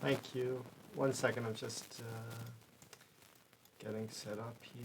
Thank you. 1 second, I'm just getting set up here.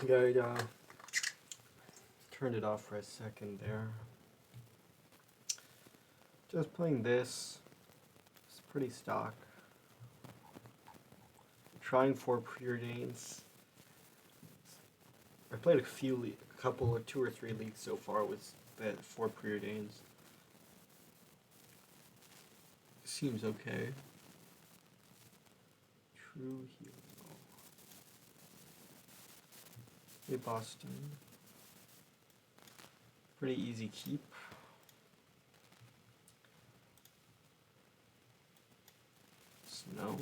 I turned it off for a second there. Just playing this. It's pretty stock. Trying 4 preordains. I played a couple or 2 or 3 leagues so far with the 4 preordains. Seems okay. True Hero. Hey Boston. Pretty easy keep. Snow.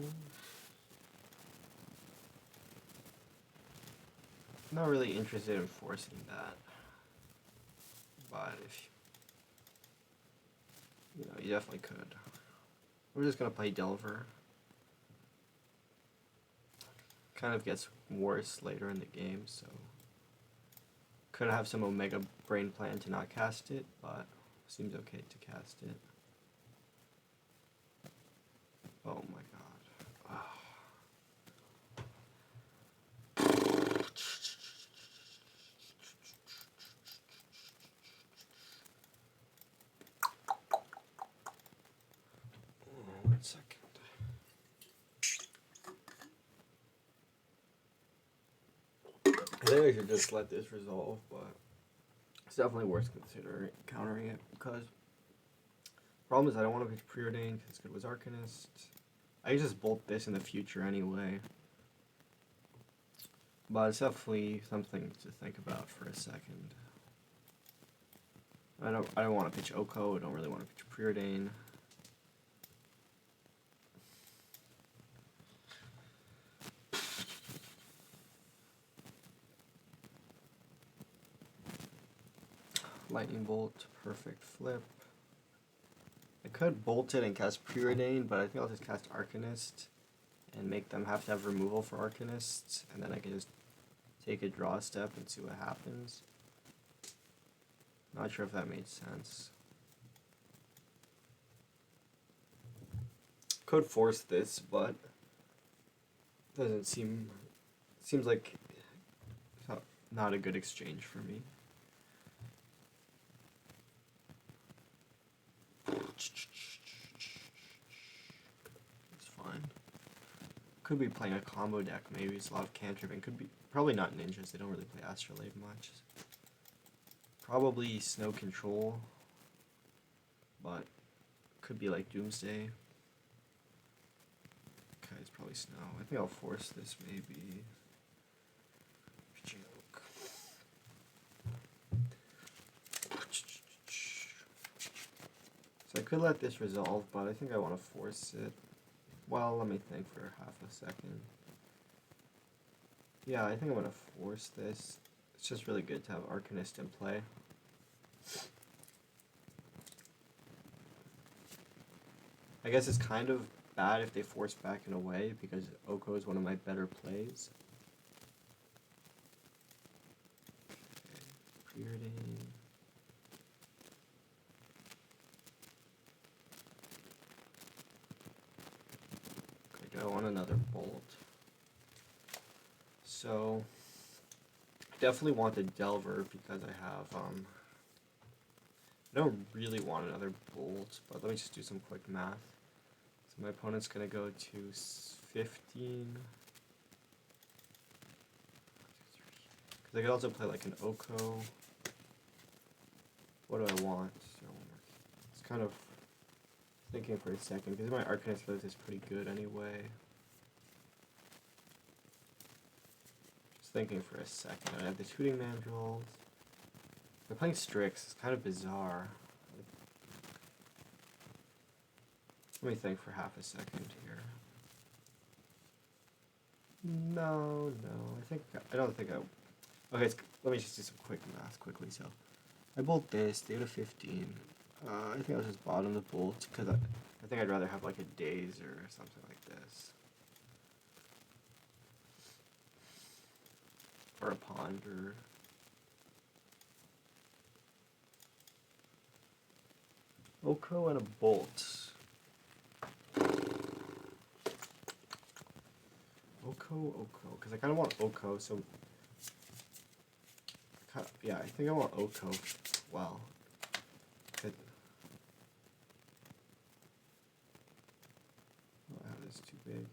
Not really interested in forcing that. But if you definitely could. We're just gonna play Delver. Kind of gets worse later in the game, so could have some Omega Brain plan to not cast it, but seems okay to cast it. Oh my god. Oh, 1 second. I think I should just let this resolve, but it's definitely worth considering countering it because the problem is I don't want to pitch Preordain because it's good with Arcanist. I can just bolt this in the future anyway. But it's definitely something to think about for a second. I don't want to pitch Oko, I don't really want to pitch Preordain. Lightning Bolt, perfect flip. I could bolt it and cast Preordain, but I think I'll just cast Arcanist and make them have to have removal for Arcanists, and then I can just take a draw step and see what happens. Not sure if that made sense. Could force this, but doesn't seems like not a good exchange for me. It's fine. Could be playing a combo deck, maybe it's a lot of cantrip, and could be probably not ninjas, they don't really play Astrolabe much. Probably Snow Control, but could be like Doomsday. Okay, it's probably Snow. I think I'll force this maybe. Joke. So I could let this resolve, but I think I want to force it. Well, let me think for half a second. Yeah, I think I'm going to force this. It's just really good to have Arcanist in play. I guess it's kind of bad if they force back in a way, because Oko is one of my better plays. Okay, Preordain. Okay, do I want another Bolt? So, definitely want the Delver because I have, I don't really want another Bolt, but let me just do some quick math. So my opponent's going to go to 15. Because I could also play like an Oko. What do I want? So it's kind of thinking for a second, because my Arcanist list is pretty good anyway. thinking for a second. I have the Hooting Mandrills. They're playing Strix. It's kind of bizarre. Let me think for half a second here. No, I don't think I. Okay, let me just do some quick math quickly. So, I bolt this. They go to 15. I think I'll just bottom the bolt because I think I'd rather have like a daze or something like this. Or a ponder. Oko and a bolt. Oko, because I kind of want Oko, so... yeah, I think I want Oko. Wow. Good. Oh, this is too big.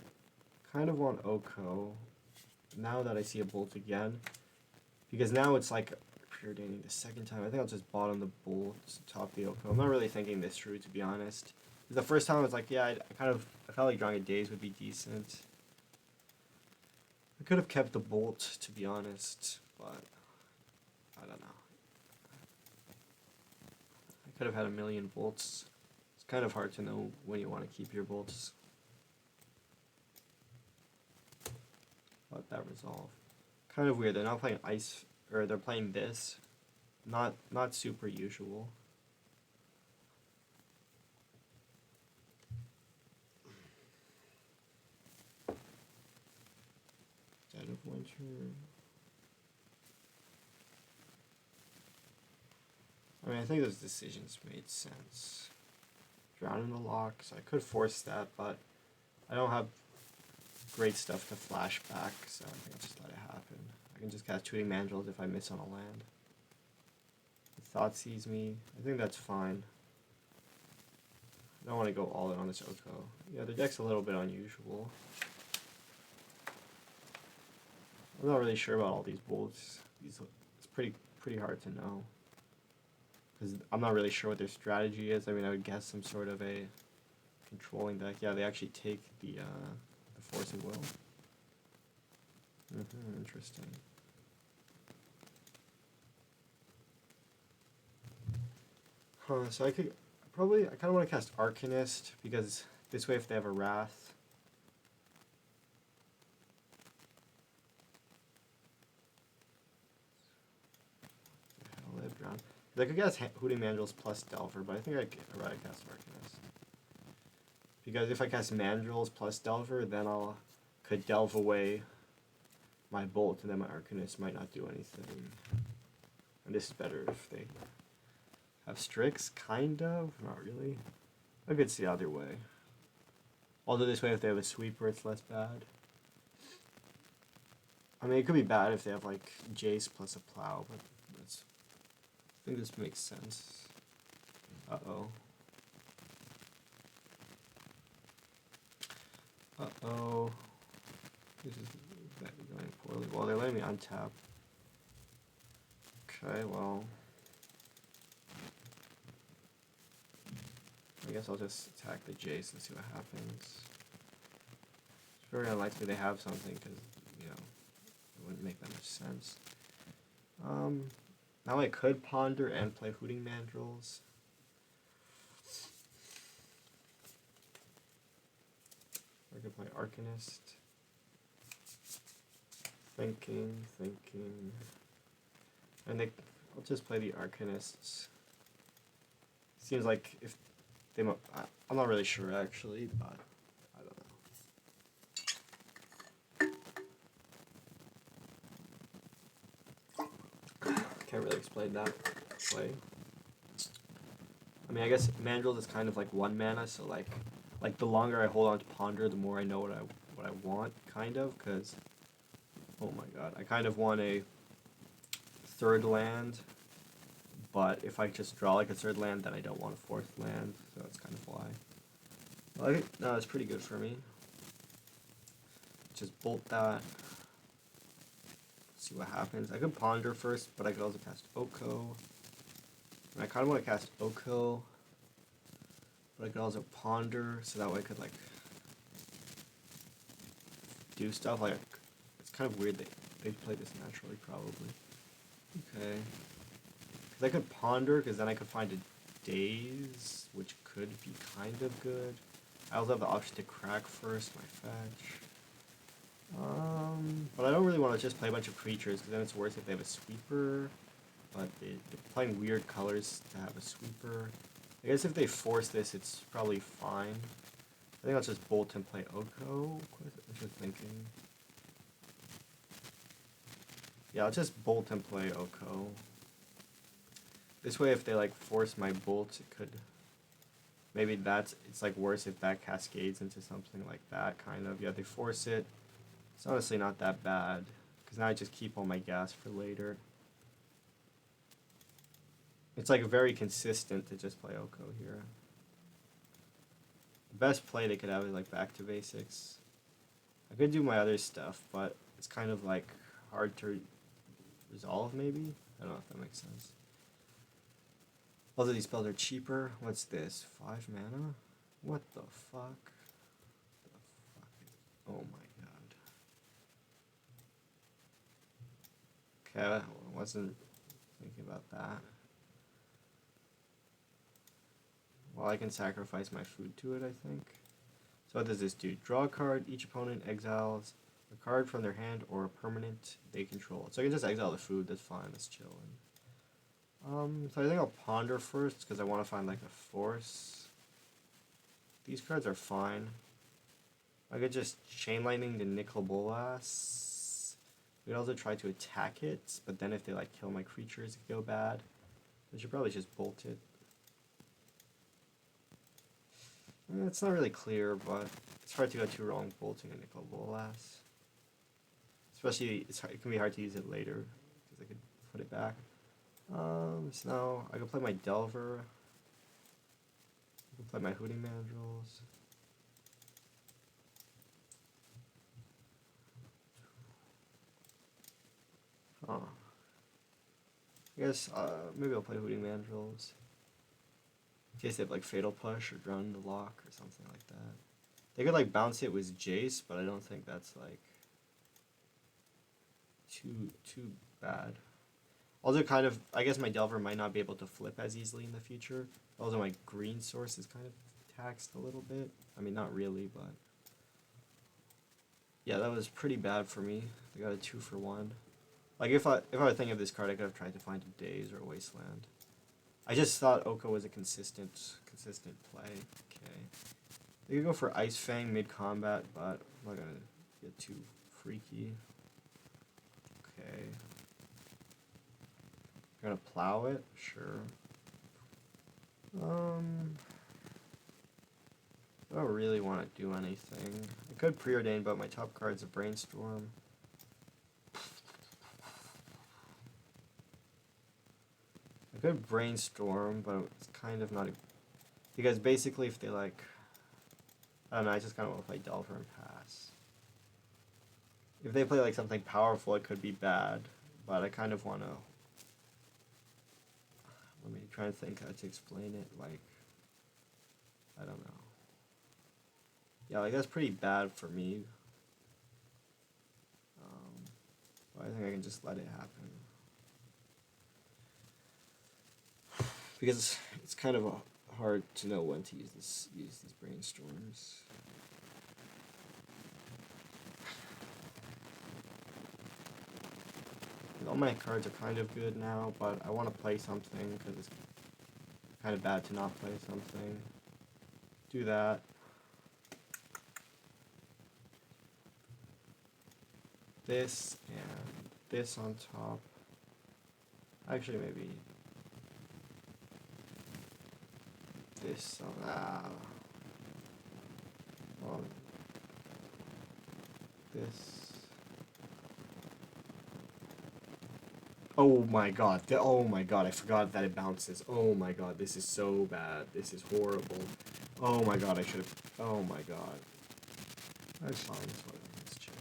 Kind of want Oko. Now that I see a bolt again. Because now it's like preordaining the second time. I think I'll just bottom the bolt, top the Oko. I'm not really thinking this through, to be honest. The first time I was like, yeah, I felt like drawing a daze would be decent. I could have kept the bolt, to be honest, but I don't know. I could have had a million bolts. It's kind of hard to know when you want to keep your bolts. Let that resolve. Kind of weird. They're not playing ice, or they're playing this. Not super usual. Dead of Winter. I mean, I think those decisions made sense. Drown in the Locks. I could force that, but I don't have great stuff to flash back, so I think I'll just let it happen. I can just cast Hooting Mandrills if I miss on a land. The Thoughtseize me. I think that's fine. I don't want to go all in on this Oko. Yeah, the deck's a little bit unusual. I'm not really sure about all these bolts. It's pretty hard to know. Because I'm not really sure what their strategy is. I mean, I would guess some sort of a controlling deck. Yeah, they actually take the Force of Will. Interesting. So I kind of want to cast Arcanist, because this way if they have a Wrath... I could cast Hooting Mandrills plus Delver, but I think I'd rather cast Arcanist. Because if I cast Mandrills plus Delver, then could delve away my Bolt, and then my Arcanist might not do anything. And this is better if they have Strix, kind of, not really. I could see either way. Although this way if they have a Sweeper, it's less bad. I mean, it could be bad if they have like Jace plus a Plow, but I think this makes sense. Uh-oh. Uh-oh. This is going poorly. Well, they're letting me untap. Okay, well. I guess I'll just attack the Jace and see what happens. It's very unlikely they have something, because, you know, it wouldn't make that much sense. Now I could ponder and play Hooting Mandrills. I could play Arcanist. Thinking. And I'll just play the Arcanists. Seems like if they... I'm not really sure actually, but I don't know. Can't really explain that play. I mean, I guess Mandrills is kind of like 1 mana, so like the longer I hold on to Ponder, the more I know what I want, kind of, because, oh my god, I kind of want a 3rd land, but if I just draw like a 3rd land, then I don't want a 4th land, so that's kind of why. Well, no, it's pretty good for me. Just bolt that. See what happens. I could Ponder first, but I could also cast Oko. And I kind of want to cast Oko, but I could also Ponder, so that way I could like do stuff. Like, it's kind of weird that they'd play this naturally, probably. Okay. Because I could ponder, because then I could find a daze, which could be kind of good. I also have the option to crack first, my fetch. But I don't really want to just play a bunch of creatures, because then it's worse if they have a sweeper. But they're playing weird colors to have a sweeper. I guess if they force this, it's probably fine. I think I'll just bolt and play Oko. What you thinking? Yeah, I'll just bolt and play Oko. This way, if they like force my bolts, it could. Maybe it's like worse if that cascades into something like that, kind of. Yeah, they force it. It's honestly not that bad, because now I just keep all my gas for later. It's like very consistent to just play Oko here. The best play they could have is like back to basics. I could do my other stuff, but it's kind of like hard to resolve maybe? I don't know if that makes sense. Although these spells are cheaper. What's this? 5 mana? What the fuck? Oh my god. Okay, I wasn't thinking about that. Well, I can sacrifice my food to it, I think. So what does this do? Draw a card. Each opponent exiles a card from their hand or a permanent they control. So I can just exile the food. That's fine. That's chilling. So I think I'll ponder first because I want to find like a force. These cards are fine. I could just Chain Lightning the Nicol Bolas. We could also try to attack it, but then if they like kill my creatures, it could go bad. I should probably just bolt it. It's not really clear, but it's hard to go too wrong bolting a Nicol Bolas. Especially, it can be hard to use it later, because I could put it back. So now I can play my Delver. I can play my Hooting Mandrills. Oh. I guess, maybe I'll play Hooting Mandrills. In case they have like Fatal Push or Drown the Lock or something like that. They could like bounce it with Jace, but I don't think that's like too bad. Also kind of, I guess my Delver might not be able to flip as easily in the future. Also my green source is kind of taxed a little bit. I mean, not really, but... Yeah, that was pretty bad for me. I got a 2-for-1. Like, if I were thinking of this card, I could have tried to find a Daze or a Wasteland. I just thought Oko was a consistent play. Okay. They could go for Ice Fang mid-combat, but I'm not gonna get too freaky. Okay. Gonna plow it? Sure. I don't really want to do anything. I could preordain, but my top card's a Brainstorm. I could Brainstorm, but it's kind of not a... Because basically if they like... I don't know, I just kind of want to play Delver and pass. If they play like something powerful, it could be bad, but I kind of want to... Let me try and think how to explain it, like... I don't know. Yeah, like that's pretty bad for me. But I think I can just let it happen. Because it's kind of hard to know when to use these Brainstorms. All my cards are kind of good now, but I want to play something because it's kind of bad to not play something. Do that. This and this on top. Actually, maybe this on this. Oh my god, oh my god, I forgot that it bounces. Oh my god, this is so bad. This is horrible. Oh my god, I should have... Oh my god. That's fine, that's fine. Let's chill.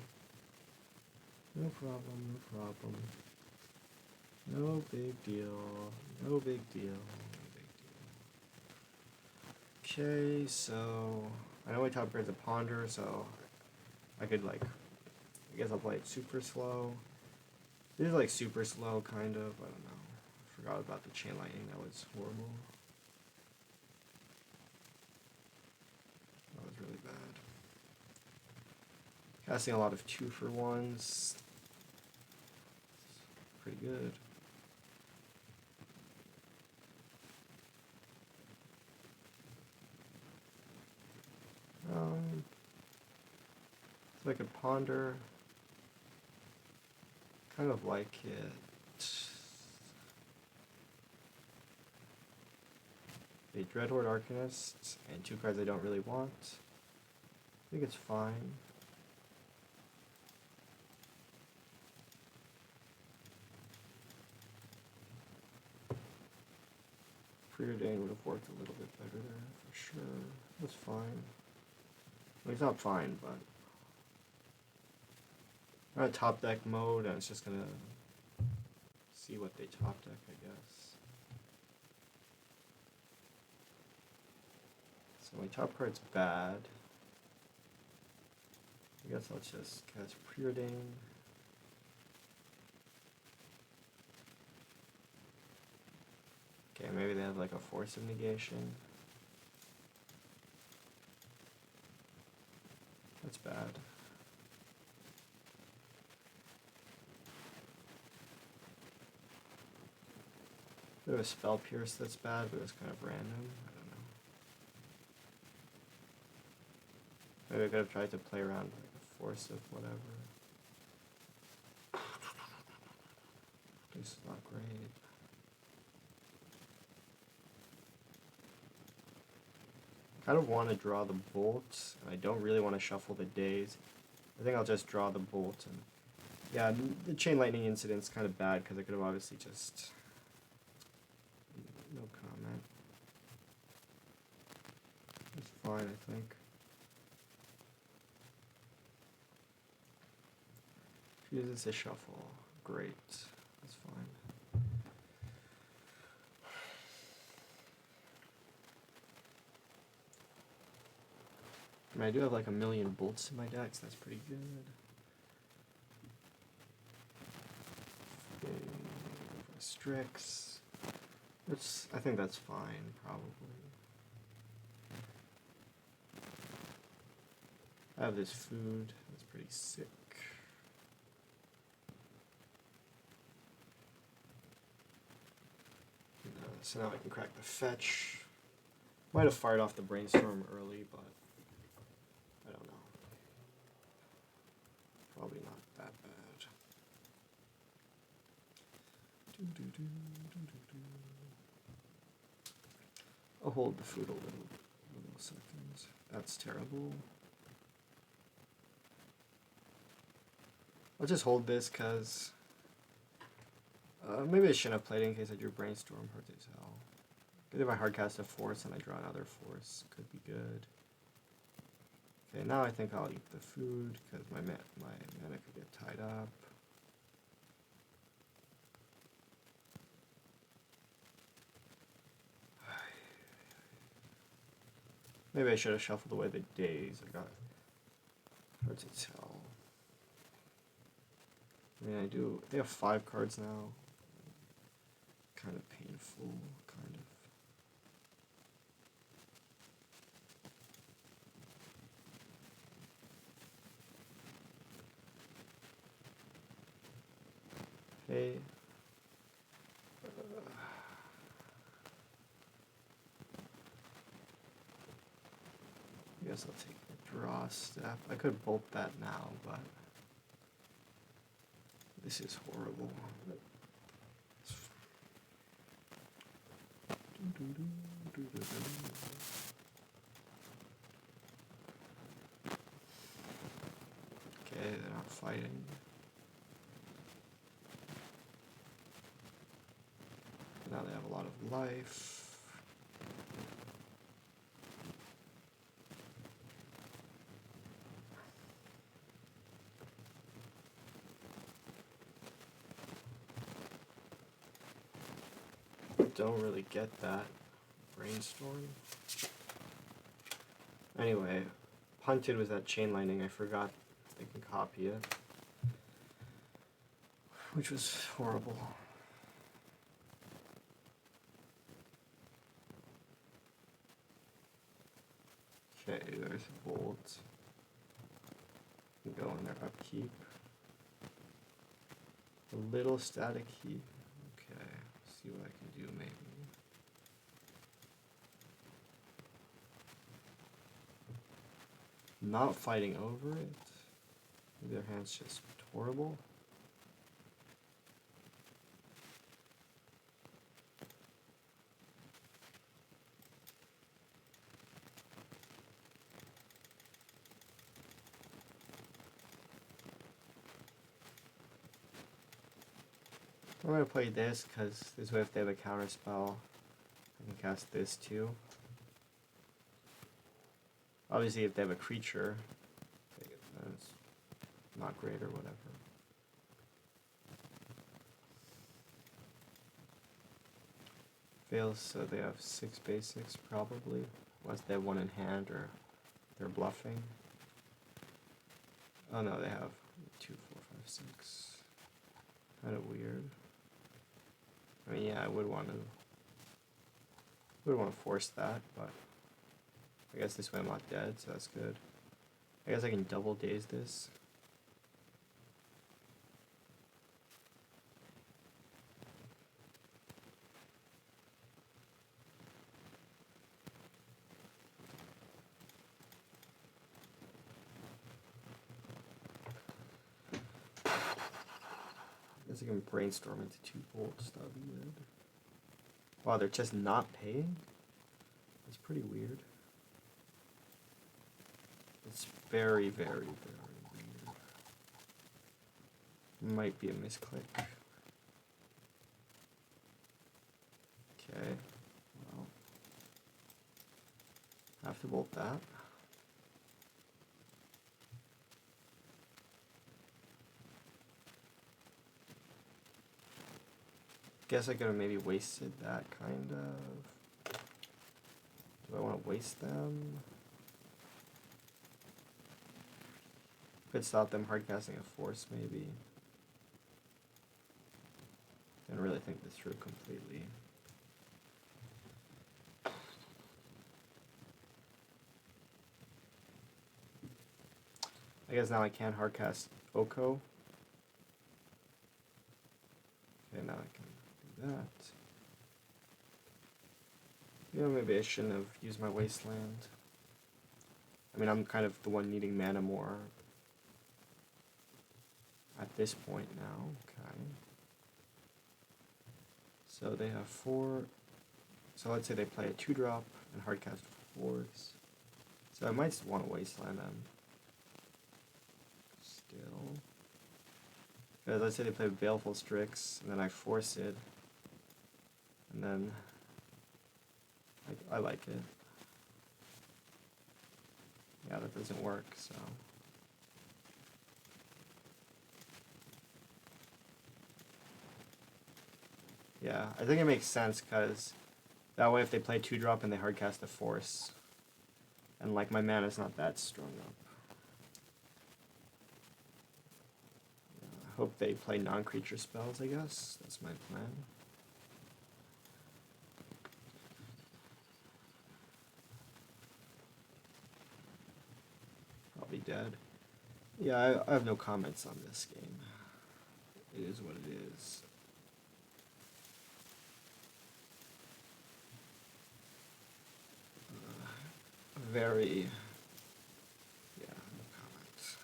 No problem, no problem. No big deal. No big deal. No big deal. Okay, so... I know my top card's a Ponder, so... I could, like... I guess I'll play it super slow. This is like super slow, kind of. I don't know. I forgot about the chain lightning. That was horrible. That was really bad. Casting a lot of 2-for-1s. Pretty good. So I could ponder. Kind of like it. A Dreadhorde Arcanist and 2 cards I don't really want. I think it's fine. Preordain would have worked a little bit better there for sure. That's fine. Well, it's not fine, but I'm at top deck mode, and it's just gonna see what they top deck, I guess. So my top card's bad. I guess I'll just cast Preordain. Okay, maybe they have like a Force of Negation. That's bad. Bit of a Spell Pierce that's bad, but it's kind of random. I don't know. Maybe I could have tried to play around like a Force of whatever. This is not great. I kind of want to draw the bolts, and I don't really want to shuffle the days. I think I'll just draw the bolt. And yeah, the Chain Lightning incident's kind of bad because I could have obviously just... No comment. It's fine, I think. Uses a shuffle. Great. That's fine. I mean, I do have like a million bolts in my decks. That's pretty good. Okay, Strix. I think that's fine, probably. I have this food. That's pretty sick. So now I can crack the fetch. Might have fired off the brainstorm early, but I don't know. Probably not that bad. I'll hold the food a little seconds. That's terrible. I'll just hold this because maybe I shouldn't have played it in case I drew brainstorm. Hard to tell. Good if I hardcast a Force and I draw another Force. Could be good. Okay, now I think I'll eat the food because my mana could get tied up. Maybe I should have shuffled away the days. I got hard to tell. I mean, they have 5 cards now. Kind of painful, kind of. Okay. I guess I'll take the draw step. I could bolt that now, but this is horrible. Okay, they're not fighting. Now they have a lot of life. Don't really get that. Brainstorm. Anyway, punted was that Chain Lightning. I forgot they can copy it. which was horrible. Okay, there's a bolt. Go in there, upkeep. A little static heat. Okay, see what I can do maybe. Not fighting over it. Maybe their hand's just horrible. I'm gonna play this because this way if they have a counter spell, I can cast this too. Obviously if they have a creature, that's not great or whatever. Fails, so they have 6 basics probably, unless they have 1 in hand or they're bluffing. Oh no, they have 2, 4, 5, 6. Kind of weird. I mean, yeah, I would want to force that, but I guess this way I'm not dead, so that's good. I guess I can double daze this. I guess I can brainstorm into 2 bolts, that would be weird. Wow, they're just not paying? That's pretty weird. It's very, very, very weird. Might be a misclick. Okay, well, have to bolt that. Guess I could have maybe wasted that, kind of. Do I want to waste them? Could stop them hard casting a force, maybe. Didn't really think this through completely. I guess now I can hard cast Oko. Okay, now I can do that. Yeah, maybe I shouldn't have used my Wasteland. I mean, I'm kind of the one needing mana more at this point now. Okay. So they have 4. So let's say they play a 2-drop and hardcast force. So I might want to Wasteland them. Still. Because let's say they play Baleful Strix and then I force it. And then I like it. Yeah, that doesn't work, so. Yeah, I think it makes sense because that way if they play 2-drop and they hardcast a force, and like my mana's not that strung up. I hope they play non-creature spells, I guess. That's my plan. Probably dead. Yeah, I have no comments on this game. It is what it is. Very, yeah, no comments.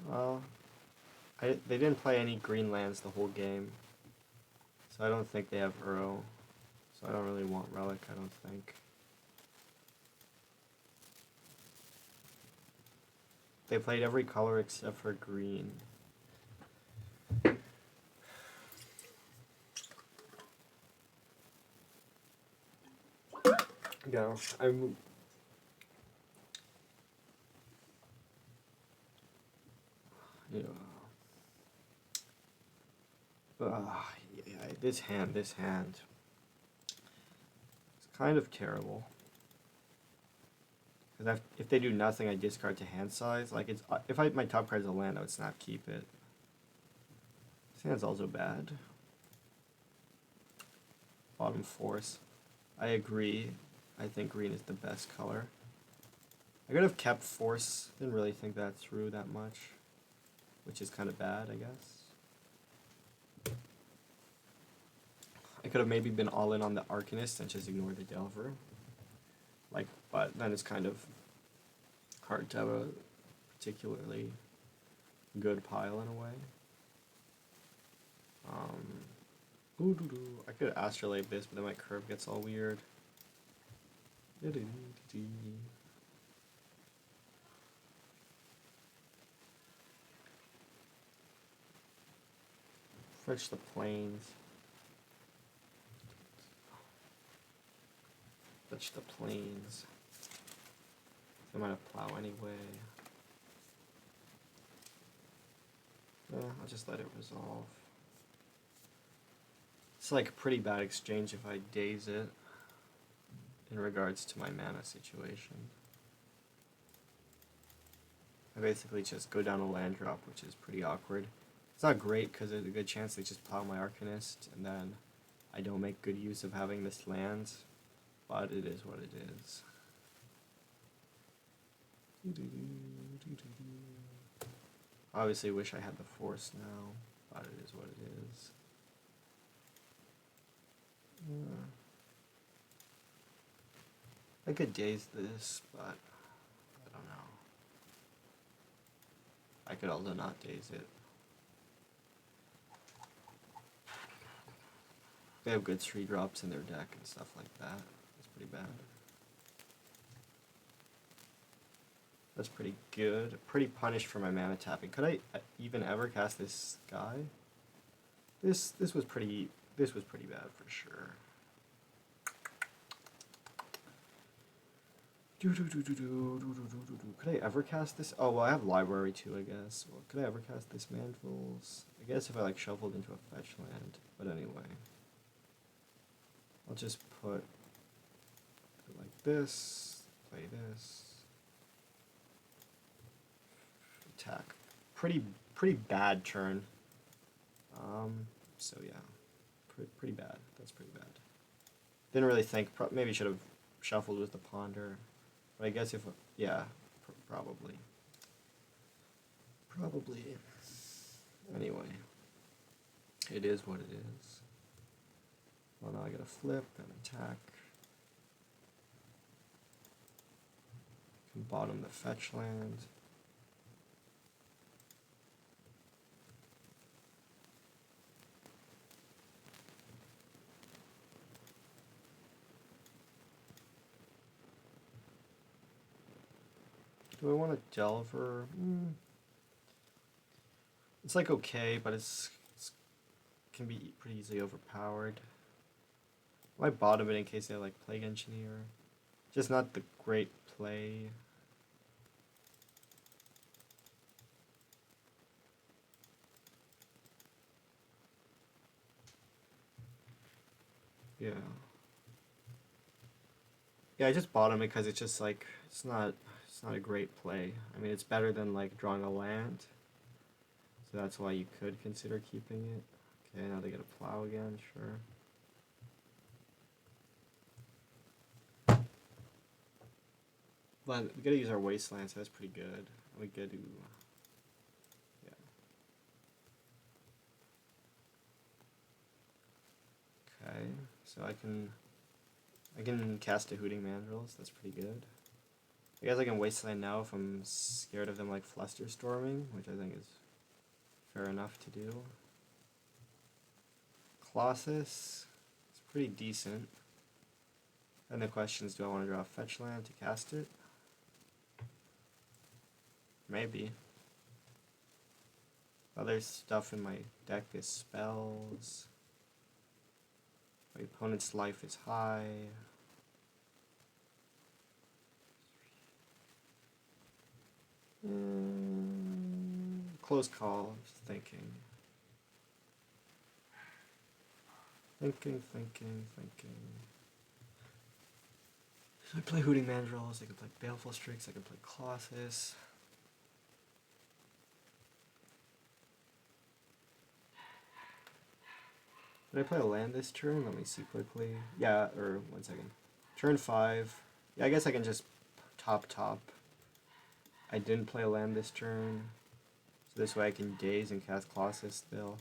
Well, they didn't play any green lands the whole game, so I don't think they have Uro. So I don't really want Relic, I don't think. They played every color except for green. Yeah, I'm... Yeah. Yeah, this hand. It's kind of terrible. Because if they do nothing, I discard to hand size. Like, it's if my top card's a land, I would snap keep it. This hand's also bad. Bottom force. I agree. I think green is the best color. I could have kept force. Didn't really think that through that much. Which is kind of bad, I guess. I could have maybe been all in on the Arcanist and just ignored the Delver. Like, but then it's kind of hard to have a particularly good pile in a way. I could astrolabe this, but then my curve gets all weird. Fetch the plains. Fetch the plains. I might have plow anyway. I'll just let it resolve. It's like a pretty bad exchange if I daze it in regards to my mana situation. I basically just go down a land drop, which is pretty awkward. It's not great because there's a good chance they just plow my Arcanist and then I don't make good use of having this land, but it is what it is. Obviously wish I had the force now, but it is what it is. I could daze this, but I don't know. I could also not daze it. They have good 3-drops in their deck and stuff like that. That's pretty bad. That's pretty good. Pretty punished for my mana tapping. Could I even ever cast this guy? This was pretty bad for sure. Could I ever cast this? Oh well, I have library too, I guess. Well, could I ever cast this Manful's? I guess if I like shuffled into a fetch land. But anyway, I'll just put it like this. Play this. Attack. Pretty bad turn. So yeah, pretty bad. That's pretty bad. Didn't really think. Maybe should have shuffled with the ponder. But I guess if yeah, probably. Anyway, it is what it is. Well, now I gotta flip and attack. Can bottom the fetch land. Do I want a Delver? It's like okay, but it's can be pretty easily overpowered. I might bottom it in case they have like Plague Engineer. Just not the great play. Yeah. Yeah, I just bottom it because it's just like it's not a great play. I mean, it's better than like drawing a land. So that's why you could consider keeping it. Okay, now they get a plow again, sure. But we gotta use our wasteland, so that's pretty good. We gotta do, yeah. Okay, so I can cast a Hooting Mandrills. That's pretty good. I guess I can wasteland now if I'm scared of them like Flusterstorming, which I think is fair enough to do. Colossus is pretty decent. And the question is, do I want to draw a fetch land to cast it? Maybe. Other stuff in my deck is spells. My opponent's life is high. Close call, just thinking. Thinking. So I play Hooting Mandrills, I can play Baleful Strix, I can play Colossus. Did I play a land this turn? Let me see quickly. Yeah, or 1 second. Turn 5. Yeah, I guess I can just top. I didn't play a land this turn. So this way I can daze and cast Colossus still.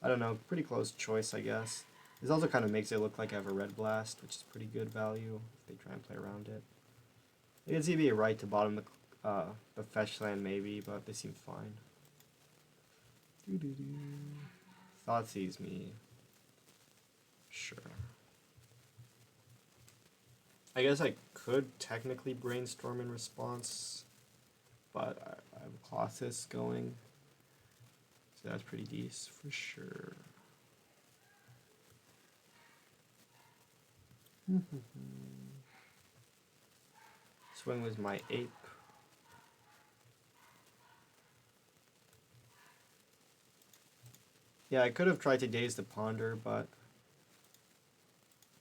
I don't know, pretty close choice, I guess. This also kind of makes it look like I have a Red Blast, which is pretty good value if they try and play around it. I can see it be a right to bottom the fetch land maybe, but they seem fine. Thoughtseize me. Sure. I guess I could technically brainstorm in response, but I have Colossus going, so that's pretty decent for sure. Swing was my ape. Yeah, I could have tried to daze the Ponder, but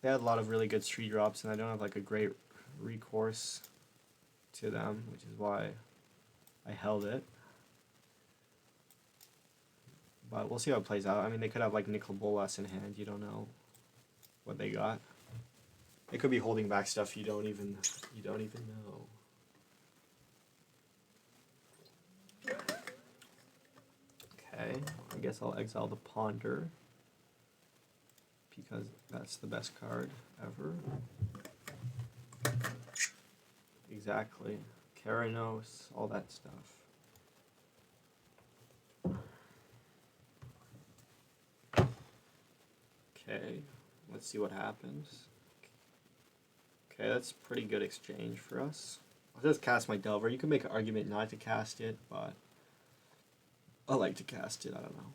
they had a lot of really good street drops, and I don't have like a great recourse to them, which is why I held it. But we'll see how it plays out. I mean, they could have like Nicol Bolas in hand. You don't know what they got. They could be holding back stuff you don't even know. Okay, I guess I'll exile the Ponder because that's the best card ever. Exactly. Keranos, all that stuff. Okay, let's see what happens. Okay, that's pretty good exchange for us. I'll just cast my Delver. You can make an argument not to cast it, but I like to cast it, I don't know.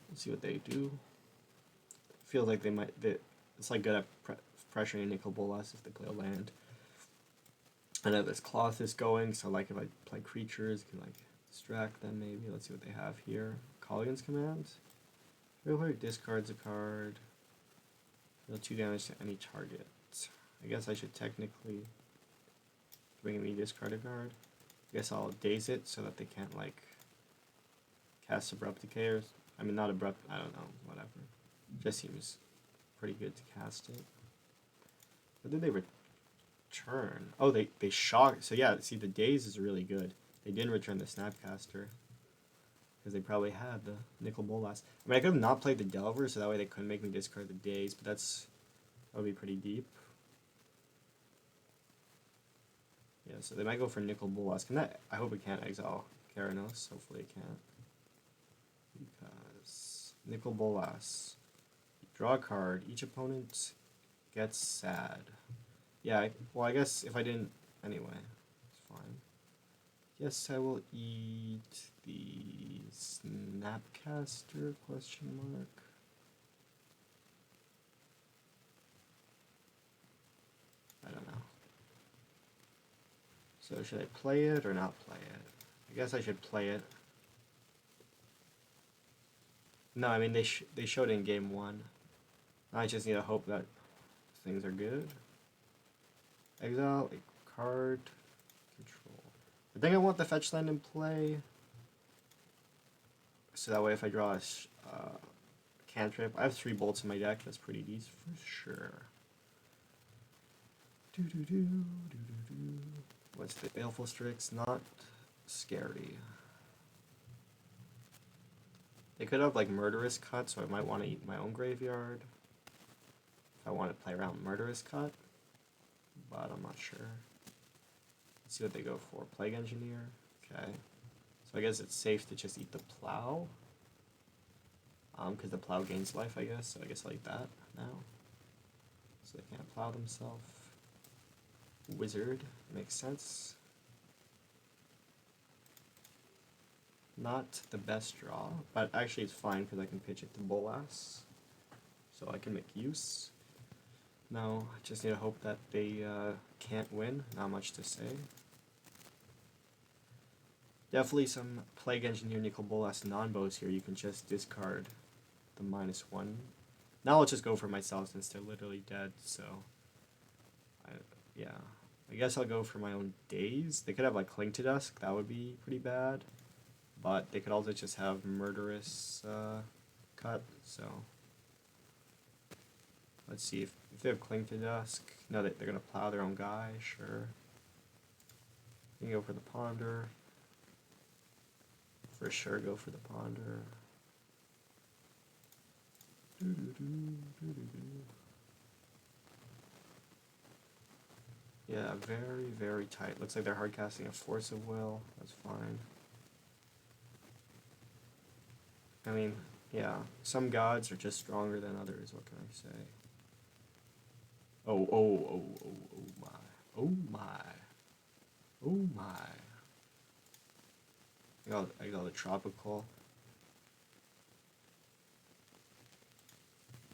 Let's see what they do. Feels like they might. It's like good at pressuring Nicol Bolas if they play a land. I know there's Colossus going, so like if I play creatures, I can like distract them maybe. Let's see what they have here. Collion's Commands. Real player discards a card. Deal 2 damage to any target. I guess I should technically bring me discard a card. I guess I'll daze it so that they can't like cast Abrupt Decay or I mean not Abrupt, I don't know, whatever. Just seems pretty good to cast it. What did they return? Oh, they shocked. So yeah, see the daze is really good. They didn't return the Snapcaster. Because they probably had the Nicol Bolas. I mean, I could have not played the Delver, so that way they couldn't make me discard the daze, but that would be pretty deep. Yeah, so they might go for Nicol Bolas. I hope it can't exile Keranos. Hopefully it can't. Because Nicol Bolas. Draw a card. Each opponent gets sad. Yeah, well, I guess if I didn't... Anyway, it's fine. Yes, I will eat the Snapcaster, question mark. I don't know. So should I play it or not play it? I guess I should play it. No, I mean, they showed it in game 1. I just need to hope that things are good. Exile a card. Control. I think I want the fetch land in play. So that way if I draw a cantrip, I have 3 bolts in my deck, that's pretty decent for sure. What's the Baleful Strix? Not scary. They could have like Murderous Cut, so I might want to eat my own graveyard. if I want to play around Murderous Cut, but I'm not sure. Let's see what they go for. Plague Engineer. Okay. So I guess it's safe to just eat the plow. Because the plow gains life, I guess. So I guess I like that now. So they can't plow themselves. Wizard. Makes sense. Not the best draw, but actually it's fine because I can pitch it to Bolas. So I can make use. Now, I just need to hope that they can't win. Not much to say. Definitely some Plague Engineer Nicol Bolas non-bows here. You can just discard the -1. Now I'll just go for myself since they're literally dead, so... yeah. I guess I'll go for my own Daze. They could have like Cling to Dusk. That would be pretty bad. But they could also just have Murderous Cut, so... let's see, if they have Cling to Dusk... no, they're going to plow their own guy, sure. You can go for the Ponder. For sure, go for the Ponder. Yeah, very, very tight. Looks like they're hard casting a Force of Will. That's fine. I mean, yeah, some gods are just stronger than others. What can I say? Oh my. Oh my. Oh my. I got the tropical.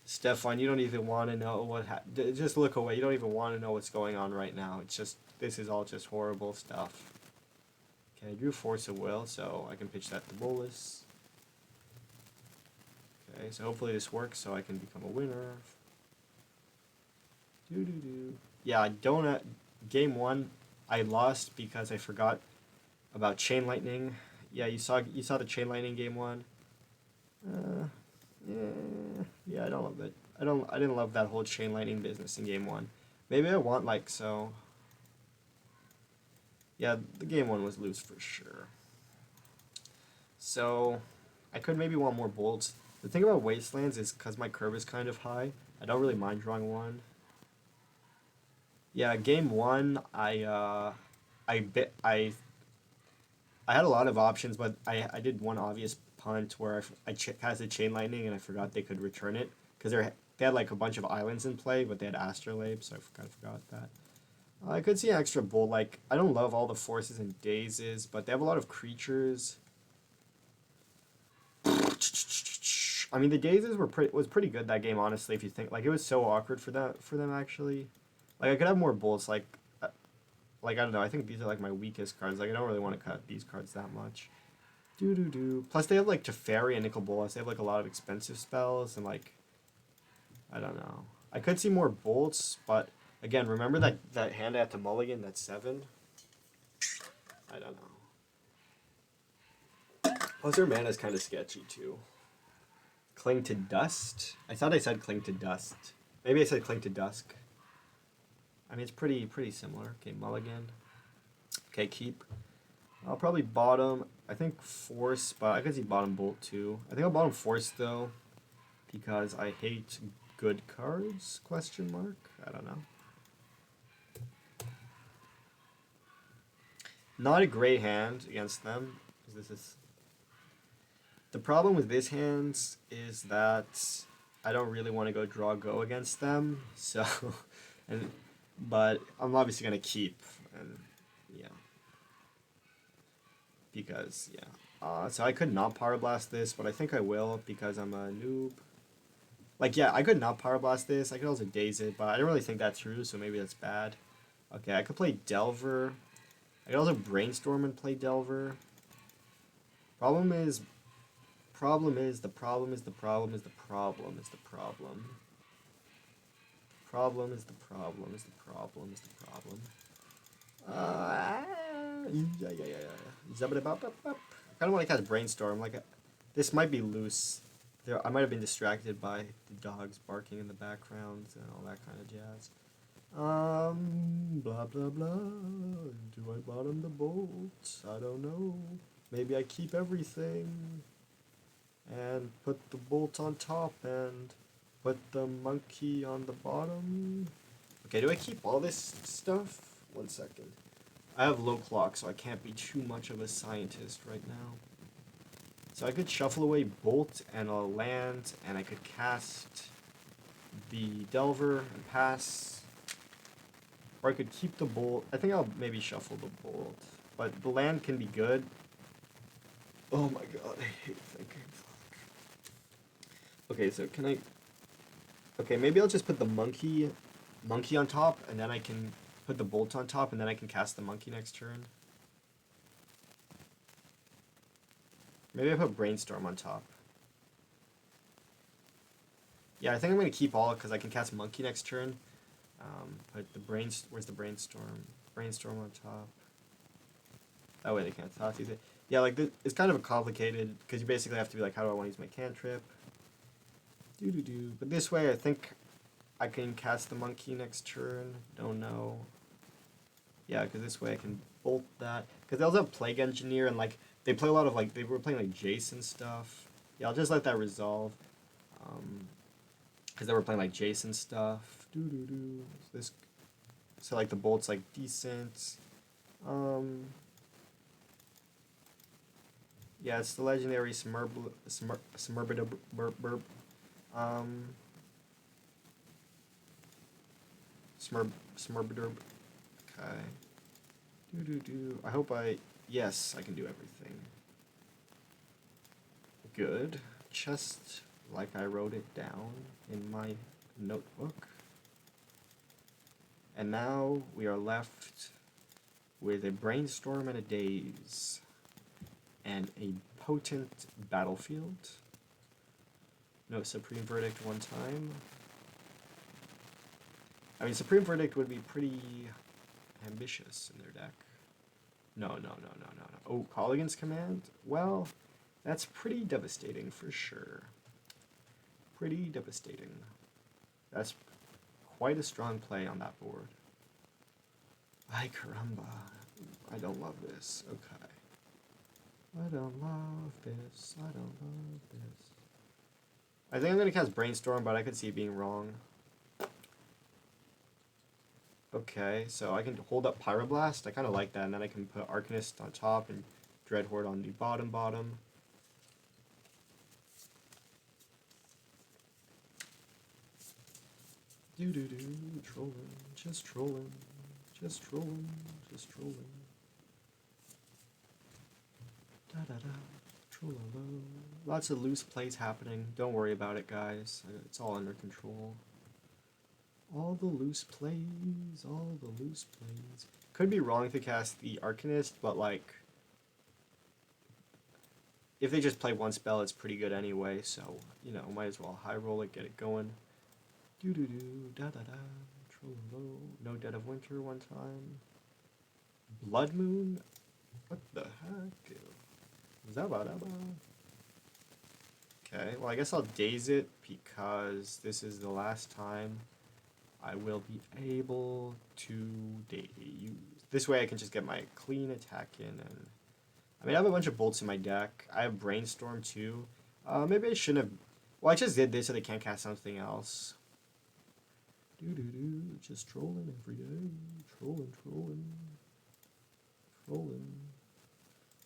Stefan, you don't even want to know what just look away. You don't even want to know what's going on right now. It's just, this is all just horrible stuff. Okay, I drew Force of Will, so I can pitch that to Bolas. Okay, so hopefully this works so I can become a winner. Yeah, I don't... game 1, I lost because I forgot about Chain Lightning. Yeah, you saw the Chain Lightning game 1. Yeah, I don't love it. I didn't love that whole Chain Lightning business in game 1. Maybe I want like so. Yeah, the game 1 was loose for sure. So I could maybe want more bolts. The thing about Wastelands is because my curve is kind of high, I don't really mind drawing 1. Yeah, game 1, I had a lot of options, but I did one obvious punt where I casted Chain Lightning and I forgot they could return it because they had like a bunch of islands in play, but they had Astrolabe, so I kind of forgot that. I could see an extra bolt. Like, I don't love all the forces and dazes, but they have a lot of creatures. I mean, the dazes was pretty good that game, honestly. If you think, like, it was so awkward for them actually. Like, I could have more bolts. Like I don't know. I think these are like my weakest cards. Like, I don't really want to cut these cards that much. Plus, they have like Teferi and Nicol Bolas. They have like a lot of expensive spells and like, I don't know. I could see more bolts, but again, remember that hand I had to mulligan, that's 7? I don't know. Plus, their mana is kind of sketchy too. Cling to Dust? I thought I said Cling to Dust. Maybe I said Cling to Dusk. I mean, it's pretty similar. Okay, mulligan. Okay, keep. I'll probably bottom, I think Force, but I could see bottom Bolt too. I think I'll bottom Force though, because I hate good cards, question mark? I don't know. Not a great hand against them. The problem with this hand is that I don't really want to go against them, so, but I'm obviously going to keep, and yeah. Because, yeah. So I could not Power Blast this, but I think I will because I'm a noob. Like, yeah, I could not Power Blast this. I could also Daze it, but I don't really think that's true, so maybe that's bad. Okay, I could play Delver. I could also Brainstorm and play Delver. Problem is the problem is the problem is the problem is the problem is the problem. Problem is the problem is the problem is the problem. I kind of want to cast Brainstorm. Like, this might be loose. I might have been distracted by the dogs barking in the background and all that kind of jazz. Blah blah blah. Do I bottom the bolt? I don't know. Maybe I keep everything and put the bolt on top and put the monkey on the bottom. Okay, do I keep all this stuff? 1 second. I have low clock, so I can't be too much of a scientist right now. So I could shuffle away Bolt and a land, and I could cast the Delver and pass. Or I could keep the Bolt. I think I'll maybe shuffle the Bolt. But the land can be good. Oh my god, I hate thinking. Okay, so can I... Okay, maybe I'll just put the monkey on top, and then I can put the Bolt on top, and then I can cast the monkey next turn. Maybe I put Brainstorm on top. Yeah, I think I'm going to keep all because I can cast monkey next turn. Put the where's the Brainstorm? Brainstorm on top. Oh wait, they can't toss use it. Yeah, like it's kind of complicated because you basically have to be like, how do I want to use my cantrip? But this way, I think I can cast the monkey next turn. Don't know. Yeah, because this way I can bolt that. Because they also have Plague Engineer and like they play a lot of like they were playing like Jason stuff. Yeah, I'll just let that resolve. Because they were playing like Jason stuff. This, so like the bolt's like decent. Yeah, it's the legendary Smurbidoburb. Smurbidoburb. Okay. I hope yes, I can do everything. Good. Just like I wrote it down in my notebook. And now we are left with a Brainstorm and a Daze. And a potent battlefield. No Supreme Verdict 1 time. I mean, Supreme Verdict would be pretty ambitious in their deck. No. Oh, Colligan's Command? Well, that's pretty devastating for sure. Pretty devastating. That's quite a strong play on that board. Ay caramba. I don't love this. Okay. I don't love this. I don't love this. I think I'm going to cast Brainstorm, but I could see it being wrong. Okay, so I can hold up Pyroblast. I kind of like that, and then I can put Arcanist on top and Dreadhorde on the bottom. Trolling, just trolling, just trolling, just trolling. Trollolo. Lots of loose plays happening. Don't worry about it, guys. It's all under control. All the loose plays, all the loose plays. Could be wrong to cast the Arcanist, but like, if they just play one spell, it's pretty good anyway. So you know, might as well high roll it, get it going. Trollolo. No Dead of Winter 1 time. Blood Moon. What the heck? Zabadaba. Okay, well I guess I'll daze it because this is the last time I will be able to use. This way I can just get my clean attack in, and I mean I have a bunch of bolts in my deck. I have Brainstorm too. Maybe I shouldn't have. Well, I just did this so they can't cast something else. Just trolling every day. Trolling.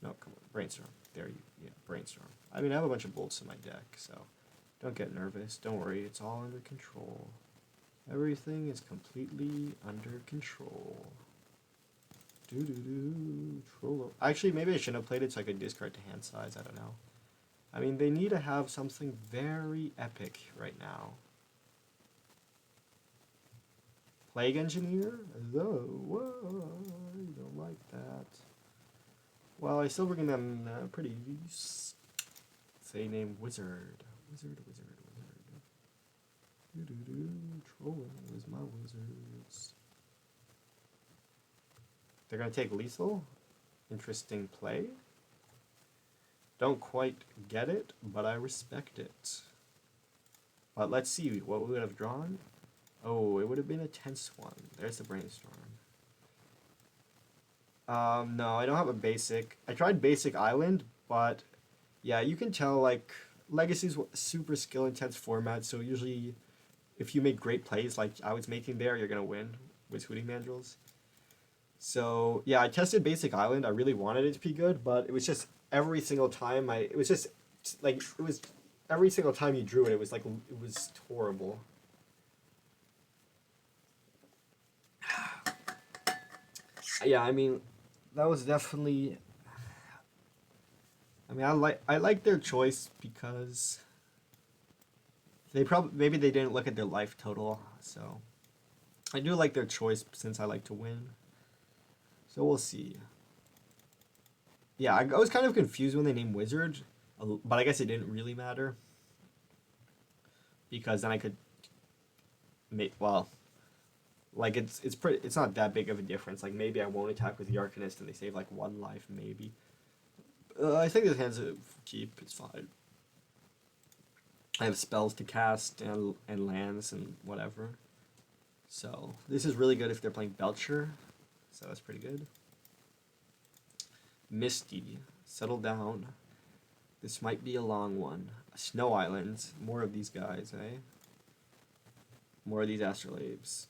No, come on, Brainstorm. Brainstorm. I mean, I have a bunch of bolts in my deck, so don't get nervous. Don't worry, it's all under control. Everything is completely under control. Trollo. Actually, maybe I shouldn't have played it so I could discard to hand size. I don't know. I mean, they need to have something very epic right now. Plague Engineer? Oh, whoa, I don't like that. Well, I still bring them pretty say name Wizard. Wizard. Trolling is my wizards. They're gonna take lethal. Interesting play. Don't quite get it, but I respect it. But let's see what we would have drawn. Oh, it would have been a tense one. There's the Brainstorm. No, I don't have a basic. I tried basic island, but yeah, you can tell like Legacy's super skill intense format, so usually if you make great plays like I was making there, you're gonna win with Hooting Mandrills. So yeah, I tested Basic Island. I really wanted it to be good, but it was just every single time it was just like it was every single time you drew it, it was like it was horrible. Yeah, I mean, that was definitely. I mean, I like their choice because they probably maybe they didn't look at their life total, so I do like their choice since I like to win. So we'll see. Yeah, I was kind of confused when they named Wizard, but I guess it didn't really matter because then I could make well, like it's not that big of a difference. Like maybe I won't attack with the Arcanist and they save like 1 life maybe. I think this hand's a keep. It's fine. I have spells to cast and lands and whatever. So this is really good if they're playing Belcher. So that's pretty good. Misty, settle down. This might be a long one. Snow Islands, more of these guys, eh? More of these astrolabes.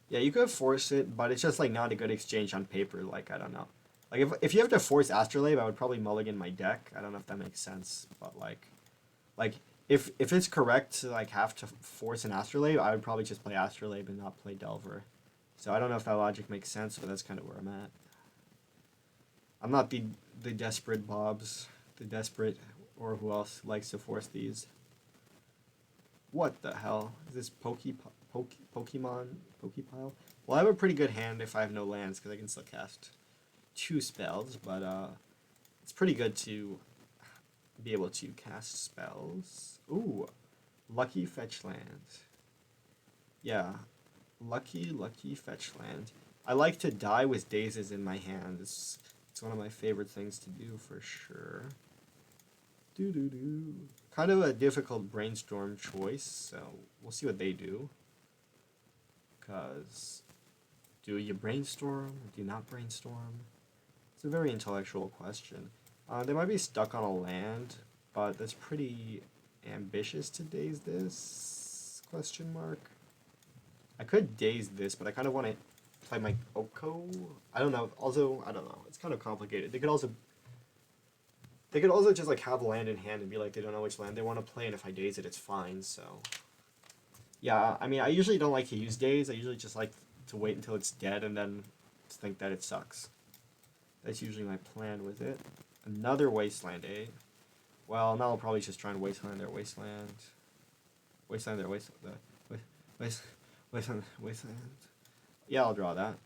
Yeah, you could force it, but it's just like not a good exchange on paper. Like I don't know. Like if you have to force astrolabe, I would probably mulligan my deck. I don't know if that makes sense, but like if it's correct to like have to force an astrolabe, I would probably just play astrolabe and not play Delver. So I don't know if that logic makes sense, but that's kind of where I'm at. I'm not the desperate Bobs, the desperate, or who else likes to force these. What the hell? Is this Pokemon Pokepile? Well, I have a pretty good hand if I have no lands, because I can still cast 2 spells, but it's pretty good to be able to cast spells. Ooh, lucky fetch land. Yeah, lucky fetch land. I like to die with dazes in my hand. It's one of my favorite things to do for sure. Doo. Kind of a difficult brainstorm choice, so we'll see what they do. Because do you brainstorm or do you not brainstorm? It's a very intellectual question. They might be stuck on a land, but that's pretty ambitious to daze this? Question mark. I could daze this, but I kind of want to play my Oko. I don't know. Also, I don't know. It's kind of complicated. They could also just like have land in hand and be like they don't know which land they want to play, and if I daze it, it's fine. So yeah, I mean, I usually don't like to use daze. I usually just like to wait until it's dead and then think that it sucks. That's usually my plan with it. Another wasteland, eh? Well, now I'll probably just try and wasteland their wasteland. Wasteland. Yeah, I'll draw that.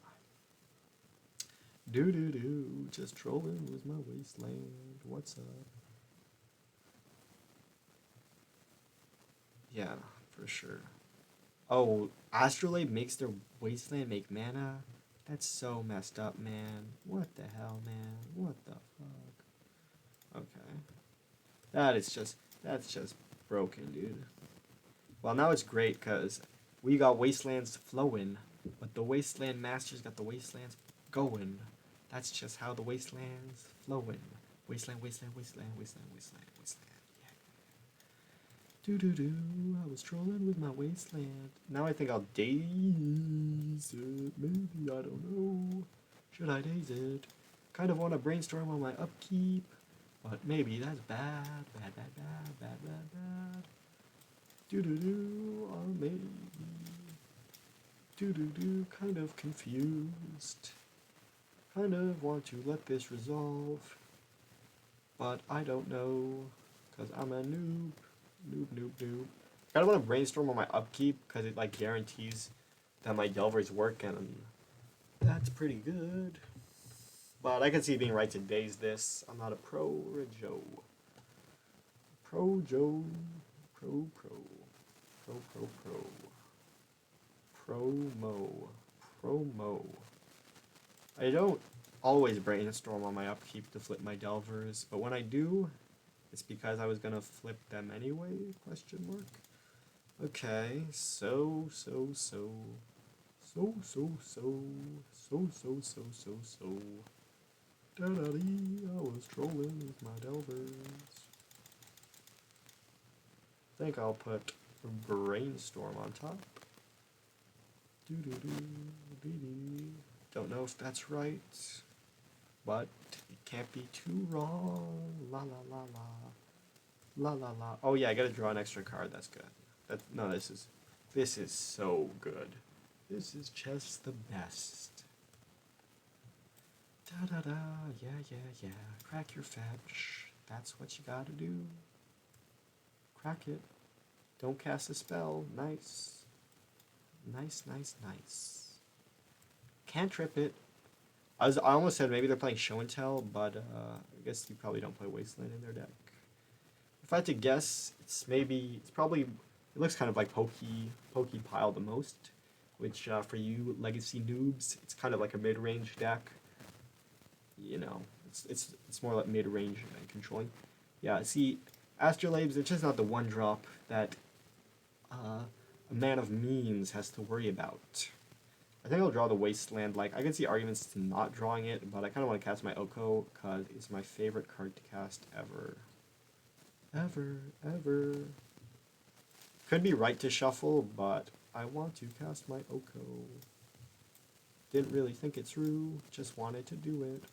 Just trolling with my wasteland. What's up? Yeah, for sure. Oh, Astrolabe makes their wasteland make mana? That's so messed up, man. What the hell, man? What the fuck? Okay. That's just broken, dude. Well, now it's great, because we got wastelands flowing, but the wasteland masters got the wastelands going. That's just how the wastelands flowing. Wasteland. Yeah. I was trolling with my wasteland. Now I think I'll daze it. Maybe, I don't know. Should I daze it? Kind of want to brainstorm on my upkeep, but maybe that's bad. Bad. Or maybe. Kind of confused. Kind of want to let this resolve, but I don't know, because I'm a noob. I kind of want to brainstorm on my upkeep, because it like guarantees that my Delvers work, and that's pretty good. But I can see being right to daze this. I'm not a pro or a Joe. Pro Joe. Pro. Promo. I don't always brainstorm on my upkeep to flip my Delvers, but when I do, it's because I was gonna flip them anyway? Question mark. Okay, so. Da-da-dee, I was trolling with my Delvers. think I'll put Brainstorm on top. Don't know if that's right, but it can't be too wrong. La la la la. La la la. Oh yeah, I gotta draw an extra card. That's good. No, this is so good. This is just the best. Da da da. Yeah yeah yeah. Crack your fetch. That's what you gotta do. Crack it. Don't cast a spell. Nice. Nice nice nice. Can't trip it. I almost said maybe they're playing Show and Tell, but I guess you probably don't play Wasteland in their deck. If I had to guess, it looks kind of like Pokey Pile the most, which for you Legacy noobs, it's kind of like a mid-range deck. You know, it's more like mid-range and controlling. Yeah, see, Astrolabes, it's just not the one drop that a man of means has to worry about. I think I'll draw the Wasteland. Like, I can see arguments to not drawing it, but I kind of want to cast my Oko because it's my favorite card to cast ever. Ever. Could be right to shuffle, but I want to cast my Oko. Didn't really think it through, just wanted to do it.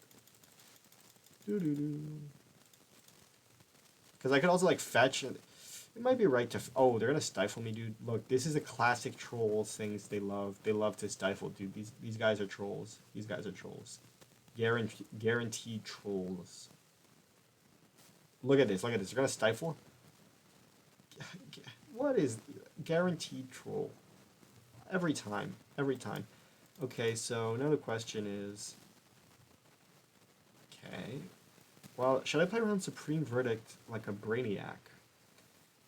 Because I could also, like, fetch, and it might be right to... Oh, they're going to stifle me, dude. Look, this is a classic Trolls things they love. They love to stifle, dude. These guys are trolls. These guys are trolls. Guaranteed trolls. Look at this. They're going to stifle. What is... Guaranteed troll. Every time. Okay, so another question is... Okay. Well, should I play around Supreme Verdict like a Brainiac?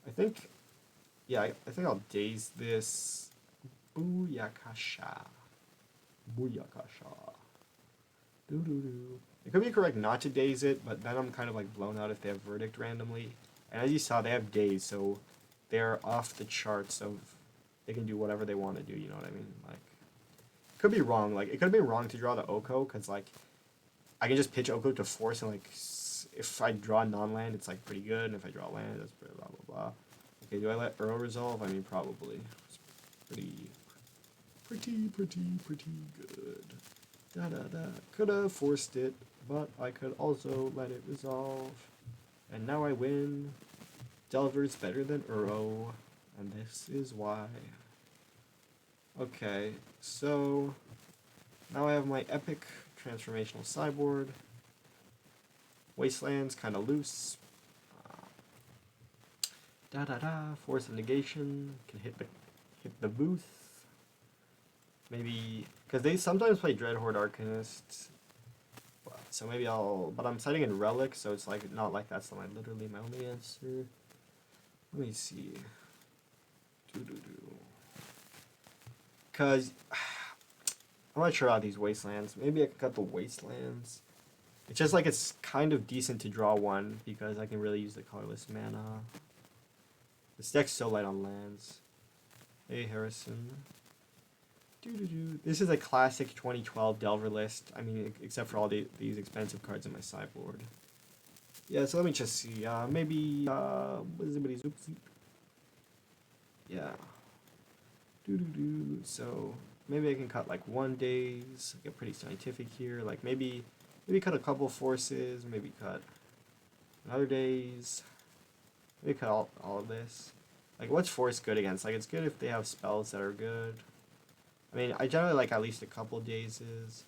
I think... Yeah, I think I'll daze this. Booyakasha. It could be correct not to daze it, but then I'm kind of like blown out if they have Verdict randomly. And as you saw, they have daze, so they're off the charts of... They can do whatever they want to do, you know what I mean? Like, could be wrong. Like, it could have been wrong to draw the Oko, because, like, I can just pitch Oko to force, and, like, if I draw non-land, it's, like, pretty good, and if I draw land, that's pretty blah, blah, blah. Okay, do I let Earl resolve? I mean, probably. It's pretty good. Da-da-da. Could have forced it, but I could also let it resolve. And now I win. Delver's better than Uro, and this is why. Okay, so now I have my epic transformational sideboard. Wasteland's kind of loose. Force of negation can hit the booth. Maybe because they sometimes play Dreadhorde Arcanist. So maybe but I'm setting in Relic, so it's like not like that's literally my only answer. Let me see. Because I'm not sure about these Wastelands. Maybe I can cut the Wastelands. It's just like it's kind of decent to draw one because I can really use the colorless mana. This deck's so light on lands. Hey, Harrison. This is a classic 2012 Delver list. I mean, except for all these expensive cards in my sideboard. Yeah, so let me just see. Maybe, yeah. So, maybe I can cut, like, 1 days. Get pretty scientific here. Like, maybe cut a couple forces. Maybe cut another days. Maybe cut all of this. Like, what's force good against? Like, it's good if they have spells that are good. I mean, I generally like at least a couple dazes.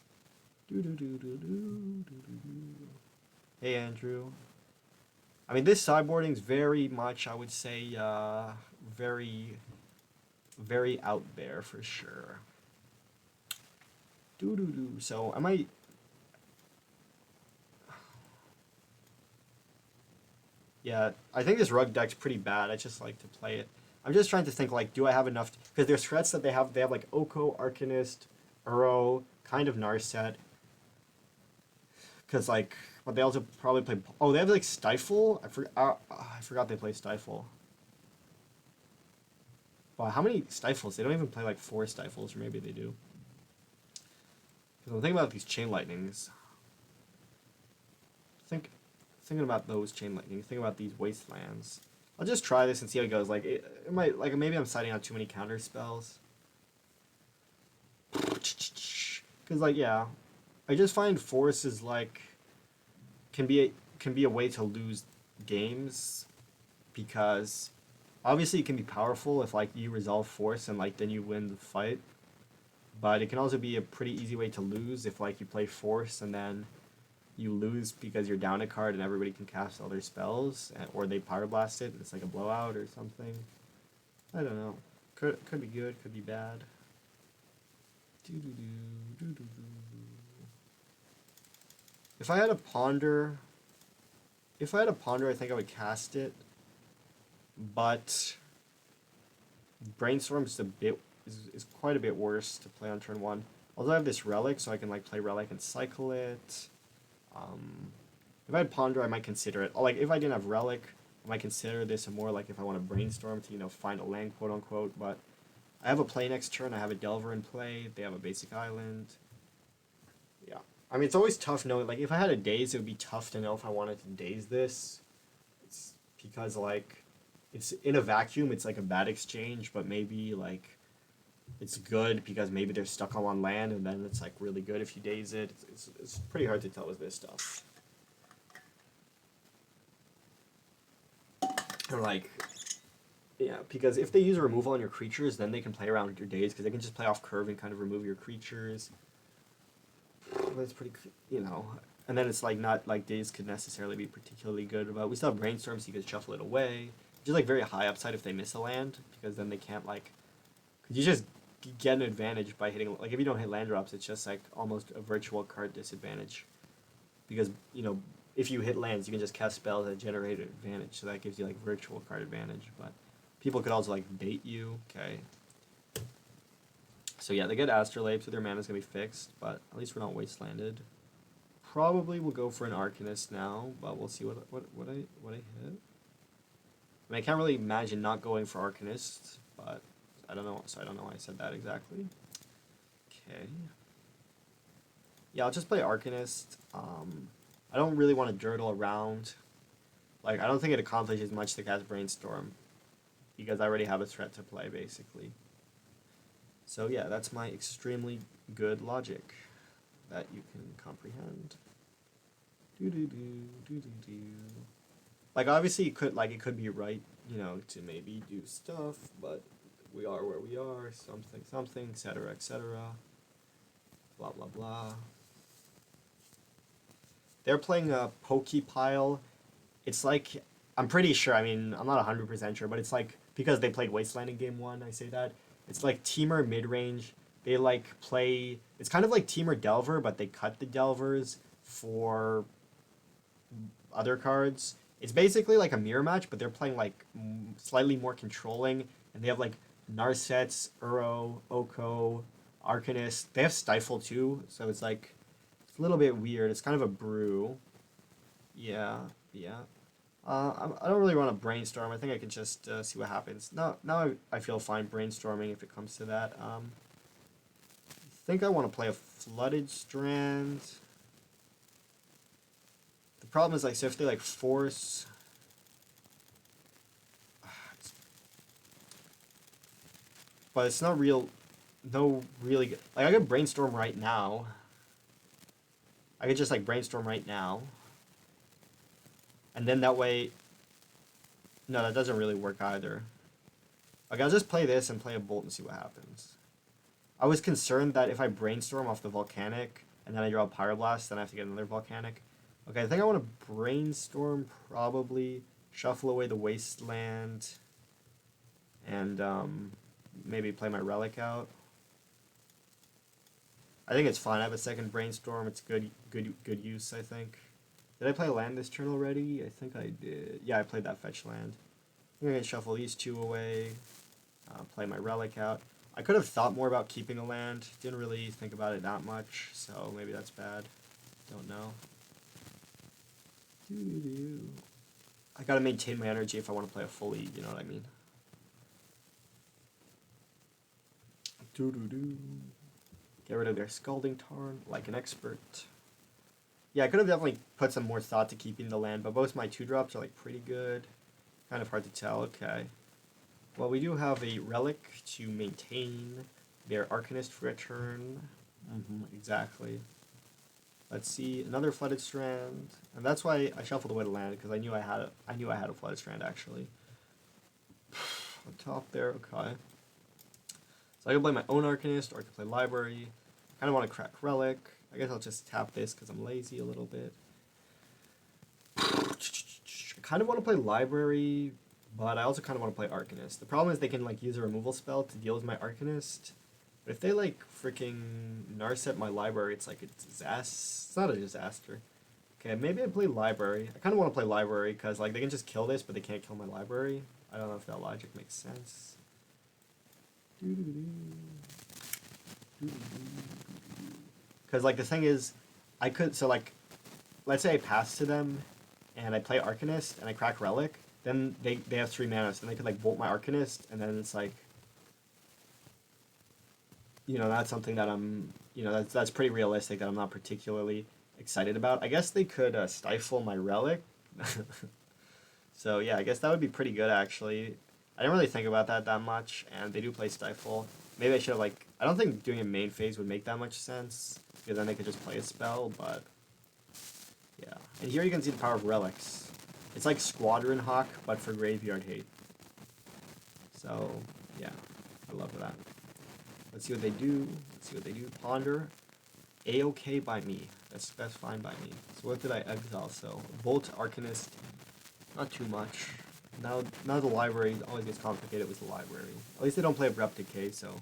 Hey, Andrew. I mean, this sideboarding's very much, I would say, very, very out there for sure. So, I might... Yeah, I think this Rug deck's pretty bad. I just like to play it. I'm just trying to think, like, do I have enough... Because there's threats that they have, like, Oko, Arcanist, Uro, kind of Narset. Because, like, but they also probably play... Oh, they have, like, Stifle? I forgot they play Stifle. Wow, how many Stifles? They don't even play, like, 4 Stifles, or maybe they do. Because I'm thinking about these Chain Lightnings. Thinking about those Chain Lightnings. Think about these Wastelands. I'll just try this and see how it goes. Like it might like maybe I'm citing out too many counter spells. Cause like yeah, I just find force is like can be a way to lose games because obviously it can be powerful if like you resolve force and like then you win the fight. But it can also be a pretty easy way to lose if like you play force and then you lose because you're down a card and everybody can cast all their spells or they pyroblast it and it's like a blowout or something. I don't know. Could be good, could be bad. If I had a ponder, I think I would cast it. But Brainstorm's is quite a bit worse to play on turn one. Although I have this relic, so I can like play relic and cycle it. If I had ponder, I might consider it. Like if I didn't have relic, I might consider this more like if I want to brainstorm to find a land, quote unquote. But I have a play next turn. I have a Delver in play. They have a basic island. Yeah, I mean it's always tough knowing. Like if I had a daze, it would be tough to know if I wanted to daze this. It's because like it's in a vacuum. It's like a bad exchange, but maybe like it's good because maybe they're stuck on one land, and then it's like really good if you daze it. It's pretty hard to tell with this stuff. Or like, yeah, because if they use a removal on your creatures, then they can play around with your daze because they can just play off curve and kind of remove your creatures. That's pretty, and then it's like not like daze could necessarily be particularly good, but we still have brainstorm, so you can shuffle it away. Just like very high upside if they miss a land because then they can't like, cause you just get an advantage by hitting like if you don't hit land drops, it's just like almost a virtual card disadvantage because if you hit lands, you can just cast spells that generate an advantage, so that gives you like virtual card advantage. But people could also like bait you. Okay. So yeah, they get Astrolabe, so their mana's gonna be fixed, but at least we're not wastelanded. Probably we'll go for an Arcanist now, but we'll see what I hit. I mean, I can't really imagine not going for Arcanist, but I don't know. So I don't know why I said that exactly. Okay. Yeah, I'll just play Arcanist. I don't really want to dirtle around. Like, I don't think it accomplishes much to cast Brainstorm because I already have a threat to play, basically. So yeah, that's my extremely good logic that you can comprehend. Like, obviously, it could be right, to maybe do stuff, but we are where we are, something, etc., etc. Blah, blah, blah. They're playing a Pokepile. It's like, I'm pretty sure, I mean, I'm not 100% sure, but it's like, because they played Wasteland in game one, I say that. It's like Temur mid-range. They like play, it's kind of like Temur Delver, but they cut the Delvers for other cards. It's basically like a mirror match, but they're playing like slightly more controlling, and they have like Narsets, Uro, Oko, Arcanist. They have Stifle too, so it's like, it's a little bit weird. It's kind of a brew. Yeah, yeah. I don't really want to brainstorm. I think I can just see what happens. Now I feel fine brainstorming if it comes to that. I think I want to play a Flooded Strand. The problem is, like, so if they, like, force... But it's not real... No really good... Like, I could brainstorm right now. I could just, like, brainstorm right now. And then that way... No, that doesn't really work either. Okay, I'll just play this and play a Bolt and see what happens. I was concerned that if I brainstorm off the Volcanic, and then I draw a Pyroblast, then I have to get another Volcanic. Okay, I think I want to brainstorm, probably. Shuffle away the Wasteland. And maybe play my Relic out. I think it's fine. I have a second brainstorm. It's good use, I think. Did I play a land this turn already? I think I did. Yeah, I played that fetch land. I think I can shuffle these two away. Play my Relic out. I could have thought more about keeping a land. Didn't really think about it that much, so maybe that's bad. Don't know. I gotta maintain my energy if I want to play a fully, you know what I mean? Get rid of their Scalding Tarn, like an expert. Yeah, I could have definitely put some more thought to keeping the land, but both my 2-drops are like pretty good. Kind of hard to tell. Okay. Well, we do have a relic to maintain their Arcanist for a turn. Exactly. Let's see, another Flooded Strand, and that's why I shuffled away the land because I knew I had a Flooded Strand actually. On top there, okay. So I can play my own Arcanist, or I can play Library. I kind of want to crack Relic. I guess I'll just tap this because I'm lazy a little bit. I kind of want to play Library, but I also kind of want to play Arcanist. The problem is they can like use a removal spell to deal with my Arcanist. But if they like freaking Narset my Library, it's like a disaster. It's not a disaster. Okay, maybe I play Library. I kind of want to play Library because like they can just kill this, but they can't kill my Library. I don't know if that logic makes sense. Because like the thing is, I could like, let's say I pass to them, and I play Arcanist and I crack Relic. Then they have 3 mana, so they could like bolt my Arcanist, and then it's like, you know, that's something that I'm, you know, that's pretty realistic that I'm not particularly excited about. I guess they could stifle my Relic. So yeah, I guess that would be pretty good actually. I didn't really think about that much, and they do play Stifle. Maybe I should have like, I don't think doing a main phase would make that much sense, because then they could just play a spell, but yeah. And here you can see the power of Relics. It's like Squadron Hawk, but for Graveyard Hate. So yeah, I love that. Let's see what they do. Let's see what they do. Ponder. A-okay by me. That's fine by me. So what did I exile? So Bolt, Arcanist, not too much. Now the library always gets complicated with the library. At least they don't play Abrupt Decay, so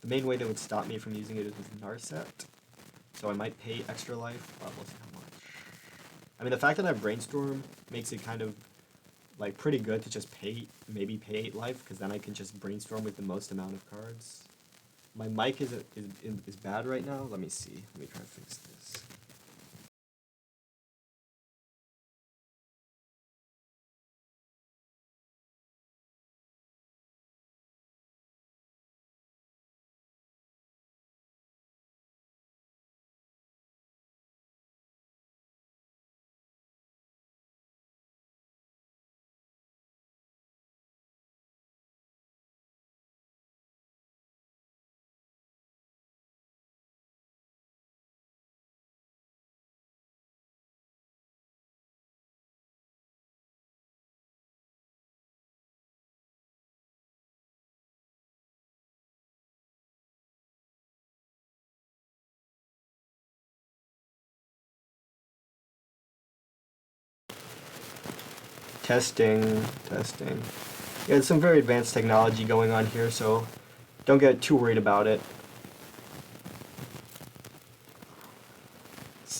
the main way that would stop me from using it is with Narset. So I might pay extra life, but we'll see how much. I mean, the fact that I have Brainstorm makes it kind of like pretty good to just maybe pay 8 life, because then I can just brainstorm with the most amount of cards. My mic is bad right now. Let me see. Let me try to fix this. Testing. Yeah, there's some very advanced technology going on here, so don't get too worried about it.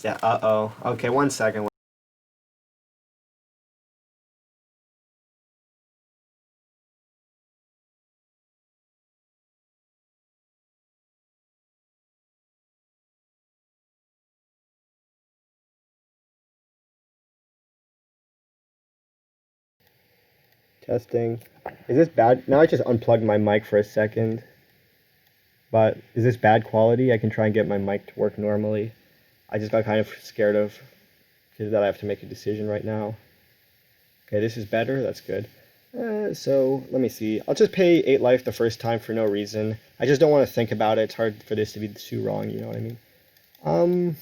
Uh-oh. Okay, 1 second. Testing. Is this bad? Now I just unplugged my mic for a second. But is this bad quality? I can try and get my mic to work normally. I just got kind of scared of because that I have to make a decision right now. Okay, this is better. That's good. So let me see. I'll just pay 8 life the first time for no reason. I just don't want to think about it. It's hard for this to be too wrong. You know what I mean?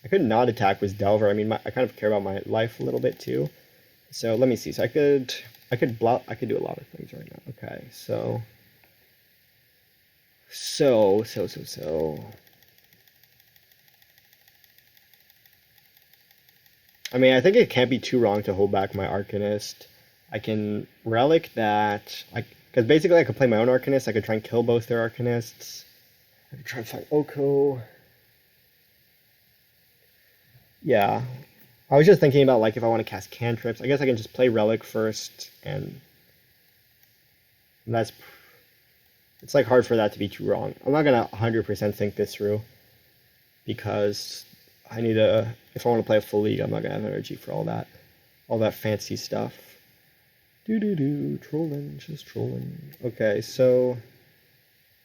I could not attack with Delver. I mean, I kind of care about my life a little bit too. So let me see. So I could do a lot of things right now. Okay, so. I mean, I think it can't be too wrong to hold back my Arcanist. I can Relic that. Because basically I could play my own Arcanist. I could try and kill both their Arcanists. I could try and find Oko. Yeah. I was just thinking about like if I want to cast cantrips. I guess I can just play Relic first, and that's. It's like hard for that to be too wrong. I'm not gonna 100% think this through, because I need a. If I want to play a full league, I'm not gonna have energy for all that fancy stuff. Trolling, just trolling. Okay, so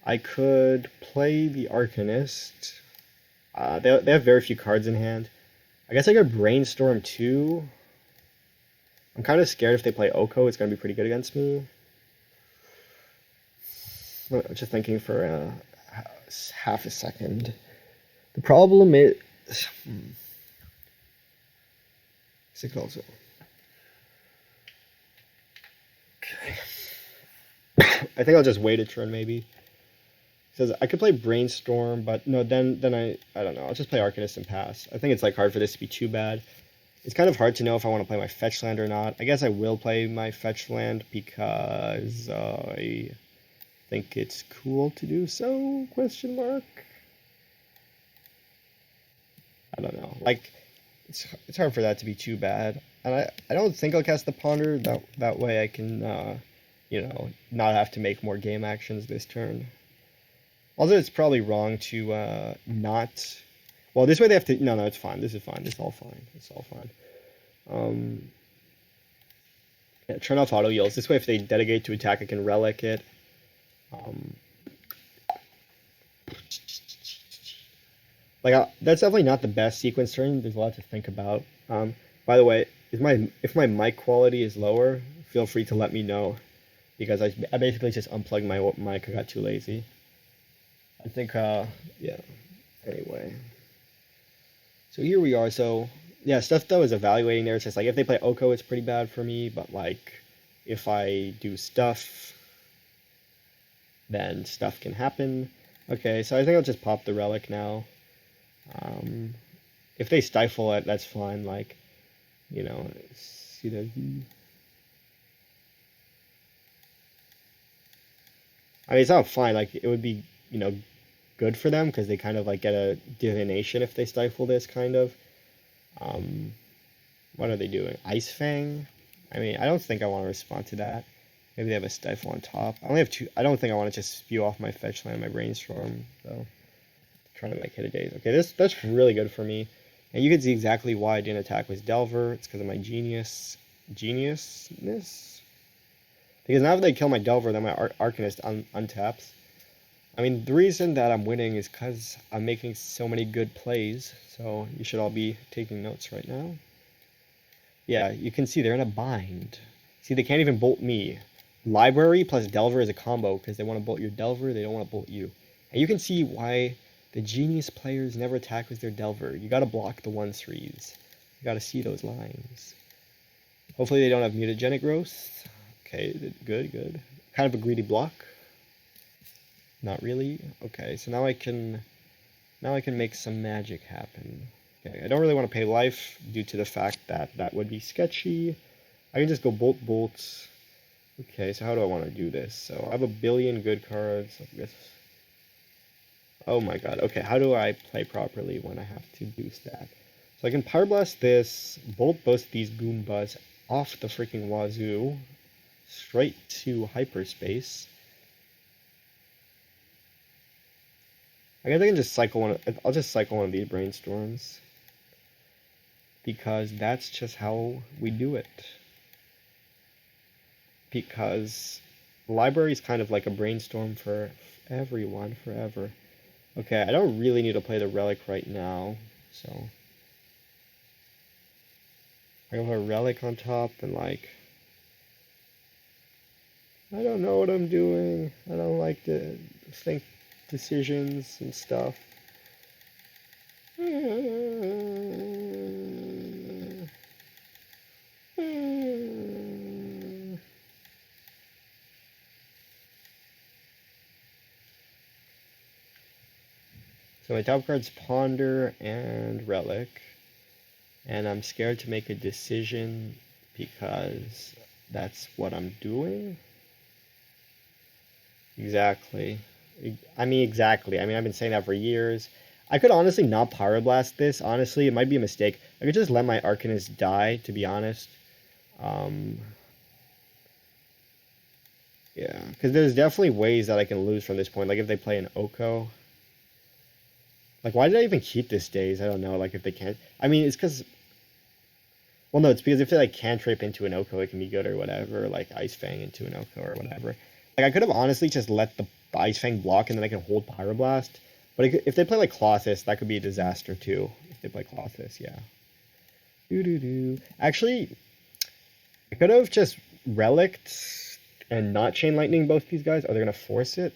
I could play the Arcanist. They have very few cards in hand. I guess I could Brainstorm too. I'm kind of scared if they play Oko, it's going to be pretty good against me. I'm just thinking for half a second. The problem is... It could also... Okay. I think I'll just wait a turn, maybe. Because I could play Brainstorm, but no, then I don't know. I'll just play Arcanist and pass. I think it's like hard for this to be too bad. It's kind of hard to know if I want to play my fetch land or not. I guess I will play my fetch land because I think it's cool to do so, question mark. I don't know. Like, it's hard for that to be too bad. And I don't think I'll cast the Ponder. That way I can, you know, not have to make more game actions this turn. Also, it's probably wrong to not... Well, this way they have to... No, it's fine. This is fine. This is all fine. It's all fine. Yeah, turn off auto heals. This way, if they dedicate to attack, I can relic it. That's definitely not the best sequence turn. There's a lot to think about. By the way, if my mic quality is lower, feel free to let me know, because I basically just unplugged my mic. I got too lazy. I think, yeah. Anyway. So here we are. So, yeah, stuff though is evaluating there. It's just like, if they play Oko, it's pretty bad for me. But, like, if I do stuff, then stuff can happen. Okay, so I think I'll just pop the Relic now. If they stifle it, that's fine. Like, you know, see the... I mean, it's not fine. Like, it would be, you know, good for them because they kind of like get a divination if they stifle this, kind of. What are they doing? Ice Fang? I mean, I don't think I want to respond to that. Maybe they have a stifle on top. I only have two. I don't think I want to just spew off my fetch land, my brainstorm, though. Trying to like hit a daze. Okay, that's really good for me. And you can see exactly why I didn't attack with Delver. It's because of my geniusness. Because now if they kill my Delver, then my Arcanist untaps. I mean, the reason that I'm winning is because I'm making so many good plays. So you should all be taking notes right now. Yeah, you can see they're in a bind. See, they can't even bolt me. Library plus Delver is a combo because they want to bolt your Delver, they don't want to bolt you. And you can see why the genius players never attack with their Delver. You gotta block the 1/3s. You gotta see those lines. Hopefully they don't have mutagenic growth. Okay, good. Kind of a greedy block. Not really. Okay, so now I can make some magic happen. Okay, I don't really want to pay life due to the fact that that would be sketchy. I can just go bolt. Okay, so how do I want to do this? So I have a billion good cards. I guess. Oh my god. Okay, how do I play properly when I have to boost that? So I can Pyroblast this, bolt both these Goombas off the freaking wazoo, straight to hyperspace. I guess I can just cycle one. I'll just cycle one of these brainstorms, because that's just how we do it. Because the library is kind of like a brainstorm for everyone forever. Okay, I don't really need to play the relic right now, so I have a relic on top and like I don't know what I'm doing. I don't like to think decisions and stuff. So my top card's Ponder and Relic, and I'm scared to make a decision because that's what I'm doing. Exactly. I mean, I've been saying that for years. I could honestly not Pyroblast this. Honestly, it might be a mistake. I could just let my Arcanist die, to be honest. Yeah, because there's definitely ways that I can lose from this point. Like if they play an Oko. Like, why did I even keep this daze? I don't know. Like, if they can't... I mean, it's because... Well, no, it's because if they, like, cantrip into an Oko, it can be good or whatever. Like, Ice Fang into an Oko or whatever. Like, I could have honestly just let the Ice Fang block and then I could hold Pyroblast. But if they play, like, Colossus, that could be a disaster, too. If they play Colossus, yeah. Actually, I could have just relicked and not chain lightning both these guys, or they're gonna force it.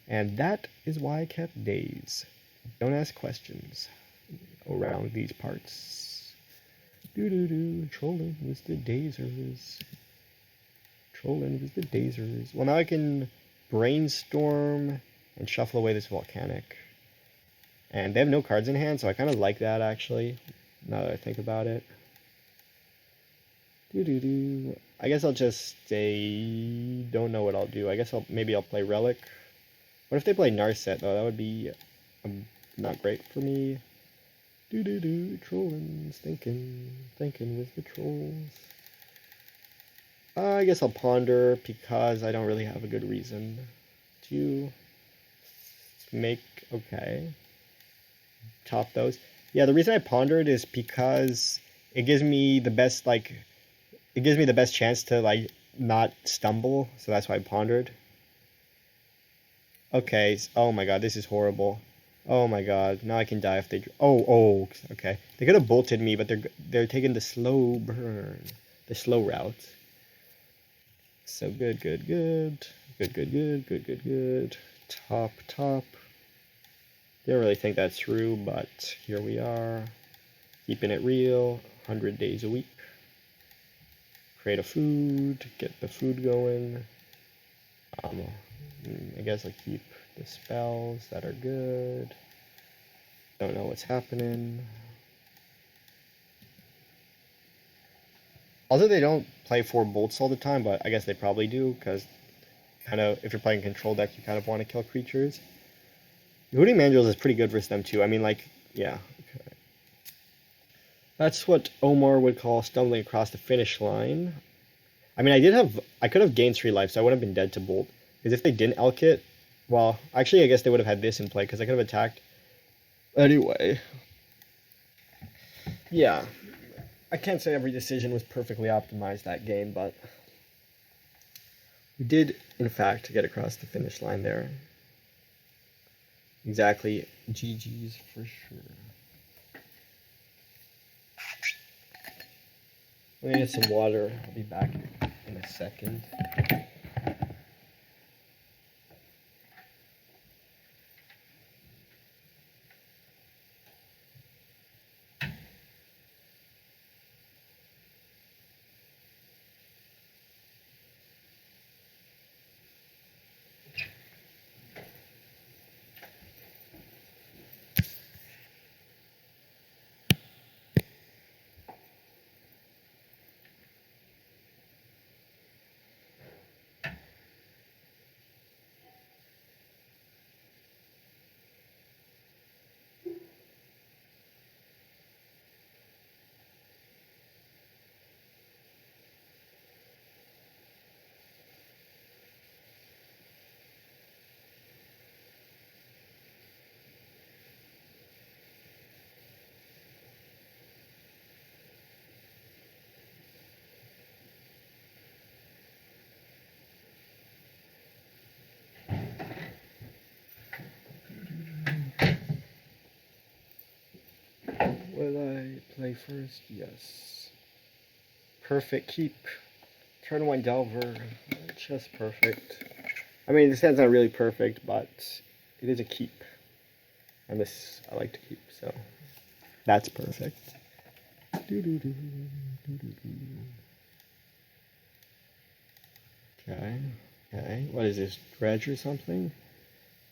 And that is why I kept Daze. Don't ask questions around these parts. Trolling with the Dazers. Trolling with the Dazers. Well, now I can brainstorm and shuffle away this volcanic. And they have no cards in hand, so I kind of like that actually, now that I think about it. I guess I'll just stay. Don't know what I'll do. I guess maybe I'll play Relic. What if they play Narset though? That would be not great for me. Trollins, thinking with the trolls. I guess I'll ponder because I don't really have a good reason to make. Okay. Top those. Yeah, the reason I pondered is because it gives me the best it gives me the best chance to not stumble, so that's why I pondered. Okay, oh my god, this is horrible. Oh my god, now I can die if they okay. They could have bolted me, but they're taking the slow burn, the slow route. So good. Top. Didn't really think that through, but here we are. Keeping it real, 100 days a week. Create a food, get the food going. I guess I'll keep the spells that are good. Don't know what's happening. Although they don't play 4 bolts all the time, but I guess they probably do, because if you're playing control deck, you kind of want to kill creatures. Hooting Mandrills is pretty good versus them too. I mean, yeah. Okay. That's what Omar would call stumbling across the finish line. I mean, I could have gained 3 life, so I would have been dead to Bolt. Because if they didn't elk it, well, actually, I guess they would have had this in play, because I could have attacked. Anyway. Yeah. I can't say every decision was perfectly optimized that game, but we did, in fact, get across the finish line there. Exactly. GG's for sure. Let me get some water. I'll be back in a second. Will I play first? Yes. Perfect keep. Turn 1 Delver. Just perfect. I mean, this hand's not really perfect, but it is a keep. And this I like to keep, so that's perfect. Okay. What is this? Dredge or something?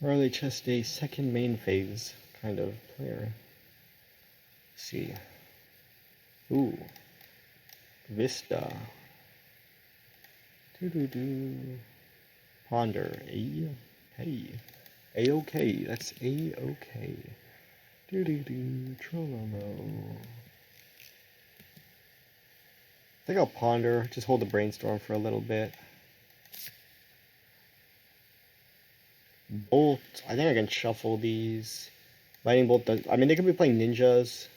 Or are they just a second main phase kind of player? Let's see. Ooh. Vista. Ponder. Hey. A-okay. That's A-okay. Trololo. I think I'll ponder. Just hold the brainstorm for a little bit. Bolt. I think I can shuffle these. Lightning Bolt does. I mean, they could be playing ninjas.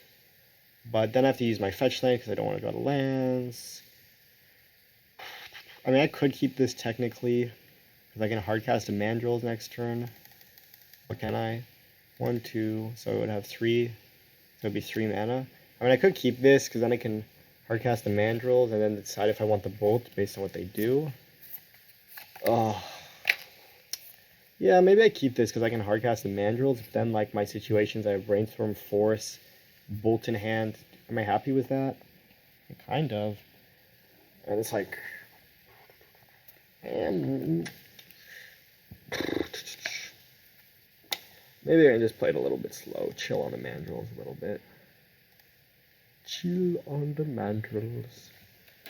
But then I have to use my fetch land because I don't want to draw the lands. I mean, I could keep this technically, because I can hardcast a Mandrills next turn. What can I? 1, 2, so I would have 3. So it would be 3 mana. I mean, I could keep this, because then I can hardcast the Mandrills, and then decide if I want the Bolt based on what they do. Oh. Yeah, maybe I keep this because I can hardcast the Mandrills. But then, like, my situations, I have Brainstorm, Force, Bolt in hand. Am I happy with that? Kind of. And it's like... maybe I can just play it a little bit slow. Chill on the Mandrills a little bit. Chill on the Mandrills.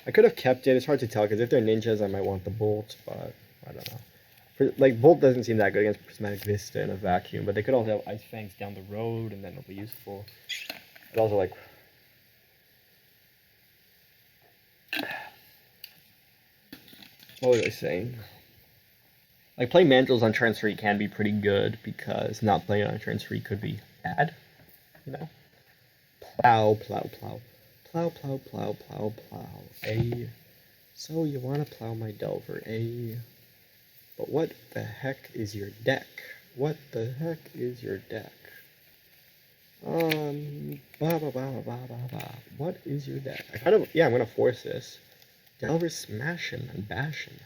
I could have kept it. It's hard to tell because if they're ninjas, I might want the Bolt, but I don't know. Like, Bolt doesn't seem that good against Prismatic Vista in a vacuum, but they could also have Ice Fangs down the road, and then it'll be useful. But also, like... what was I saying? Like, playing Mandrills on turn 3 can be pretty good, because not playing it on turn 3 could be bad, you know? Plow, plow, plow. Plow, plow, plow, plow, plow. A. So you want to plow my Delver, A. But what the heck is your deck? What the heck is your deck? Ba ba ba ba ba ba. What is your deck? I'm gonna force this. Delver's smashing and bashing.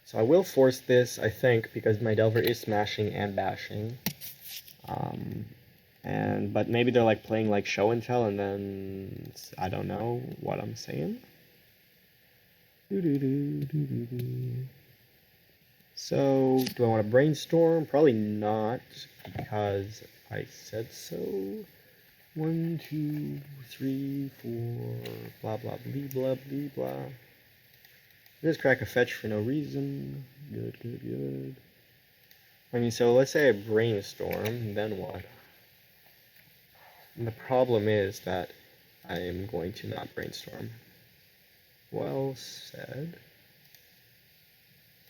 So I will force this, I think, because my Delver is smashing and bashing. But maybe they're like playing like show and tell, and then I don't know what I'm saying. So, do I want to brainstorm? Probably not, because I said so. 1, 2, 3, 4, blah blah blee blah blee blah. Just crack a fetch for no reason. Good, good, good. I mean, so let's say I brainstorm, then what? And the problem is that I am going to not brainstorm. Well said.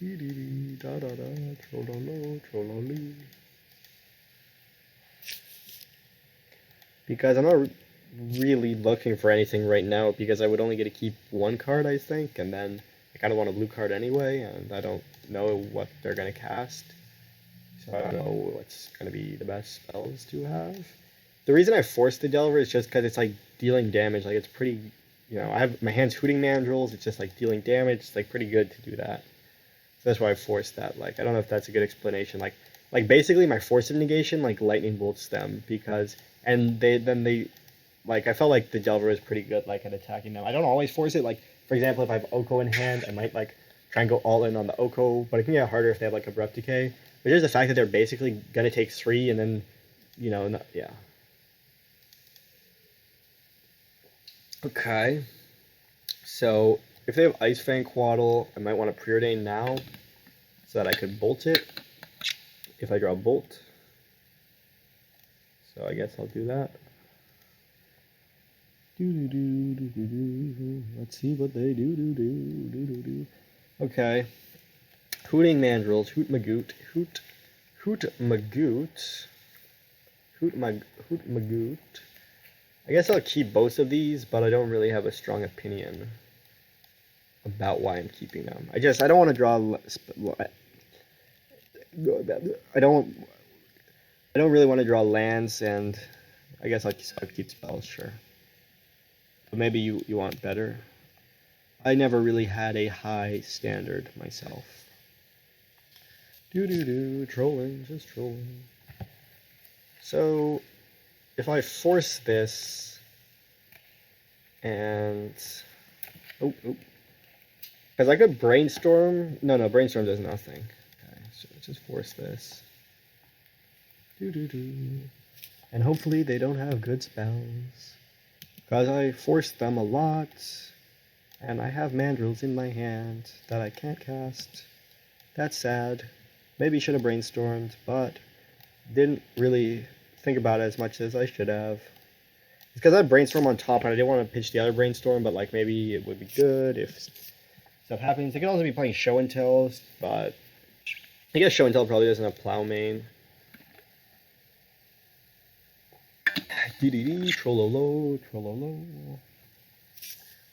Da da da, trollolo, trolloli. Because I'm not really looking for anything right now, because I would only get to keep one card, I think, and then I kind of want a blue card anyway, and I don't know what they're going to cast. So I don't know what's going to be the best spells to have. The reason I forced the Delver is just because it's like dealing damage, like it's pretty... You know, I have my hand's Hooting Mandrills, it's just like dealing damage, it's like pretty good to do that. So that's why I forced that. Like, I don't know if that's a good explanation. Like basically my Force of Negation, like Lightning Bolts them, because, and they, like, I felt like the Delver was pretty good, like, at attacking them. I don't always force it, like, for example, if I have Oko in hand, I might, like, try and go all in on the Oko, but it can get harder if they have, like, Abrupt Decay. But just the fact that they're basically gonna take 3, and then, you know, yeah. Okay, so if they have Ice Fang Quaddle, I might want to Preordain now so that I could bolt it if I draw a Bolt. So I guess I'll do that. Let's see what they do. Okay, Hooting Mandrills, Hoot Magoot, Hoot Magoot. I guess I'll keep both of these, but I don't really have a strong opinion about why I'm keeping them. I don't want to draw... I don't really want to draw lands, and I guess I'll keep spells, sure. But maybe you want better. I never really had a high standard myself. Trolling, just trolling. So... if I force this, and, because I could brainstorm, no, brainstorm does nothing. Okay, so let's just force this. And hopefully they don't have good spells, because I forced them a lot, and I have Mandrills in my hand that I can't cast. That's sad. Maybe should have brainstormed, but didn't really think about it as much as I should have. It's because I had Brainstorm on top and I didn't want to pitch the other Brainstorm, but like maybe it would be good if stuff happens. I could also be playing Show and Tells, but I guess Show and Tell probably doesn't have Plow main. Trollolo, trollolo.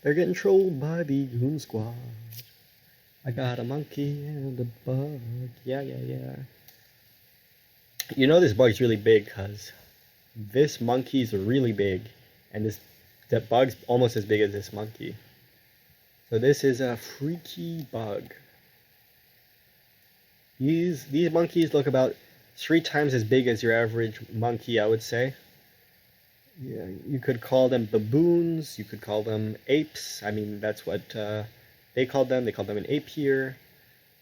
They're getting trolled by the Goon Squad. I got a monkey and a bug. Yeah. You know this bug's really big because this monkey's really big, And the bug's almost as big as this monkey. So this is a freaky bug. These monkeys look about 3 times as big as your average monkey, I would say. Yeah, you could call them baboons, you could call them apes. I mean, that's what they called them. They called them an ape here.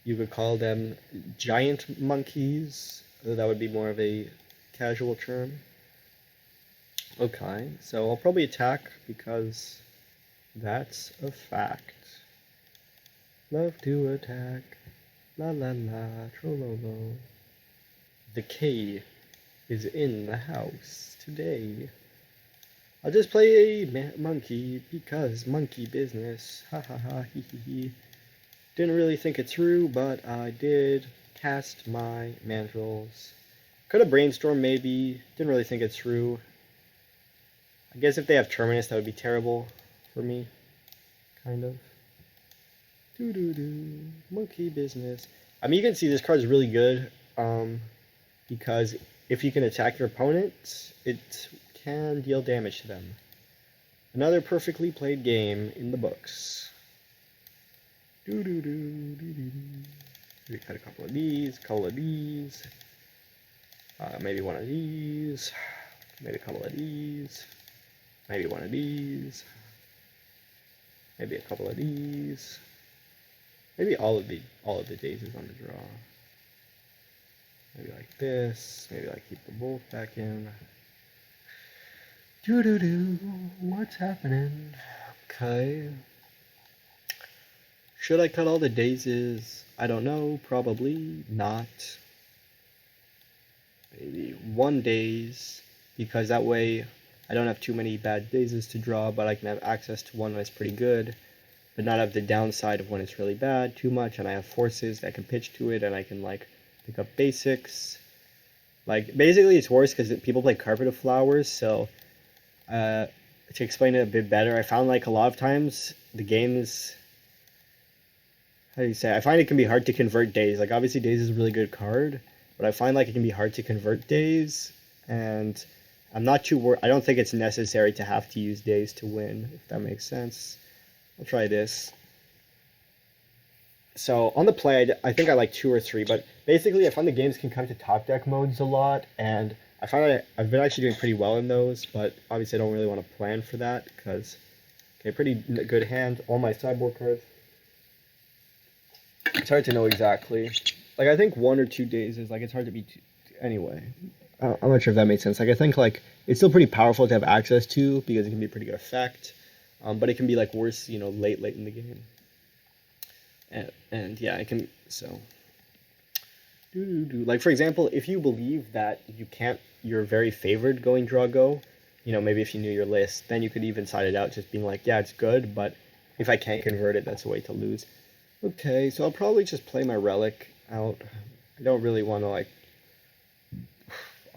You could call them giant monkeys. That would be more of a casual term. Okay, so I'll probably attack because that's a fact. Love to attack. La la la, trololo. The K is in the house today. I'll just play a monkey because monkey business. Ha ha ha, hee hee hee. Didn't really think it through, but I did cast my mandrills. Could have brainstormed maybe. Didn't really think it through. I guess if they have Terminus, that would be terrible for me. Kind of. Doo-doo-doo. Monkey business. I mean, you can see this card is really good. Because if you can attack your opponent, it can deal damage to them. Another perfectly played game in the books. Doo-doo-doo, doo-doo-doo. We got a couple of these, maybe one of these, maybe a couple of these, maybe one of these, maybe a couple of these, maybe all of the daisies on the draw. Maybe like this, maybe like keep the bolt back in. Doo-doo-doo, what's happening? Okay. Should I cut all the daisies? I don't know, probably not. Maybe 1 days, because that way I don't have too many bad daisies to draw, but I can have access to one that's pretty good, but not have the downside of when it's really bad too much, and I have forces that can pitch to it, and I can like pick up basics. Like, basically it's worse because people play Carpet of Flowers, so to explain it a bit better, I found like a lot of times the games, how do you say, I find it can be hard to convert days. Like, obviously days is a really good card, but I find like it can be hard to convert days, and I'm not too worried. I don't think it's necessary to have to use days to win, if that makes sense. I'll try this. So on the play, I think I like 2 or 3, but basically I find the games can come to top deck modes a lot, and I find I've been actually doing pretty well in those, but obviously I don't really want to plan for that, because, okay, pretty good hand, all my sideboard cards. It's hard to know exactly. Like, I think 1 or 2 days is, like, it's hard to be, anyway. I'm not sure if that makes sense. Like, I think, like, it's still pretty powerful to have access to, because it can be a pretty good effect, but it can be, like, worse, you know, late in the game. And yeah, I can, so. Like, for example, if you believe that you're very favored going draw go, you know, maybe if you knew your list, then you could even side it out, just being like, yeah, it's good, but if I can't convert it, that's a way to lose. Okay, so I'll probably just play my relic out. I don't really want to, like,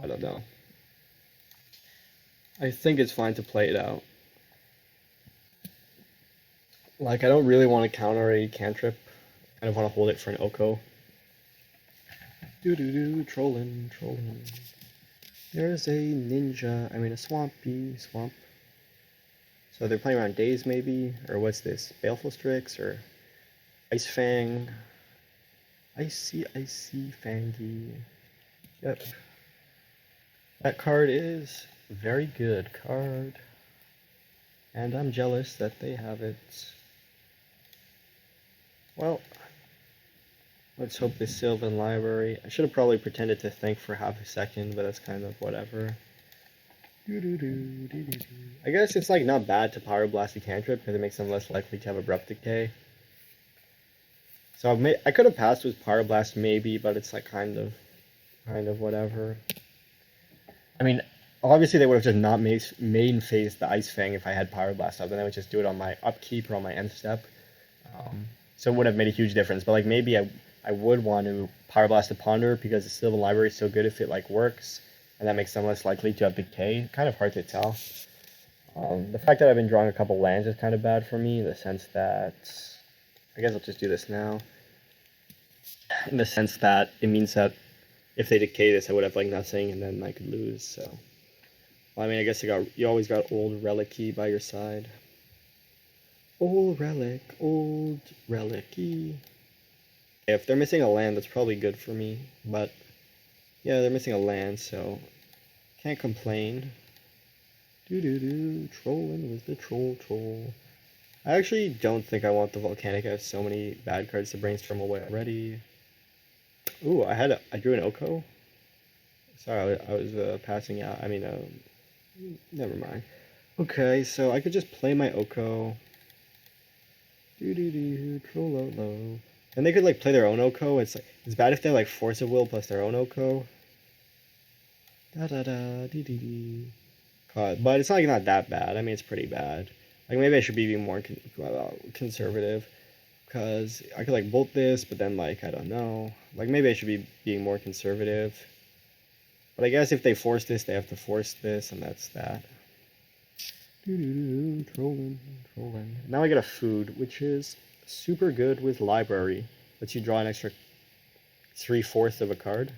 I don't know. I think it's fine to play it out. Like, I don't really want to counter a cantrip. I kind of want to hold it for an Oko. Trolling. There's a ninja, a swamp. So they're playing around days maybe? Or what's this? Baleful Strix or Ice Fang? Icy Fangy. Yep. That card is a very good card. And I'm jealous that they have it. Well, let's hope this Sylvan Library. I should have probably pretended to think for half a second, but that's kind of whatever. I guess it's like not bad to Power Blast a cantrip because it makes them less likely to have Abrupt Decay. So I could have passed with Power Blast maybe, but it's like kind of whatever. I mean, obviously they would have just not main phased the Ice Fang if I had Power Blast up, and I would just do it on my upkeep or on my end step. So it would have made a huge difference. But like maybe I would want to Power Blast the Ponder because the Sylvan Library is so good if it like works, and that makes them less likely to have Decay. Kind of hard to tell. The fact that I've been drawing a couple lands is kind of bad for me in the sense that, I guess I'll just do this now. In the sense that it means that if they decay this, I would have like nothing, and then I could lose. So Well, I mean, I guess you always got old relicy by your side. Old relicy. If they're missing a land, that's probably good for me. But yeah, they're missing a land, so can't complain. Trolling with the troll. I actually don't think I want the volcanic. I have so many bad cards to brainstorm away already. Ooh, I drew an Oko. Sorry, I was passing out. I mean, never mind. Okay, so I could just play my Oko. Troll out low. And they could like play their own Oko. It's bad if they like Force of Will plus their own Oko. Da da da dee dee dee. But it's not that bad. I mean, it's pretty bad. Like maybe I should be more conservative, because I could like bolt this, but then like I don't know. Like maybe I should be being more conservative. But I guess if they force this, they have to force this, and that's that. Trolling. Now I get a food, which is super good with library. Lets you draw an extra 3/4 of a card.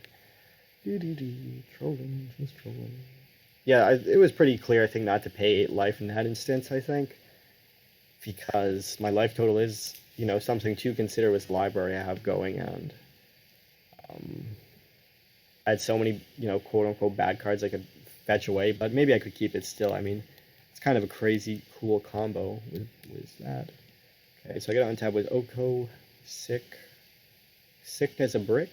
Trolling, just trolling. Yeah, it was pretty clear, I think, not to pay 8 life in that instance, I think. Because my life total is, something to consider with library I have going, and I had so many, quote-unquote bad cards I could fetch away, but maybe I could keep it still. I mean, it's kind of a crazy, cool combo with that. Okay, so I got on tab with Oko, sick as a brick,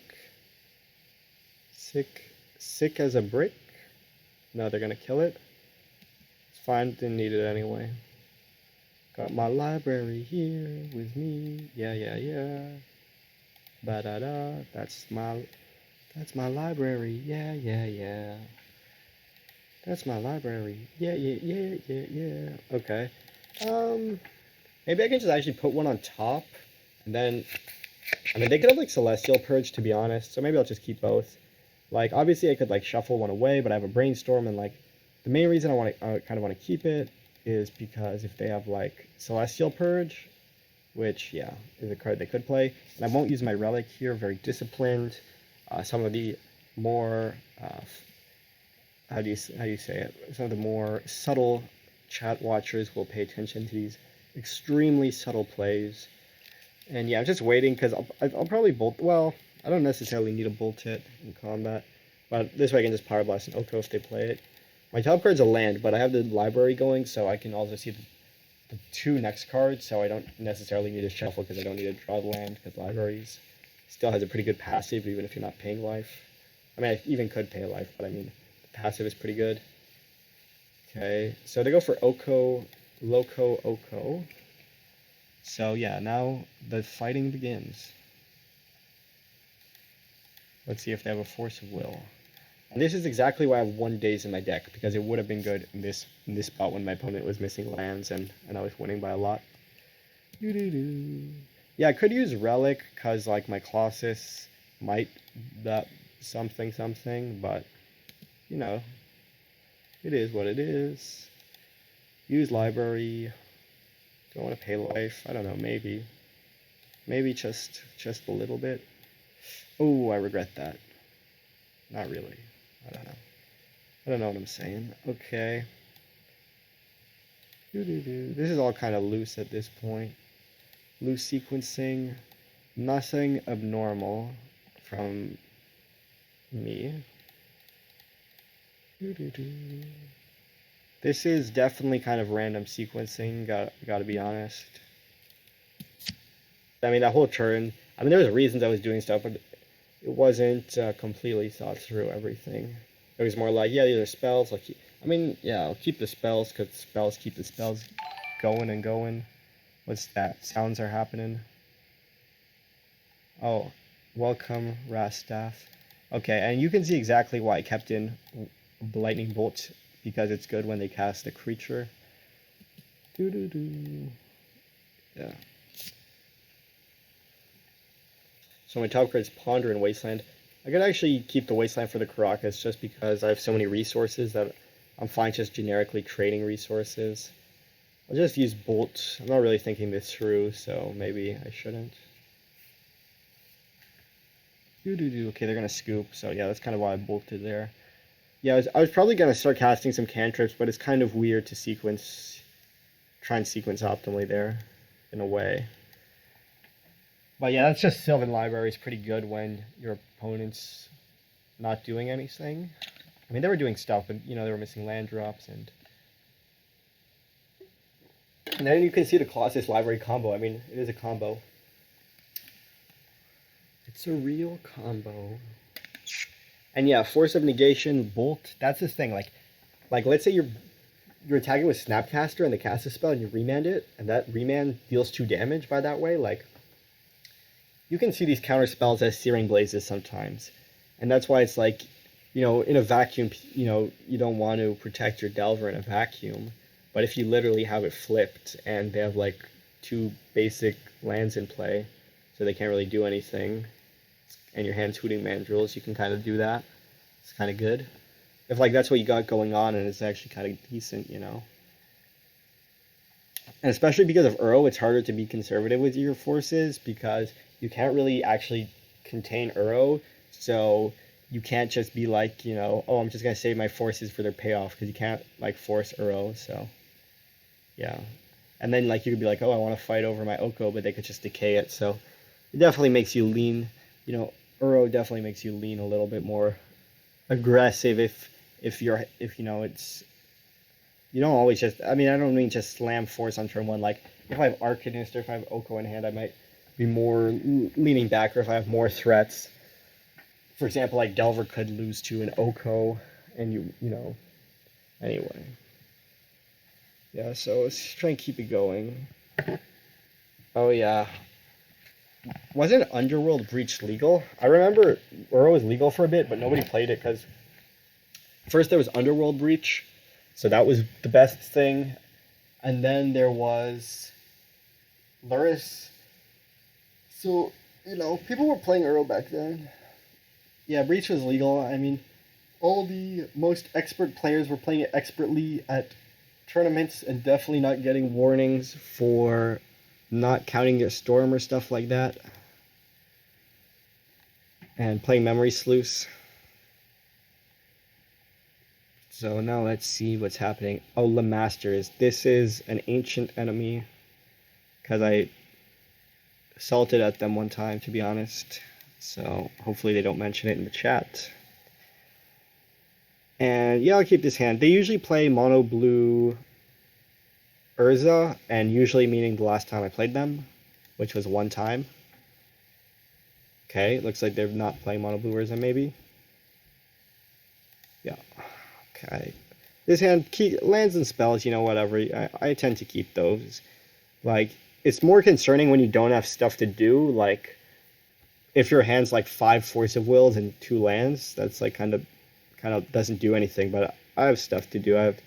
sick as a brick. No, they're gonna kill it. It's fine, didn't need it anyway. Got my library here with me. Yeah. Ba-da-da. That's my library. Yeah. That's my library. Yeah. Okay. Maybe I can just actually put one on top, and then, I mean, they could have like Celestial Purge, to be honest. So maybe I'll just keep both. Like, obviously I could like shuffle one away, but I have a Brainstorm, and like the main reason I kind of want to keep it is because if they have like Celestial Purge, which yeah is a card they could play, and I won't use my relic here. Very disciplined. Some of the more how do you say it? Some of the more subtle chat watchers will pay attention to these extremely subtle plays. And yeah, I'm just waiting because I'll probably bolt. Well, I don't necessarily need a bolt hit in combat, but this way I can just Power Blast an Oko if they play it. My top card's a land, but I have the library going, so I can also see the 2 next cards, so I don't necessarily need to shuffle because I don't need to draw the land, because libraries still has a pretty good passive even if you're not paying life. I mean, I even could pay life, but I mean, the passive is pretty good. Okay, so they go for Oko, Loco, Oko. So yeah, now the fighting begins. Let's see if they have a Force of Will. And this is exactly why I have 1 daze in my deck, because it would have been good in this spot when my opponent was missing lands and I was winning by a lot. Yeah, I could use Relic, because like my Colossus might that something, but it is what it is. Use library. Do I want to pay life? I don't know, maybe. Maybe just a little bit. Oh, I regret that. Not really. I don't know what I'm saying. Okay. This is all kind of loose at this point. Loose sequencing. Nothing abnormal from me. This is definitely kind of random sequencing, gotta be honest. I mean, that whole turn, I mean, there was reasons I was doing stuff, but it wasn't completely thought through everything. It was more like, yeah, these are spells. I'll keep the spells, because spells keep the spells going and going. What's that? Sounds are happening. Oh, welcome, Rastaff. Okay, and you can see exactly why I kept in Lightning Bolt, because it's good when they cast a creature. Yeah. So my top card is Ponder and Wasteland. I could actually keep the Wasteland for the Karakas just because I have so many resources that I'm fine just generically trading resources. I'll just use Bolt. I'm not really thinking this through, so maybe I shouldn't. Okay, they're gonna scoop, so yeah, that's kind of why I bolted there. Yeah, I was probably gonna start casting some cantrips, but it's kind of weird to try and sequence optimally there, in a way. But yeah, that's just Sylvan Library is pretty good when your opponent's not doing anything. I mean, they were doing stuff, but they were missing land drops, and then you can see the Colossus Library combo. I mean, it is a combo. It's a real combo. And yeah, Force of Negation, Bolt. That's this thing. Like let's say you're attacking with Snapcaster and the cast a spell and you remand it, and that remand deals 2 damage by that way. Like, you can see these counter spells as Searing Blazes sometimes, and that's why it's like, in a vacuum, you don't want to protect your Delver in a vacuum, but if you literally have it flipped and they have like 2 basic lands in play, so they can't really do anything, and your hand's Hooting Mandrills, you can kind of do that. It's kind of good. If like that's what you got going on and it's actually kind of decent, And especially because of Uro, it's harder to be conservative with your forces because you can't really actually contain Uro, so you can't just be like, oh, I'm just going to save my forces for their payoff, because you can't like force Uro, so yeah. And then like you could be like, oh, I want to fight over my Oko, but they could just decay it, so it definitely makes you lean, Uro definitely makes you lean a little bit more aggressive if it's, you don't always just, I mean, I don't mean just slam force on turn 1. Like, if I have Arcanist or if I have Oko in hand, I might be more leaning back, or if I have more threats. For example, like Delver could lose to an Oko, and anyway. Yeah, so let's try and keep it going. Oh yeah. Wasn't Underworld Breach legal? I remember Uro was legal for a bit, but nobody played it because first there was Underworld Breach, so that was the best thing, and then there was Lurrus. So, people were playing Uro back then. Yeah, Breach was legal. I mean, all the most expert players were playing it expertly at tournaments and definitely not getting warnings for not counting your storm or stuff like that. And playing Memory Sluice. So now let's see what's happening. Oh, Lemasters. This is an ancient enemy, because I salted at them one time, to be honest. So hopefully they don't mention it in the chat. And yeah, I'll keep this hand. They usually play mono blue Urza, and usually meaning the last time I played them, which was one time. Okay, looks like they're not playing mono blue Urza, maybe. Yeah. Okay. This hand lands and spells, whatever. I tend to keep those. Like, it's more concerning when you don't have stuff to do. Like, if your hand's like 5 Force of Wills and 2 lands, that's like kind of doesn't do anything. But I have stuff to do. I have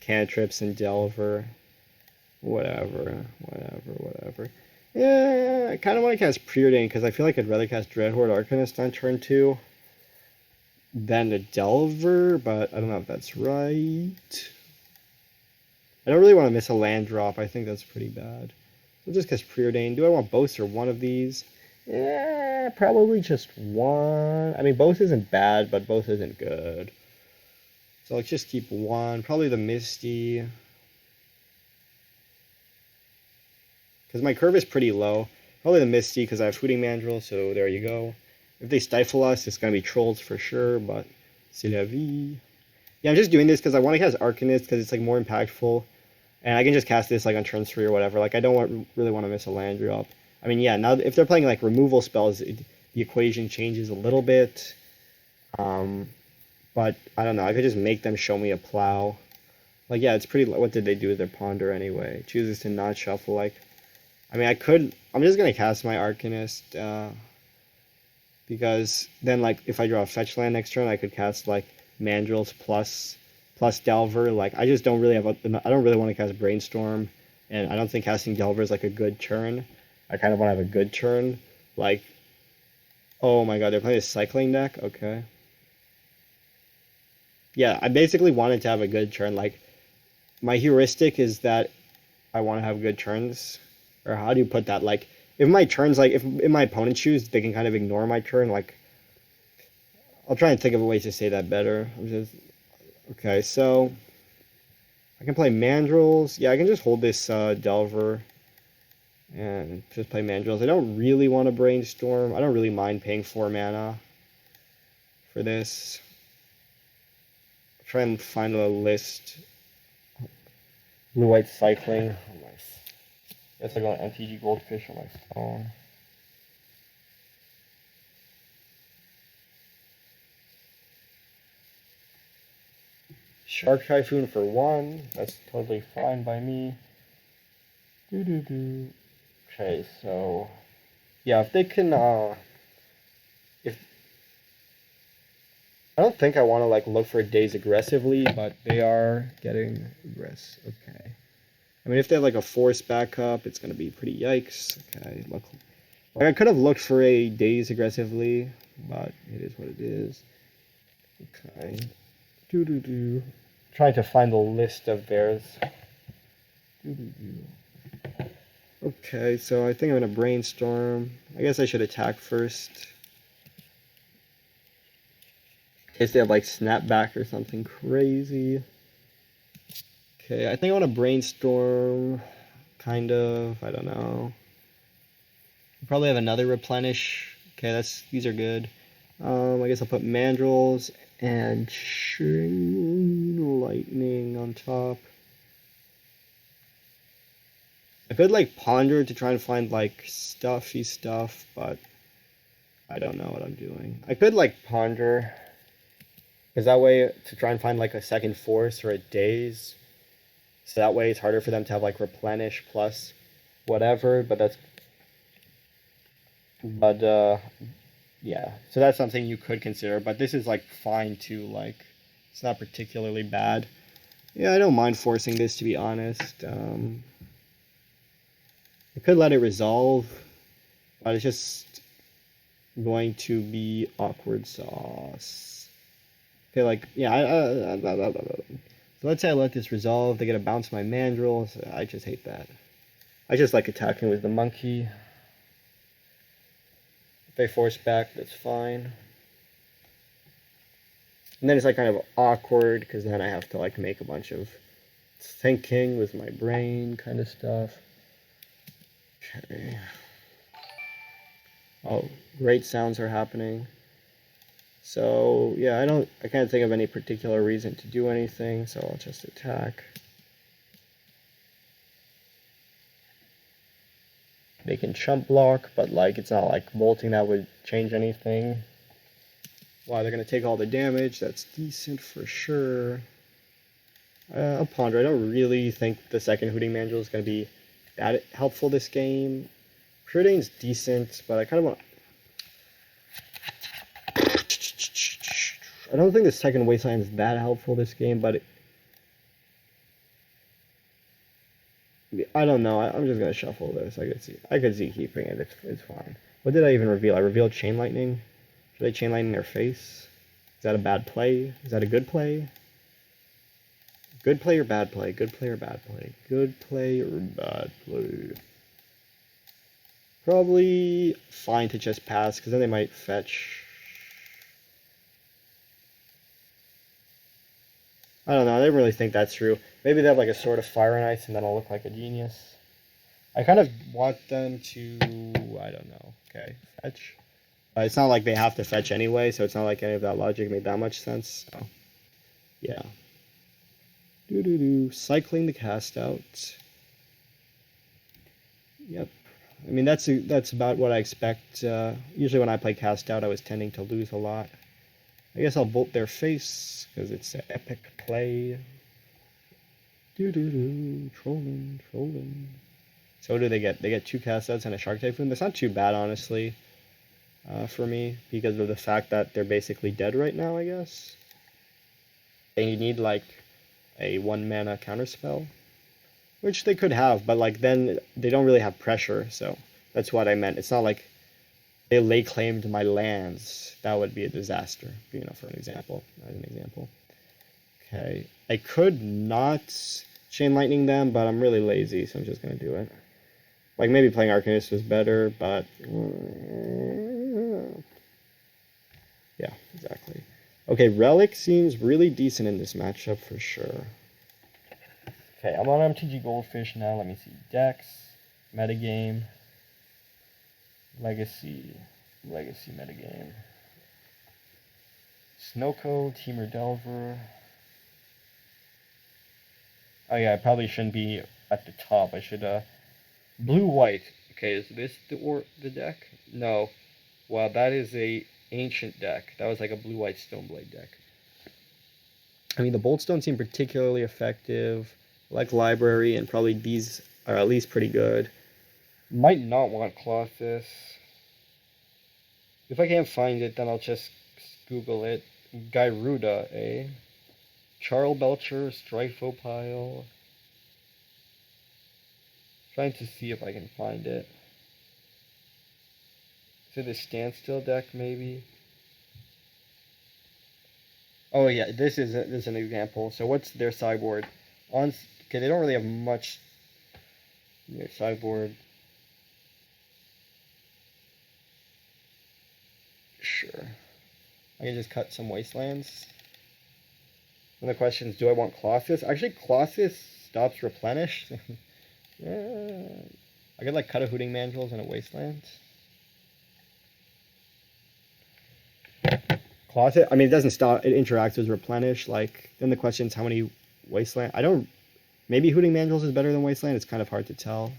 cantrips and Delver. Whatever. Yeah, I kind of want to cast Preordain because I feel like I'd rather cast Dreadhorde Arcanist on turn 2 than the Delver, but I don't know if that's right. I don't really want to miss a land drop. I think that's pretty bad. So just cast Preordain. Do I want both or one of these? Yeah, probably just one. I mean, both isn't bad, but both isn't good. So let's just keep one. Probably the Misty. Because my curve is pretty low. Probably the Misty because I have Hooting Mandrill, so there you go. If they stifle us, it's going to be Trolls for sure, but c'est la vie. Yeah, I'm just doing this because I want to cast Arcanist because it's like more impactful. And I can just cast this like on turn 3 or whatever. Like, I don't really want to miss a land drop. I mean, yeah, now if they're playing like removal spells, the equation changes a little bit. But I don't know, I could just make them show me a plow. Like, yeah, it's pretty, what did they do with their Ponder anyway? Chooses to not shuffle, like, I mean, I'm just going to cast my Arcanist, because then, like, if I draw a fetch land next turn, I could cast, like, Mandrills plus Delver. Like, I just don't really have, I don't really want to cast Brainstorm, and I don't think casting Delver is, like, a good turn. I kind of want to have a good turn. Like, oh my god, they're playing a Cycling deck? Okay. Yeah, I basically wanted to have a good turn. Like, my heuristic is that I want to have good turns. Or how do you put that? Like, if my turns, like, if my opponent choose, they can kind of ignore my turn. Like, I'll try and think of a way to say that better. Okay, so I can play Mandrills. Yeah, I can just hold this Delver and just play Mandrills. I don't really want to Brainstorm. I don't really mind paying 4 mana for this. Try and find a list. Blue-white cycling. Oh, nice. Guess I got MTG Goldfish on my phone. Shark Typhoon for 1. That's totally fine by me. Okay, so yeah, if they can, if I don't think I want to like look for days aggressively, but they are getting aggressive. Okay, I mean if they have like a force backup, it's gonna be pretty yikes. Okay, look, like I could have looked for a days aggressively, but it is what it is. Okay, Trying to find the list of theirs. Okay, so I think I'm gonna Brainstorm. I guess I should attack first. In case they have like Snapback or something crazy. Okay, I think I want to Brainstorm. Kind of. I don't know. Probably have another Replenish. Okay, these are good. I guess I'll put Mandrills and Chain Lightning on top. I could like Ponder to try and find like stuffy stuff, but I don't know what I'm doing. I could like Ponder, because that way to try and find like a second force or a daze. So that way it's harder for them to have like Replenish plus whatever, yeah. So that's something you could consider, but this is like fine too, like it's not particularly bad. Yeah, I don't mind forcing this, to be honest. I could let it resolve, but it's just going to be awkward sauce. Okay, like, yeah, so let's say I let this resolve, they get to bounce my Mandrill, so I just hate that. I just like attacking with the monkey. If they force back, that's fine. And then it's like kind of awkward, because then I have to like make a bunch of thinking with my brain kind of stuff. Okay. Oh, great sounds are happening. So yeah, I can't think of any particular reason to do anything, so I'll just attack. They can chump block, but like it's not like bolting that would change anything. Wow, they're gonna take all the damage. That's decent for sure. I'll Ponder. I don't really think the second Hooting Mandrill is gonna be that helpful this game. Preordain's decent, but I kind of want. I don't think the second Wasteland is that helpful this game, but I don't know. I'm just gonna shuffle this. I could see keeping it. It's fine. What did I even reveal? I revealed Chain Lightning. Should I Chain Lightning their face? Is that a bad play? Is that a good play? Good play or bad play? Good play or bad play? Good play or bad play? Probably fine to just pass, because then they might fetch. I don't know, I didn't really think that's true. Maybe they have like a Sword of Fire and Ice and then I'll look like a genius. I kind of want them to, I don't know, okay, fetch. It's not like they have to fetch anyway, so it's not like any of that logic made that much sense. So, yeah. Cycling the cast out. Yep. I mean, that's about what I expect. Usually when I play cast out, I was tending to lose a lot. I guess I'll bolt their face, because it's an epic play. Trolling. So what do they get? They get 2 cast outs and a Shark Typhoon. That's not too bad, honestly, for me, because of the fact that they're basically dead right now, I guess. They need, like, a 1-mana counterspell, which they could have, but, like, then they don't really have pressure, so that's what I meant. It's not like they lay claim to my lands. That would be a disaster, you know, for an example, as an example. Okay, I could not Chain Lightning them, but I'm really lazy, so I'm just going to do it. Like, maybe playing Arcanist was better, but yeah, exactly. Okay. Okay, Relic seems really decent in this matchup for sure. Okay, I'm on MTG Goldfish now. Let me see. Dex, metagame, legacy metagame. Snowco, Teamer Delver. Oh yeah, I probably shouldn't be at the top. I should blue white. Okay, is this the deck? No. Wow, that is a ancient deck. That was like a blue white Stoneblade deck. I mean, the Bolts don't seem particularly effective. Like Library, and probably these are at least pretty good. Might not want Colossus. If I can't find it, then I'll just Google it. Gyruda, eh? Charl Belcher, Strifopile. Trying to see if I can find it. Is it a standstill deck, maybe? Oh yeah, this is an example. So what's their sideboard? Okay, they don't really have much in their sideboard. Sure. I can just cut some wastelands. And the question is, do I want Colossus? Actually, Colossus stops replenish. Yeah. I could like cut a Hooting Mandrills and a wasteland. Colossus, I mean, it doesn't stop. It interacts with replenish. Like, then the question is how many wasteland. I don't. Maybe Hooting Mandrills is better than wasteland. It's kind of hard to tell.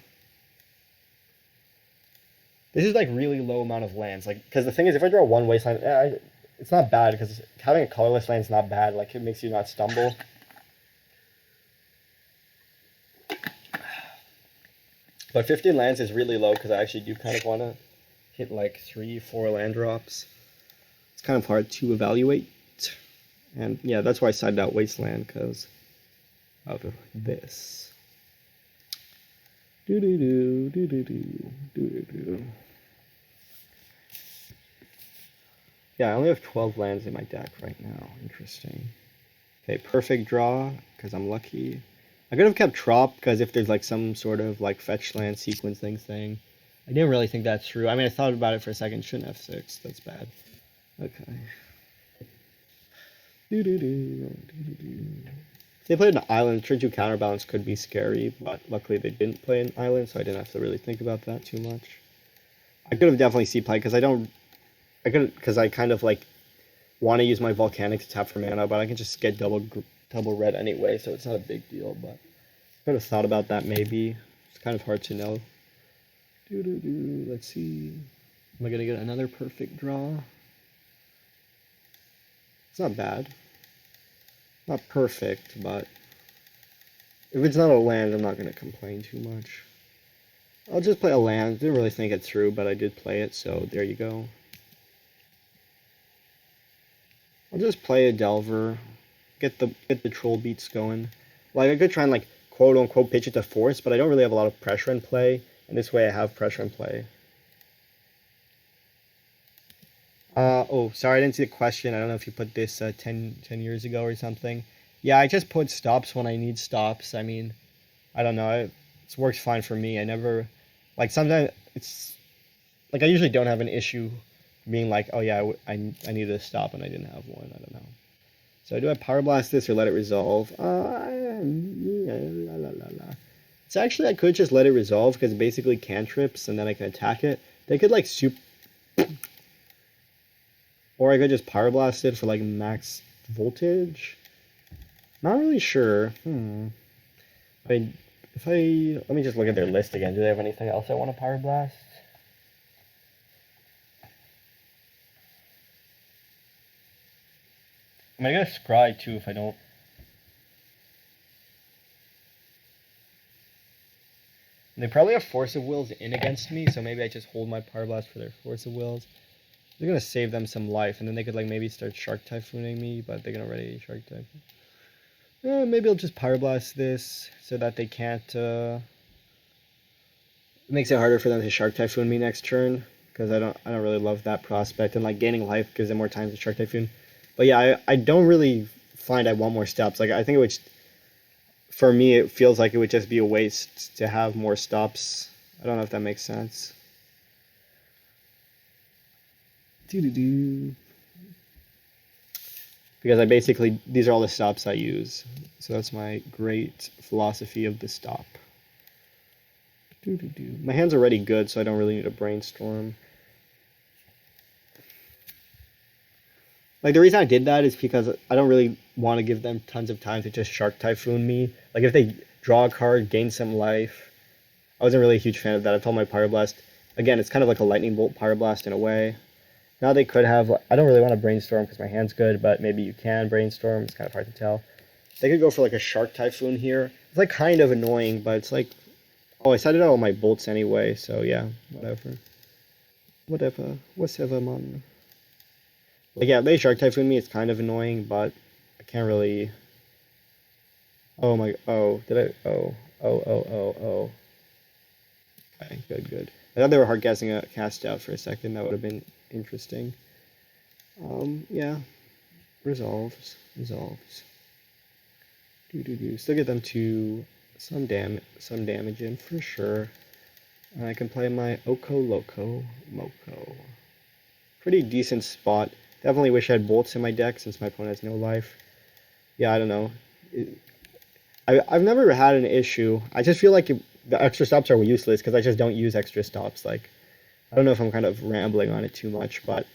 This is like really low amount of lands. Like, because the thing is, if I draw one wasteland, it's not bad because having a colorless land is not bad. Like, it makes you not stumble. But 15 lands is really low because I actually do kind of want to hit like 3-4 land drops. It's kind of hard to evaluate. And yeah, that's why I sided out Wasteland, because of this. Do-do-do, do-do-do, do-do-do. Yeah, I only have 12 lands in my deck right now. Interesting. Okay, perfect draw, because I'm lucky. I could have kept Trop, because if there's like some sort of like fetch land sequencing thing. I didn't really think that's true. I mean, I thought about it for a second. Shouldn't F6. That's bad. Okay. If they played an island, turn 2 counterbalance could be scary, but luckily they didn't play an island, so I didn't have to really think about that too much. I could have definitely C-played, because I kind of like want to use my Volcanic to tap for mana, but I can just get double red anyway, so it's not a big deal, but I could have thought about that maybe. It's kind of hard to know. Let's see. Am I going to get another perfect draw? It's not bad. Not perfect, but if it's not a land, I'm not going to complain too much. I'll just play a land. Didn't really think it through, but I did play it, so there you go. I'll just play a Delver, get the troll beats going. Like, I could try and like quote unquote pitch it to force, but I don't really have a lot of pressure in play, and this way I have pressure in play. Oh, sorry, I didn't see the question. I don't know if you put this 10 years ago or something. Yeah, I just put stops when I need stops. I mean, I don't know. It works fine for me. I never, like, sometimes it's, like, I usually don't have an issue being like, oh yeah, I needed a stop and I didn't have one. I don't know. So do I Power Blast this or let it resolve? It's actually, I could just let it resolve because it basically cantrips and then I can attack it. They could, like, or I could just Power Blast it for like max voltage. Not really sure. I mean, let me just look at their list again. Do they have anything else I want to Power Blast? I mean, I gotta Scry too if I don't. And they probably have Force of Wills in against me, so maybe I just hold my Power Blast for their Force of Wills. They're gonna save them some life, and then they could like maybe start Shark Typhooning me, but they're gonna already Shark Typhoon. Maybe I'll just Pyroblast this so that they can't. It makes it harder for them to Shark Typhoon me next turn because I don't really love that prospect, and like gaining life gives them more time to Shark Typhoon. But yeah, I don't really find I want more stops. Like I think it would, for me, it feels like it would just be a waste to have more stops. I don't know if that makes sense. because I basically, these are all the stops I use. So that's my great philosophy of the stop. My hand's already good, so I don't really need a brainstorm. Like, the reason I did that is because I don't really want to give them tons of time to just Shark Typhoon me. Like, if they draw a card, gain some life, I wasn't really a huge fan of that. I told my Pyroblast, again, it's kind of like a Lightning Bolt Pyroblast in a way. Now they could have, I don't really want to brainstorm because my hand's good, but maybe you can brainstorm. It's kind of hard to tell. They could go for like a Shark Typhoon here. It's like kind of annoying, but it's like, oh, I set it out all my bolts anyway, so yeah, whatever. Whatever, man. Like, yeah, they Shark Typhoon me, it's kind of annoying, but I can't really... Oh my, oh, did I, oh. Okay, good. I thought they were hard casting a cast out for a second, that would have been interesting. Yeah, resolves. Still get them to some damage in for sure. And I can play my Oko Loco Moco. Pretty decent spot. Definitely wish I had bolts in my deck since my opponent has no life. Yeah, I don't know. I've never had an issue. I just feel like the extra stops are useless because I just don't use extra stops. Like, I don't know if I'm kind of rambling on it too much, but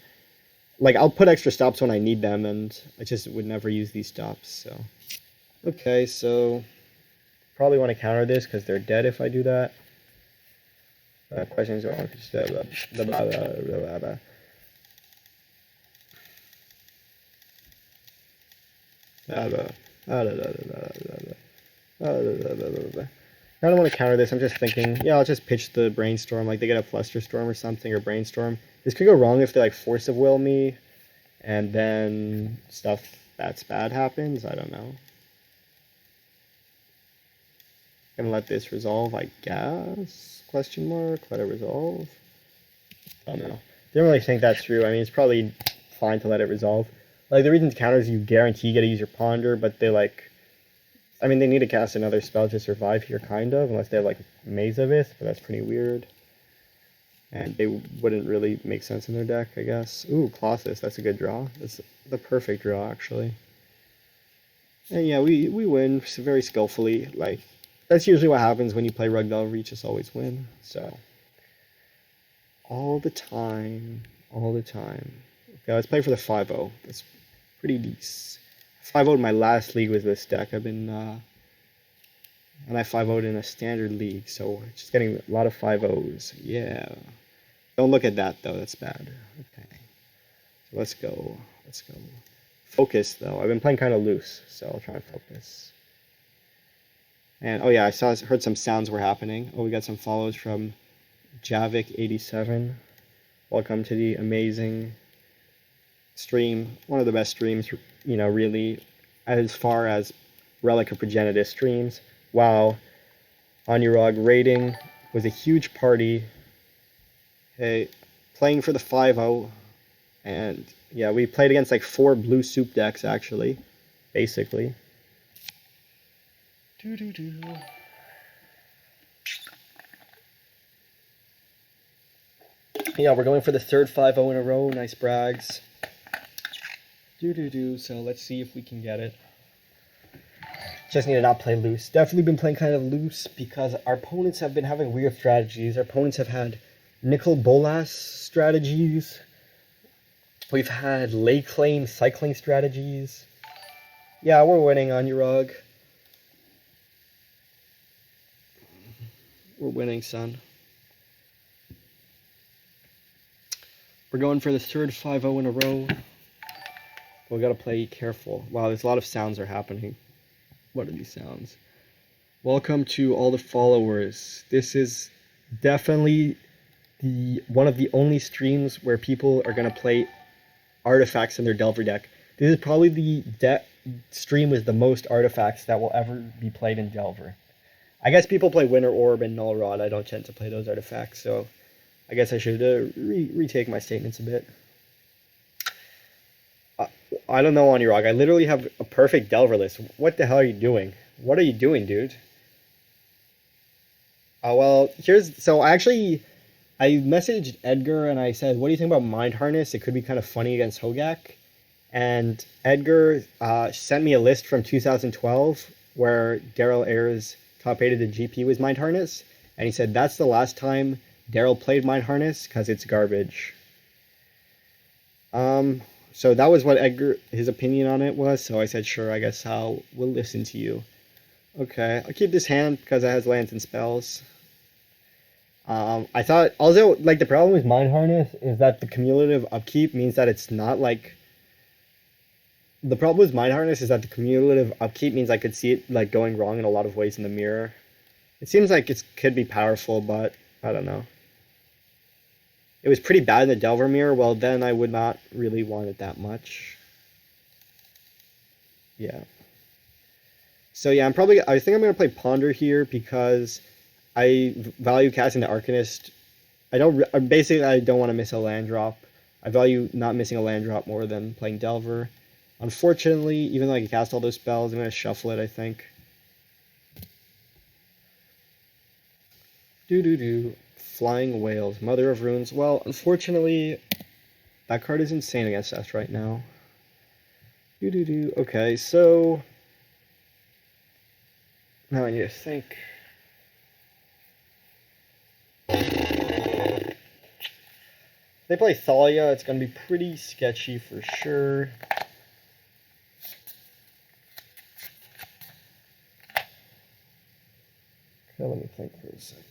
like, I'll put extra stops when I need them, and I just would never use these stops. So, okay, so probably want to counter this because they're dead if I do that. Questions are I don't want to counter this. I'm just thinking, yeah, I'll just pitch the Brainstorm. Like, they get a Flusterstorm or something, or Brainstorm. This could go wrong if they, like, Force of Will me, and then stuff that's bad happens. I don't know. Gonna let this resolve, I guess? Question mark. Let it resolve. I don't know. Didn't really think that through. I mean, it's probably fine to let it resolve. Like, the reason to counter is you guarantee you get to use your Ponder, but they, like... I mean, they need to cast another spell to survive here, kind of, unless they have, like, Maze Abyss, but that's pretty weird. And they wouldn't really make sense in their deck, I guess. Ooh, Colossus, that's a good draw. That's the perfect draw, actually. And yeah, we win very skillfully. Like, that's usually what happens when you play Rugdolve. You just always win, so... All the time. Okay, let's play for the 5-0. That's pretty decent. 5-0'd my last league with this deck. I've been, and I 5-0'd in a standard league, so just getting a lot of 5-0s. Yeah. Don't look at that, though. That's bad. Okay. So let's go. Focus, though. I've been playing kind of loose, so I'll try and focus. And, oh yeah, heard some sounds were happening. Oh, we got some follows from Javik87. Welcome to the amazing stream. One of the best streams, you know, really, as far as Relic of Progenitus streams. Wow. Onurog rating was a huge party. Hey, playing for the 5-0. And yeah, we played against like 4 blue soup decks, actually. Basically. Yeah, we're going for the third 5-0 in a row. Nice brags. So let's see if we can get it. Just need to not play loose. Definitely been playing kind of loose because our opponents have been having weird strategies. Our opponents have had Nicol Bolas strategies. We've had lay claim cycling strategies. Yeah, we're winning on Urog. We're winning, son. We're going for the third 5-0 in a row. We gotta play careful. Wow, there's a lot of sounds are happening. What are these sounds? Welcome to all the followers. This is definitely one of the only streams where people are gonna play artifacts in their Delver deck. This is probably the stream with the most artifacts that will ever be played in Delver. I guess people play Winter Orb and Null Rod. I don't tend to play those artifacts, so I guess I should retake my statements a bit. I don't know, Onurog. I literally have a perfect Delver list. What the hell are you doing? What are you doing, dude? Well, so I messaged Edgar and I said, what do you think about Mind Harness? It could be kind of funny against Hogak. And Edgar sent me a list from 2012 where Daryl Ayers top 8 of the GP was Mind Harness, and he said that's the last time Daryl played Mind Harness because it's garbage. So that was what Edgar, his opinion on it was, so I said, sure, I guess we'll listen to you. Okay, I'll keep this hand because it has lands and spells. I thought, also, like, the problem with Mind Harness is that the cumulative upkeep means that it's not, like... The problem with Mind Harness is that the cumulative upkeep means I could see it, like, going wrong in a lot of ways in the mirror. It seems like it could be powerful, but I don't know. It was pretty bad in the Delver mirror, well, then I would not really want it that much. Yeah. So yeah, I think I'm going to play Ponder here because I value casting the Arcanist. I don't want to miss a land drop. I value not missing a land drop more than playing Delver. Unfortunately, even though I can cast all those spells, I'm going to shuffle it, I think. Flying Whales, Mother of Runes. Well, unfortunately, that card is insane against us right now. Okay, so... Now I need to think. If they play Thalia, it's going to be pretty sketchy for sure. Okay, let me think for a second.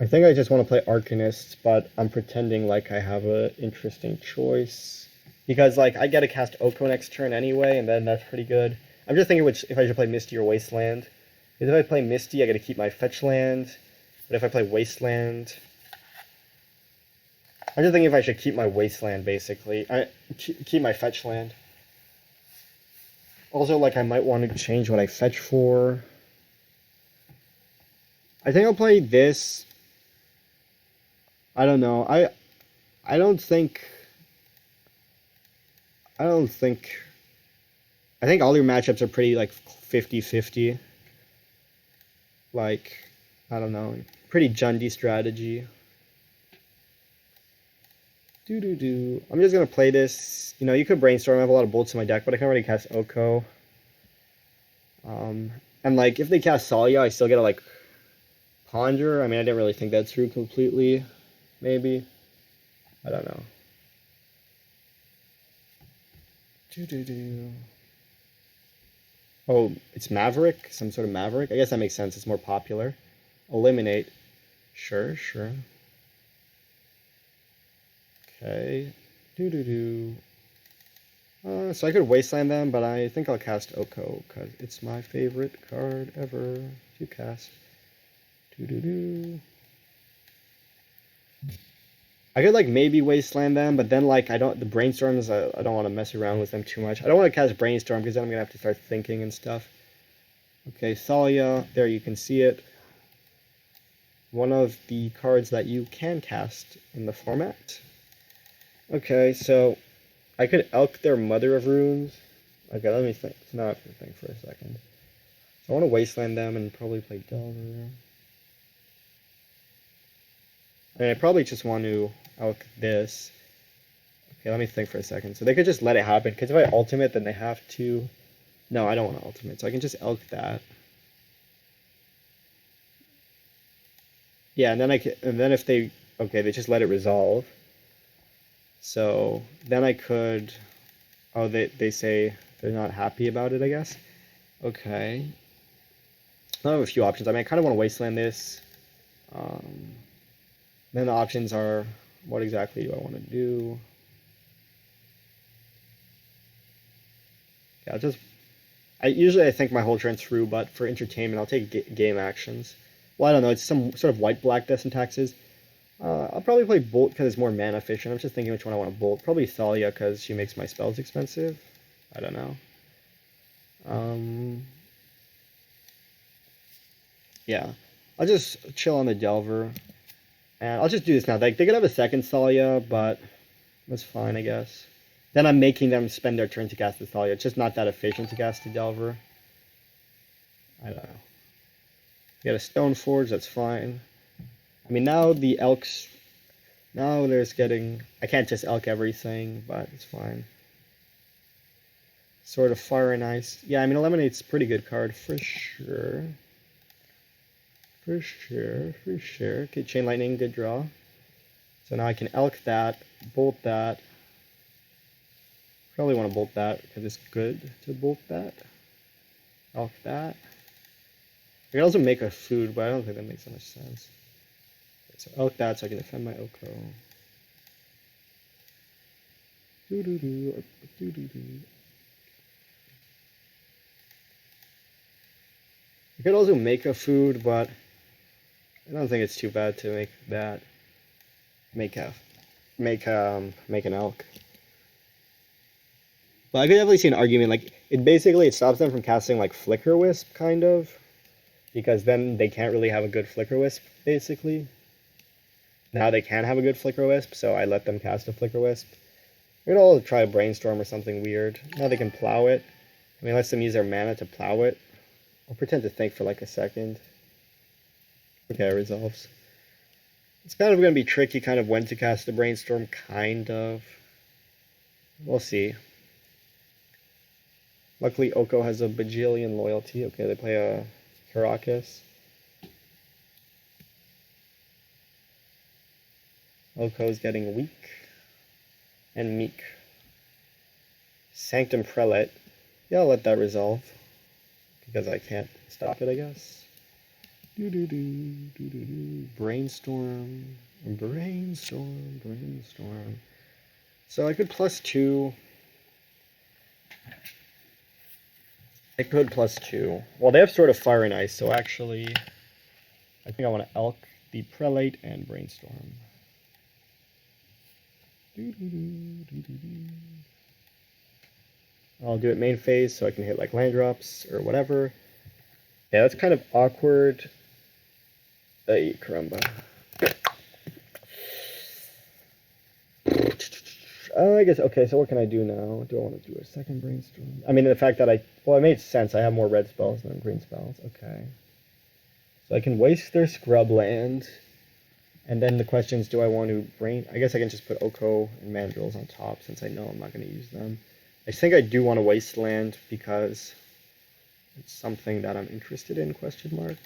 I think I just want to play Arcanists, but I'm pretending like I have an interesting choice. Because, like, I get to cast Oko next turn anyway, and then that's pretty good. I'm just thinking if I should play Misty or Wasteland. Because if I play Misty, I get to keep my fetch land. But if I play Wasteland... I'm just thinking if I should keep my Wasteland, basically. Keep my fetch land. Also, like, I might want to change what I fetch for. I think I'll play this. I don't know. I don't think I think all your matchups are pretty, like, 50-50. Like, I don't know. Pretty Jundy strategy. I'm just gonna play this. You know, you could brainstorm. I have a lot of bolts in my deck, but I can already cast Oko. And, like, if they cast Salia, I still get to, like, Ponder. I mean, I didn't really think that through completely. Maybe. I don't know. Oh, it's Maverick? Some sort of Maverick? I guess that makes sense. It's more popular. Eliminate. Sure. Okay. So I could Wasteland them, but I think I'll cast Oko, because it's my favorite card ever to cast. I could, like, maybe Wasteland them, but then, like, the Brainstorms, I don't want to mess around with them too much. I don't want to cast Brainstorm, because then I'm going to have to start thinking and stuff. Okay, Thalia, there you can see it. One of the cards that you can cast in the format. Okay, so I could Elk their Mother of Runes. Okay, let me think. So now I have to think for a second. So I want to Wasteland them and probably play Delver. I mean, I probably just want to Elk this. Okay, let me think for a second. So they could just let it happen, because if I ultimate, then they have to... No, I don't want to ultimate, so I can just Elk that. Yeah, and then if they... Okay, they just let it resolve. So then I could... Oh, they say they're not happy about it, I guess. Okay. I have a few options. I mean, I kind of want to Wasteland this. Then the options are, what exactly do I want to do? Yeah, I think my whole turn's through, but for entertainment, I'll take game actions. Well, I don't know, it's some sort of white-black Death and Taxes. I'll probably play Bolt because it's more mana efficient. I'm just thinking which one I want to Bolt. Probably Thalia because she makes my spells expensive. I don't know. Yeah, I'll just chill on the Delver. And I'll just do this now. They could have a second Thalia, but that's fine, I guess. Then I'm making them spend their turn to cast the Thalia. It's just not that efficient to cast the Delver. I don't know. You got a Stoneforge, that's fine. I mean, now Now there's getting... I can't just elk everything, but it's fine. Sort of Fire and Ice. Yeah, I mean, Eliminate's a pretty good card, for sure. For sure, for sure. Okay, Chain Lightning, good draw. So now I can elk that, bolt that. Probably want to bolt that, because it's good to bolt that. Elk that. I can also make a food, but I don't think that makes so much sense. Okay, so elk that so I can defend my Oko. Doo-doo-doo, doo-doo-doo. I could also make a food, but I don't think it's too bad to make that. Make an elk. But I could definitely see an argument, like, it stops them from casting, like, Flicker Wisp, kind of. Because then they can't really have a good Flicker Wisp, basically. Now they can have a good Flicker Wisp, so I let them cast a Flicker Wisp. We're gonna all try a Brainstorm or something weird. Now they can plow it. I mean, lets them use their mana to plow it. I'll pretend to think for like a second. Okay, it resolves. It's kind of going to be tricky kind of when to cast the Brainstorm, kind of. We'll see. Luckily, Oko has a bajillion loyalty. Okay, they play a Karakas. Oko's getting weak and meek. Sanctum Prelate. Yeah, I'll let that resolve. Because I can't stop it, I guess. Brainstorm. Brainstorm. Brainstorm. So I could +2. I could +2. Well, they have sort of Fire and Ice, so actually, I think I want to elk the Prelate and Brainstorm. I'll do it main phase so I can hit like land drops or whatever. Yeah, that's kind of awkward. Ay, caramba. I guess, okay, so what can I do now? Do I want to do a second Brainstorm? I mean, the fact that well, it made sense. I have more red spells than green spells. Okay. So I can waste their scrub land. And then the question is, do I want to I guess I can just put Oko and Mandrills on top since I know I'm not going to use them. I think I do want to Wasteland because it's something that I'm interested in, question mark.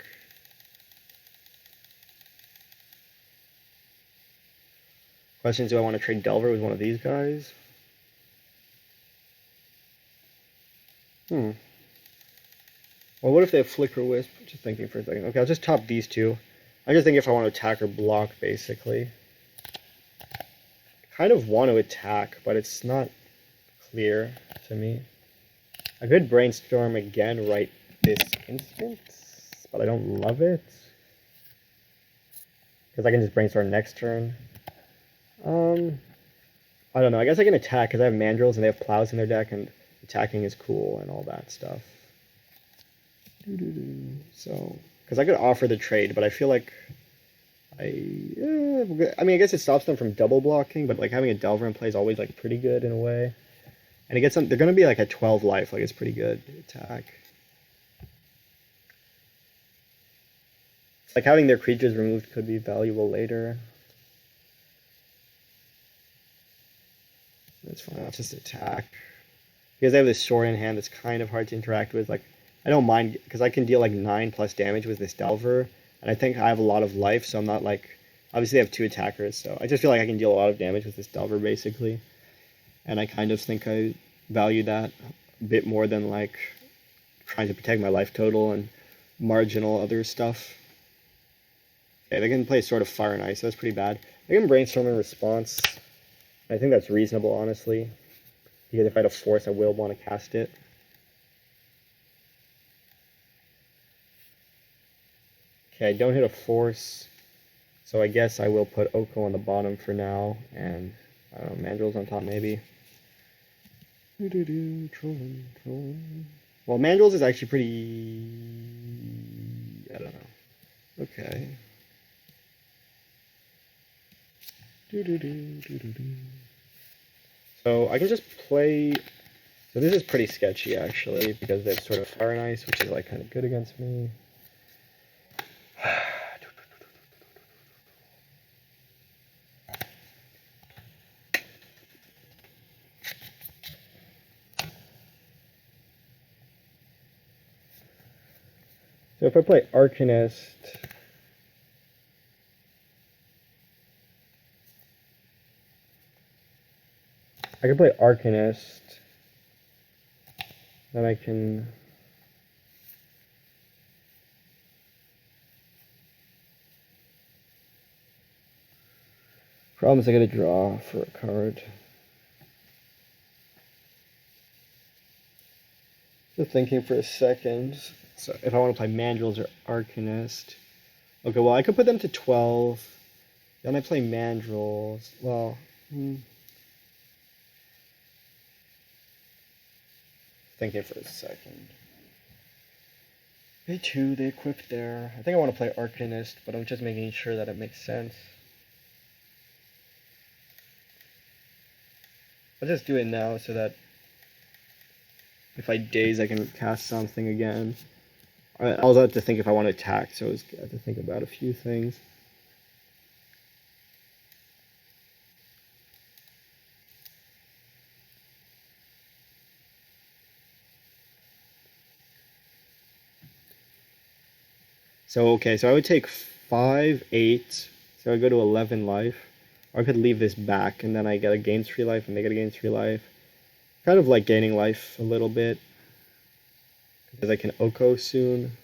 Question is, do I want to trade Delver with one of these guys? Well, what if they have Flicker Wisp? Just thinking for a second. Okay, I'll just top these two. I'm just thinking if I want to attack or block, basically. I kind of want to attack, but it's not clear to me. I could Brainstorm again right this instant, but I don't love it. Because I can just Brainstorm next turn. I don't know. I guess I can attack because I have Mandrills and they have Plows in their deck, and attacking is cool and all that stuff. So, because I could offer the trade, but I feel like I mean, I guess it stops them from double blocking, but like having a Delver in play is always like pretty good in a way. And it gets them, they're going to be like at 12 life, like it's pretty good attack. Like having their creatures removed could be valuable later. That's fine, I'll just attack. Because I have this sword in hand that's kind of hard to interact with. Like, I don't mind, because I can deal like 9+ damage with this Delver, and I think I have a lot of life, so I'm not like... Obviously I have 2 attackers, so I just feel like I can deal a lot of damage with this Delver, basically. And I kind of think I value that a bit more than like trying to protect my life total and marginal other stuff. Okay, they can play sort of Fire and Ice, so that's pretty bad. They can Brainstorm in response. I think that's reasonable, honestly. Because if I had a Force, I will want to cast it. Okay, I don't hit a Force, so I guess I will put Oko on the bottom for now, and I don't know, Mandrills on top maybe. Trolling. Well, Mandrills is actually pretty... I don't know. Okay. So I can just play... So this is pretty sketchy, actually, because they have sort of Fire and Ice, which is like kind of good against me. So if I play Arcanist, I can play Arcanist, then I can problem is I gotta draw for a card. Just thinking for a second. So if I want to play Mandrills or Arcanist. Okay, well I could put them to 12. Then I play Mandrills. Well, thinking for a second. Pay 2, they equip there. I think I want to play Arcanist, but I'm just making sure that it makes sense. I'll just do it now so that if I daze, I can cast something again. I also have to think if I want to attack, so I have to think about a few things. So, okay, so I would take 5, 8, so I go to 11 life. Or I could leave this back, and then I get a gain 3 life, and they get a gain 3 life. Kind of like gaining life a little bit, because I can Oko soon.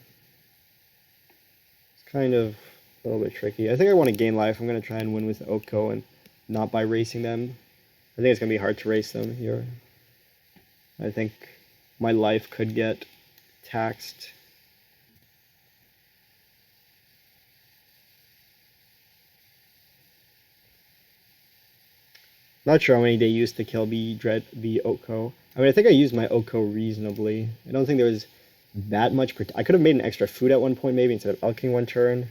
It's kind of a little bit tricky. I think I want to gain life. I'm going to try and win with Oko and not by racing them. I think it's going to be hard to race them here. I think my life could get taxed. Not sure how many they used to kill the Oko. I mean, I think I used my Oko reasonably. I don't think there was that much. I could have made an extra food at one point, maybe, instead of elking one turn.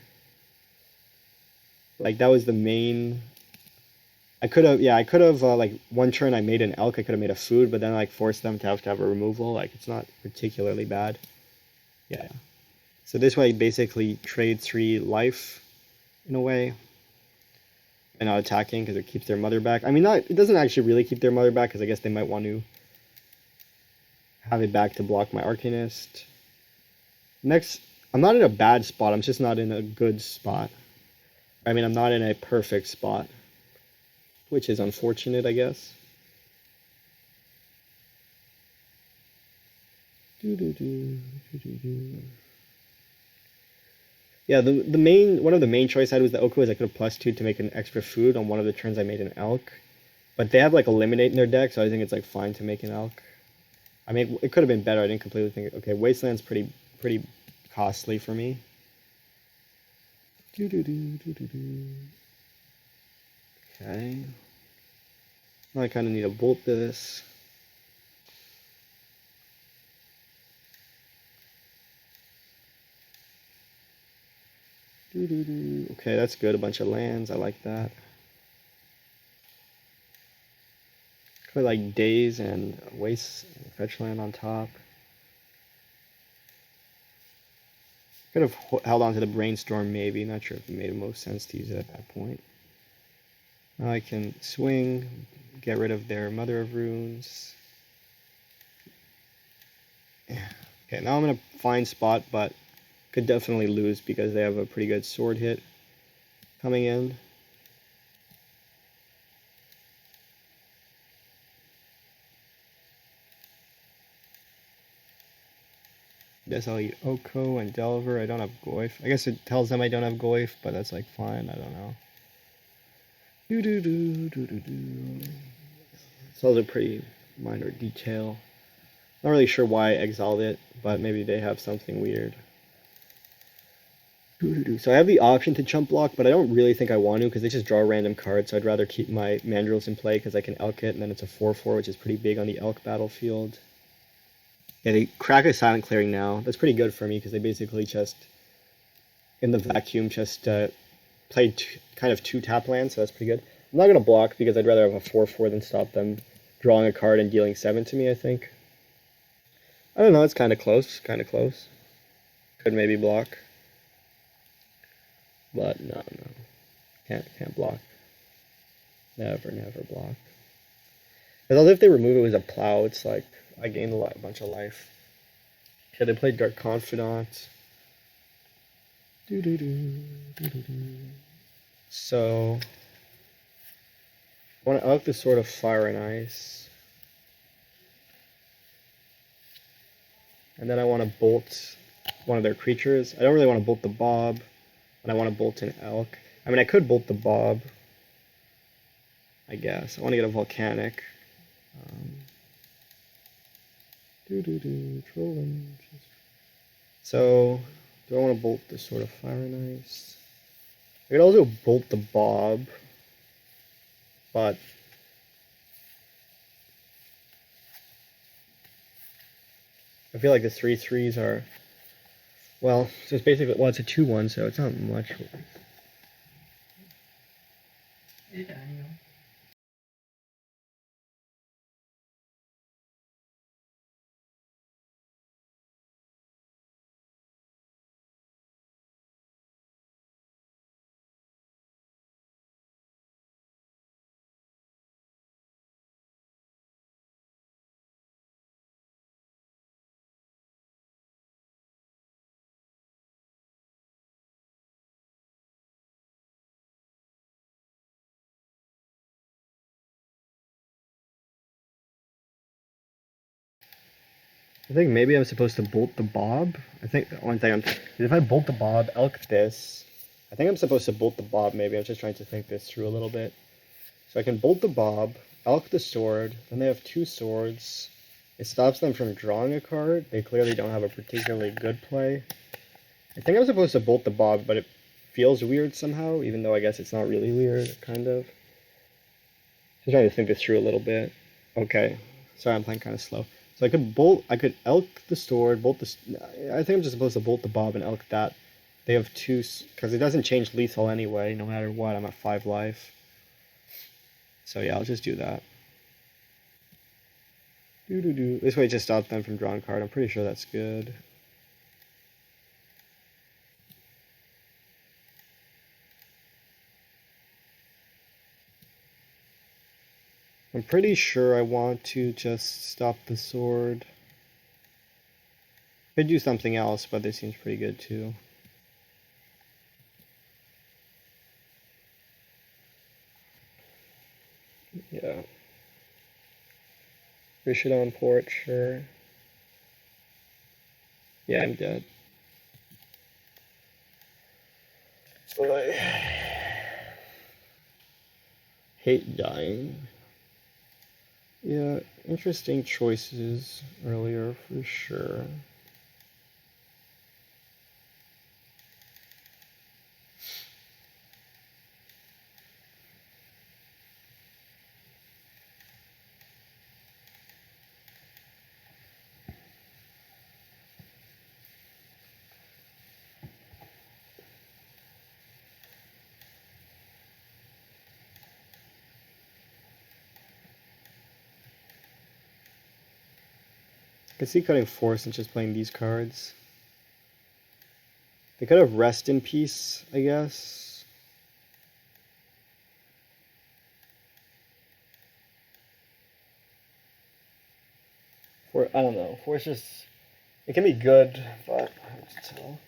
Like, that was the main... I could have, like, one turn I made an elk, I could have made a food, but then, like, forced them to have a removal. Like, it's not particularly bad. Yeah. So this way, basically, trade 3 life, in a way. And not attacking because it keeps their mother back. I mean, it doesn't actually really keep their mother back because I guess they might want to have it back to block my Arcanist. Next, I'm not in a bad spot. I'm just not in a good spot. I mean, I'm not in a perfect spot, which is unfortunate, I guess. Yeah, one of the main choice I had was the Oko is I could have +2 to make an extra food on one of the turns I made an elk. But they have like Eliminate in their deck, so I think it's like fine to make an elk. I mean, it could have been better. I didn't completely think okay, Wasteland's pretty costly for me. Okay. Now I kind of need to bolt this. Okay, that's good. A bunch of lands. I like that. Could like Daze and Waste fetch land on top. Could have held on to the Brainstorm maybe. Not sure if it made the most sense to use it at that point. Now I can swing, get rid of their Mother of Runes. Yeah. Okay, now I'm in a fine spot, but could definitely lose because they have a pretty good sword hit coming in. Guess I'll eat Oko and Delver. I don't have Goyf. I guess it tells them I don't have Goyf, but that's like fine. I don't know. It's also a pretty minor detail. Not really sure why I exiled it, but maybe they have something weird. So I have the option to chump block, but I don't really think I want to because they just draw a random card, so I'd rather keep my Mandrills in play because I can elk it, and then it's a 4/4, which is pretty big on the elk battlefield. Yeah, they crack a Silent Clearing now. That's pretty good for me because they basically just, in the vacuum, just played kind of 2 tap lands, so that's pretty good. I'm not going to block because I'd rather have a 4/4 than stop them drawing a card and dealing 7 to me, I think. I don't know, it's kind of close, Could maybe block. But no. Can't block. Never block. Because if they remove it with a plow, it's like I gained a bunch of life. Okay, they played Dark Confidant. So I like the Sword of Fire and Ice. And then I want to bolt one of their creatures. I don't really want to bolt the Bob, and I want to bolt an Elk. I mean, I could bolt the Bob, I guess. I want to get a Volcanic. Trolling. So, do I want to bolt the Sword of Fire and Ice? I could also bolt the Bob, but I feel like the 3/3s are, well, so it's basically, well, it's a 2/1, so it's not much. Yeah, I know. I think maybe I'm supposed to bolt the Bob. I think, one thing, if I bolt the Bob, Elk this, I think I'm supposed to bolt the Bob maybe. I'm just trying to think this through a little bit. So I can bolt the Bob, Elk the sword, then they have 2 swords. It stops them from drawing a card. They clearly don't have a particularly good play. I think I'm supposed to bolt the Bob, but it feels weird somehow, even though I guess it's not really weird, kind of. Just trying to think this through a little bit. Okay, sorry, I'm playing kind of slow. So I could Elk the sword, bolt the. I think I'm just supposed to bolt the Bob and Elk that. They have 2, because it doesn't change lethal anyway, no matter what. I'm at 5 life. So yeah, I'll just do that. This way it just stops them from drawing a card. I'm pretty sure that's good. I'm pretty sure I want to just stop the sword. Could do something else, but this seems pretty good too. Yeah. Fish it on port, sure. Yeah, I'm dead. I hate dying. Yeah, interesting choices earlier for sure. I could see cutting Force and just playing these cards. They could have Rest in Peace, I guess. I don't know. Force just, it can be good, but hard to tell.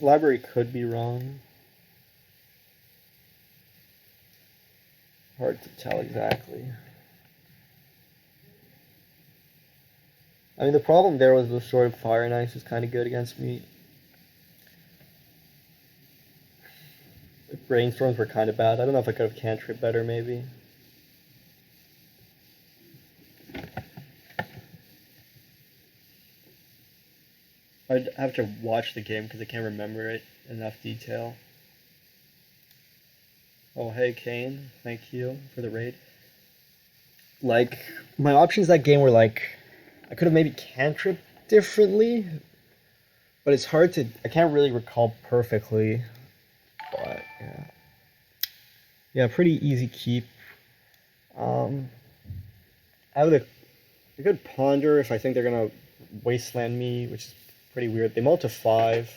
Library could be wrong. Hard to tell exactly. I mean, the problem there was the Sword of Fire and Ice is kind of good against me. The Brainstorms were kind of bad. I don't know if I could have cantrip better, maybe. I'd have to watch the game because I can't remember it in enough detail. Oh, hey, Kane. Thank you for the raid. Like, my options that game were like, I could have maybe cantrip differently, but it's hard to, I can't really recall perfectly. But, yeah. Yeah, pretty easy keep. I could ponder if I think they're gonna wasteland me, which is pretty weird. They mulled to 5.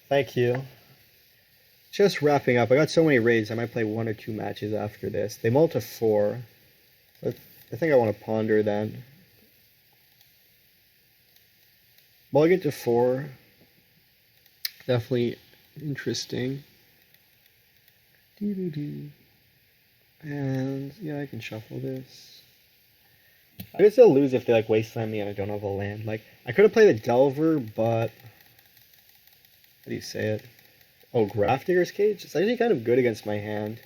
Thank you. Just wrapping up. I got so many raids. I might play 1 or 2 matches after this. They mull to 4. I think I want to ponder then. Well, I get to 4. Definitely interesting. And yeah, I can shuffle this. I could still lose if they like wasteland me and I don't have a land. Like I could have played a Delver, but how do you say it? Oh, Grafdigger's Cage? It's actually kind of good against my hand.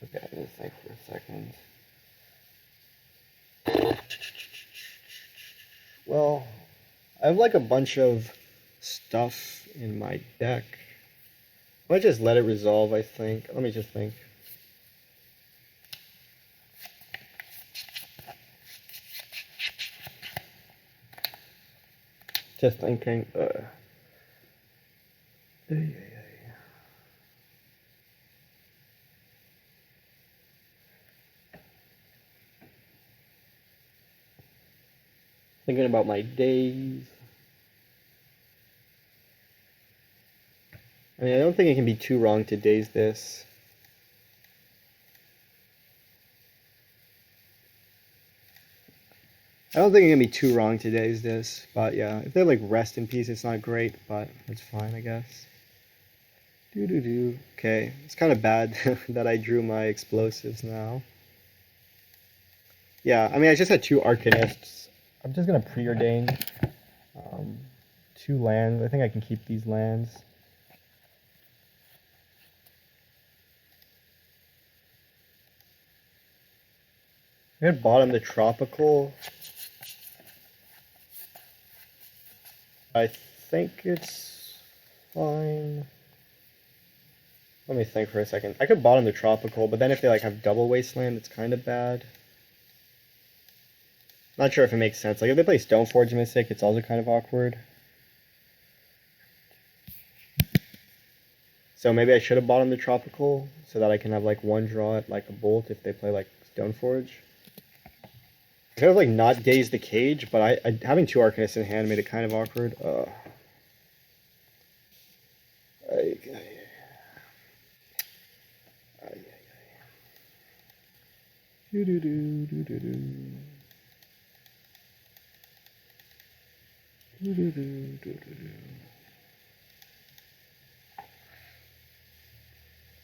Okay, I'm gonna think for a second. Well, I have like a bunch of stuff in my deck. I might just let it resolve, I think. Let me just think. Just thinking. Thinking about my days. I mean, I don't think it can be too wrong to daze this. I don't think it can be too wrong to daze this, but yeah, if they like rest in peace, it's not great, but it's fine, I guess. Okay, it's kind of bad that I drew my explosives now. Yeah, I mean, I just had 2 Arcanists. I'm just gonna preordain 2 lands. I think I can keep these lands. I'm gonna bottom the Tropical. I think it's fine. Let me think for a second. I could bottom the Tropical, but then if they like have double Wasteland, it's kind of bad. Not sure if it makes sense. Like if they play Stoneforge Mystic, it's also kind of awkward. So maybe I should have bottomed the Tropical so that I can have like 1 draw at like a Bolt if they play like Stoneforge. I could have like not dazed the Cage, but having 2 Arcanists in hand made it kind of awkward.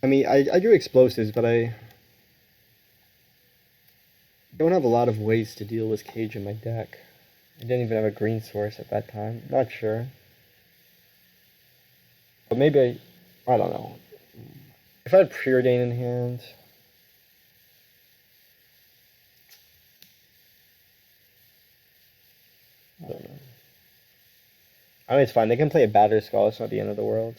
I mean, I do explosives, but I don't have a lot of ways to deal with Cage in my deck. I didn't even have a green source at that time. Not sure. But maybe I don't know. If I had Preordain in hand. I don't know. I mean, it's fine. They can play a Batter Skull. It's not the end of the world.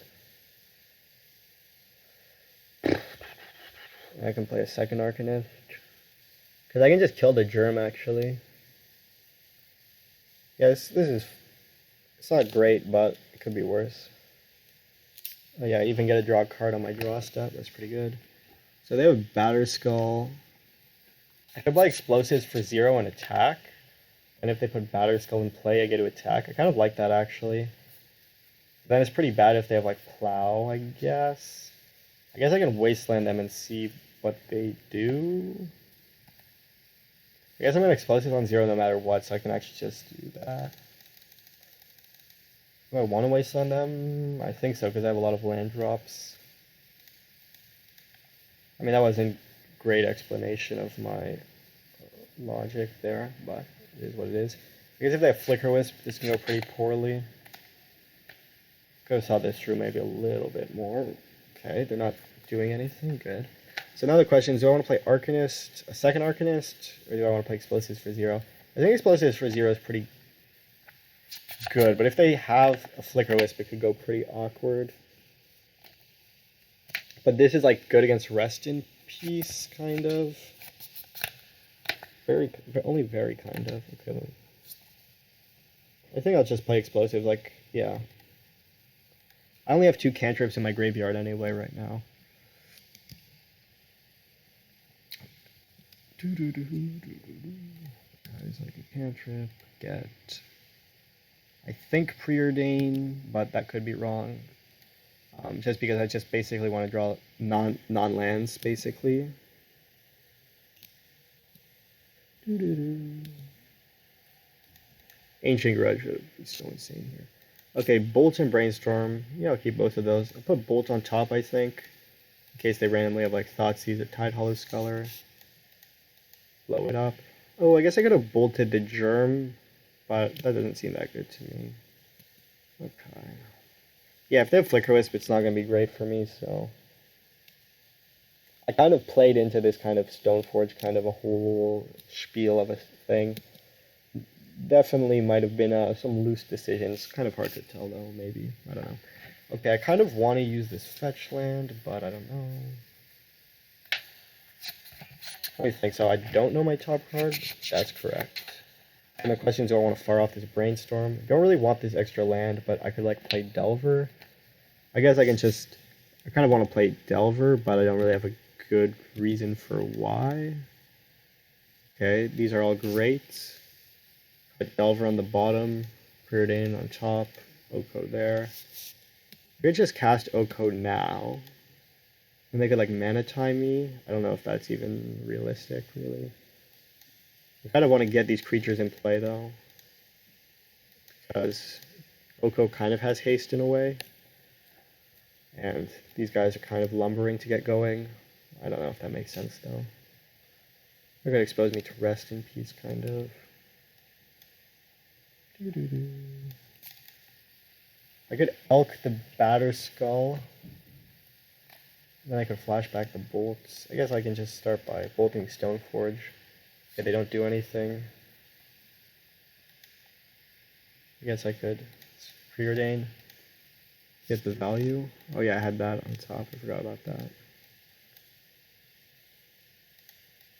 I can play a second Arcanist. Because I can just kill the Germ, actually. Yeah, this is... It's not great, but it could be worse. Oh yeah, I even get a draw card on my draw stat. That's pretty good. So they have Batter Skull. I could play Explosives for 0 and attack. And if they put Batter Skull in play, I get to attack. I kind of like that, actually. Then it's pretty bad if they have, like, Plow, I guess. I guess I can Wasteland them and see what they do. I guess I'm going to Explosive on 0 no matter what, so I can actually just do that. Do I want to Wasteland them? I think so, because I have a lot of land drops. I mean, that wasn't a great explanation of my logic there, but it is what it is. I guess if they have Flicker Wisp, this can go pretty poorly. Could have thought this through maybe a little bit more. Okay, they're not doing anything. Good. So now the question is, do I want to play Arcanist, a second Arcanist, or do I want to play Explosives for 0? I think Explosives for 0 is pretty good, but if they have a Flicker Wisp, it could go pretty awkward. But this is like good against Rest in Peace, kind of. Only very kind of. Okay. I think I'll just play Explosives, like, yeah. I only have 2 cantrips in my graveyard anyway right now. there's like a cantrip, get, I think preordain, but that could be wrong. Just because I just basically want to draw non-lands, basically. Ancient Grudge would be so insane here. Okay, Bolt and Brainstorm. Yeah, I'll keep both of those. I'll put Bolt on top, I think. In case they randomly have like Thoughtseize or Tidehollow Sculler. Blow it up. Oh, I guess I could have bolted the Germ, but that doesn't seem that good to me. Okay. Yeah, if they have Flicker Wisp, it's not going to be great for me, so... I kind of played into this kind of Stoneforge, kind of a whole spiel of a thing. Definitely might have been some loose decisions. Kind of hard to tell, though, maybe. I don't know. Okay, I kind of want to use this fetch land, but I don't know. I think so. I don't know my top card. That's correct. And the question is, do I want to fire off this Brainstorm? Don't really want this extra land, but I could like play Delver. I guess I can just... I kind of want to play Delver, but I don't really have a good reason for why. Okay, these are all great. Put Delver on the bottom, Preordain on top, Oko there. I could just cast Oko now. And they could like mana time me. I don't know if that's even realistic, really. I kind of want to get these creatures in play, though. Because Oko kind of has haste in a way. And these guys are kind of lumbering to get going. I don't know if that makes sense, though. They're going to expose me to rest in peace, kind of. I could Elk the Batterskull. Then I could flashback the bolts. I guess I can just start by bolting Stoneforge. Okay, they don't do anything. I guess I could preordain. Get the value. Oh yeah, I had that on top. I forgot about that.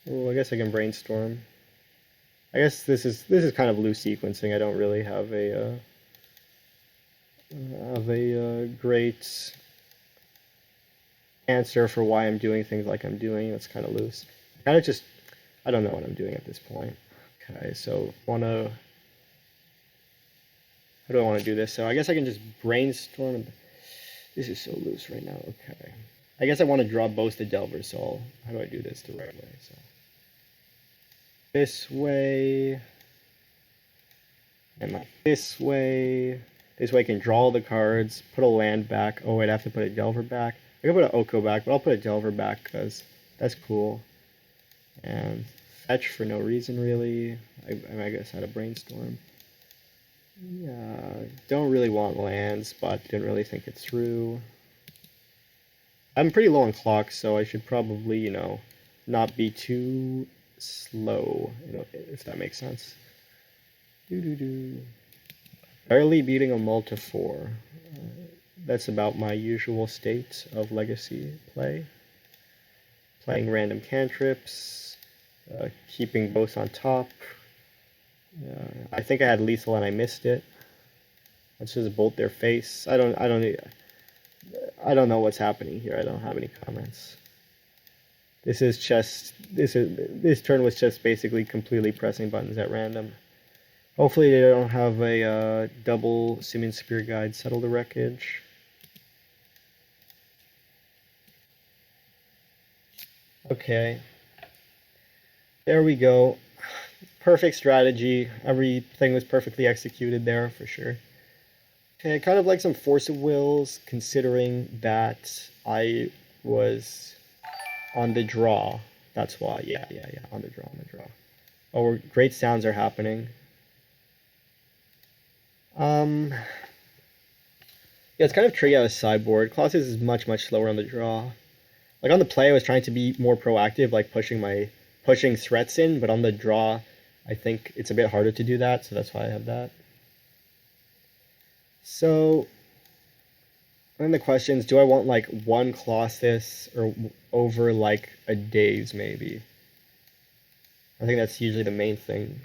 Oh, I guess I can brainstorm. I guess this is kind of loose sequencing. I don't really have a great answer for why I'm doing things like I'm doing. That's kind of loose. Kind of just, I don't know what I'm doing at this point. Okay, so how do I want to do this? So I guess I can just brainstorm. This is so loose right now. Okay. I guess I want to draw both the Delver, so how do I do this the right way? So this way, and like this way. This way I can draw all the cards, put a land back. Oh wait, I have to put a Delver back. I can put an Oko back, but I'll put a Delver back because that's cool. And fetch for no reason, really. I guess I had a brainstorm. Yeah, don't really want lands, but didn't really think it through. I'm pretty low on clock, so I should probably, you know, not be too slow, you know, if that makes sense. Barely beating a Multi 4. That's about my usual state of Legacy play. Playing random cantrips, keeping both on top. I think I had lethal and I missed it. Let's just bolt their face. I don't know what's happening here. I don't have any comments. This turn was just basically completely pressing buttons at random. Hopefully they don't have a double Simian Spear Guide Settle the Wreckage. Okay. There we go. Perfect strategy. Everything was perfectly executed there for sure. Okay, kind of like some Force of Wills, considering that I was on the draw. That's why. Yeah, on the draw. Oh, great sounds are happening. Yeah, it's kind of tricky out of sideboard. Colossus is much slower on the draw. Like on the play, I was trying to be more proactive, like pushing threats in, but on the draw, I think it's a bit harder to do that, so that's why I have that. So, then the question is, do I want like one Colossus or over like a Daze maybe? I think that's usually the main thing,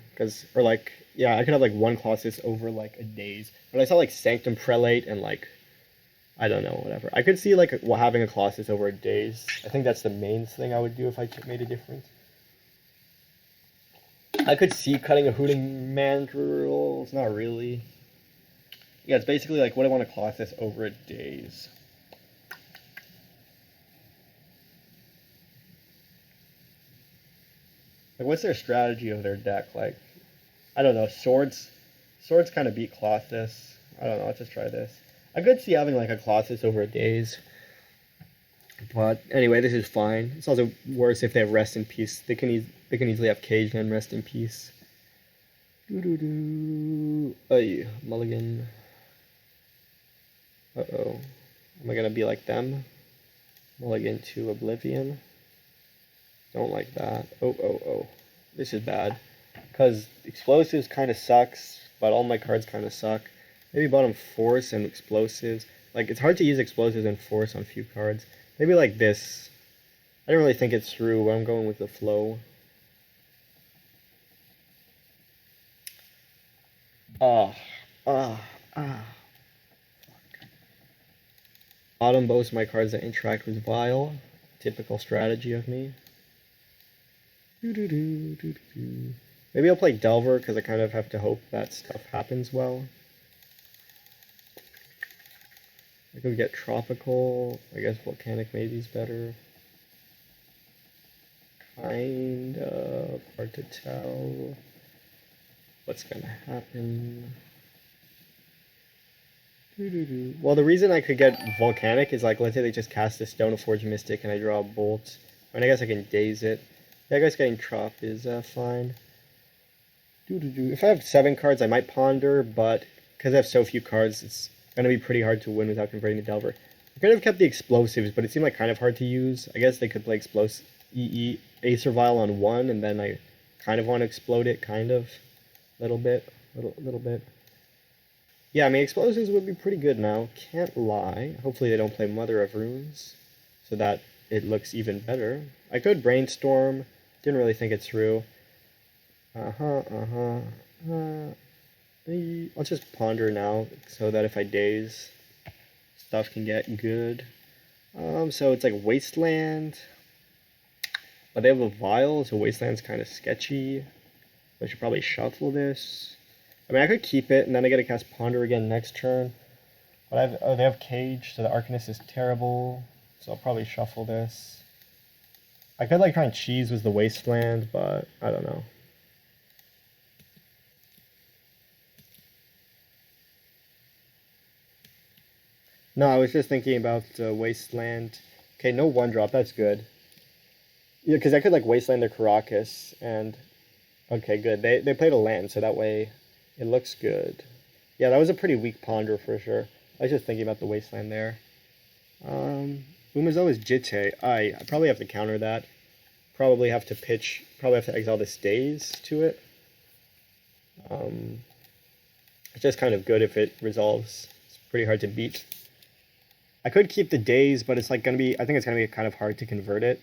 yeah, I could have like one Colossus over like a Daze, but I saw like Sanctum Prelate and like, I don't know, whatever. I could see like having a Colossus over a Daze. I think that's the main thing I would do if I made a difference. I could see cutting a Hooting Mandrill. It's not really. Yeah, it's basically like what I want to class this over a days. Like, what's their strategy of their deck? Like, I don't know. Swords kind of beat Colossus. I don't know. Let's just try this. I could see having like a Colossus over a days. But anyway, this is fine. It's also worse if they have Rest in Peace. They can easily have Cage and Rest in Peace. Ay, mulligan. Uh-oh. Am I gonna be like them? Mulligan to Oblivion. Don't like that. Oh. This is bad. Because Explosives kind of sucks, but all my cards kind of suck. Maybe bottom Force and Explosives. Like, it's hard to use Explosives and Force on few cards. Maybe like this. I don't really think it's through, but I'm going with the flow. Fuck. Bottom both my cards that interact with Vile. Typical strategy of me. Maybe I'll play Delver because I kind of have to hope that stuff happens well. I could get Tropical. I guess Volcanic maybe is better. Kind of hard to tell what's gonna happen. Well, the reason I could get Volcanic is like, let's say they just cast the Stoneforge Mystic and I draw a Bolt. I mean, I guess I can daze it. Yeah, I guess getting Trop is fine. If I have 7 cards, I might Ponder, but because I have so few cards, it's going to be pretty hard to win without converting the Delver. I could have kept the Explosives, but it seemed like kind of hard to use. I guess they could play Acer Vial on 1, and then I kind of want to explode it, kind of. Little bit. Yeah, I mean, Explosives would be pretty good now. Can't lie. Hopefully they don't play Mother of Runes, so that it looks even better. I could Brainstorm. Didn't really think it through. Let's just Ponder now, so that if I daze, stuff can get good. So it's like Wasteland. But they have a Vial, so Wasteland's kind of sketchy. I should probably shuffle this. I mean, I could keep it, and then I get to cast Ponder again next turn. But they have Cage, so the Arcanist is terrible. So I'll probably shuffle this. I could like try and cheese with the Wasteland, but I don't know. No, I was just thinking about Wasteland. Okay, no 1-drop, that's good. Yeah, because I could like Wasteland their Caracas, and okay, good. They played a land, so that way it looks good. Yeah, that was a pretty weak Ponder for sure. I was just thinking about the Wasteland there. Umezo is Jitte. I probably have to counter that. Probably have to exile the Stays to it. It's just kind of good if it resolves. It's pretty hard to beat. I could keep the Daze, but it's like gonna be, I think it's gonna be kind of hard to convert it.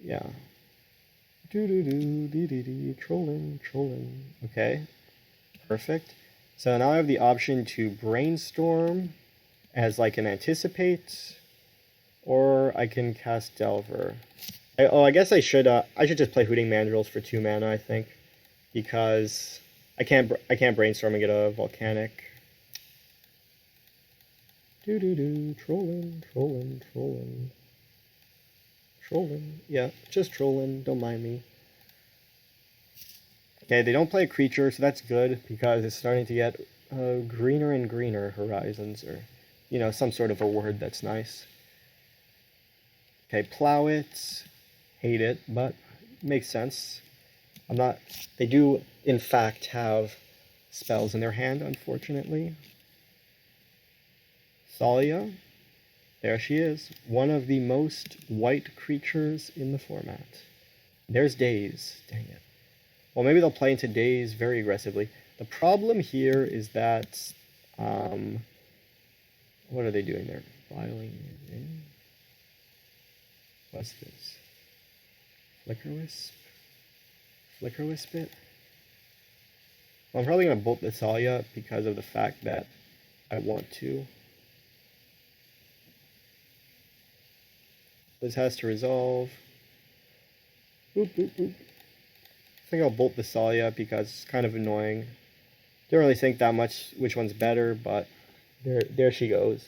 Yeah. Trolling. Okay. Perfect. So now I have the option to Brainstorm as like an Anticipate, or I can cast Delver. I guess I should just play Hooting Mandrills for 2 mana, I think, because I can't Brainstorm and get a Volcanic. Trolling. Yeah, just trolling. Don't mind me. Okay, they don't play a creature, so that's good because it's starting to get greener and greener horizons, or some sort of a word that's nice. Okay, Plow it. Hate it, but makes sense. They do in fact have spells in their hand, unfortunately. Thalia. There she is, one of the most white creatures in the format. There's Daze. Dang it. Well, maybe they'll play into Daze very aggressively. The problem here is that, what are they doing there? Filing in? What's this? Flicker Wisp it? Well, I'm probably going to bolt the Thalia because of the fact that I want to. This has to resolve. Boop. think I'll bolt the Salia because it's kind of annoying. Don't really think that much which one's better, but there she goes.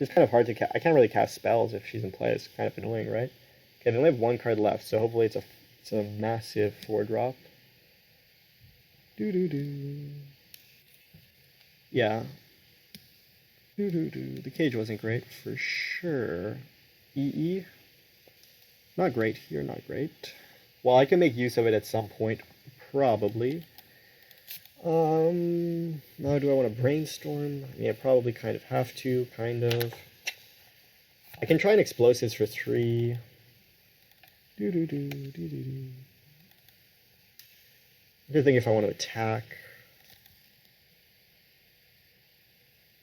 It's kind of hard to cast. I can't really cast spells if she's in play. It's kind of annoying, right? Okay, they only have one card left, so hopefully it's a massive 4-drop. Yeah. The cage wasn't great for sure. EE. Not great here, not great. Well, I can make use of it at some point, probably. Now do I want to brainstorm? I mean, I probably kind of have to, kind of. I can try an explosives for 3. I'm just thinking if I want to attack.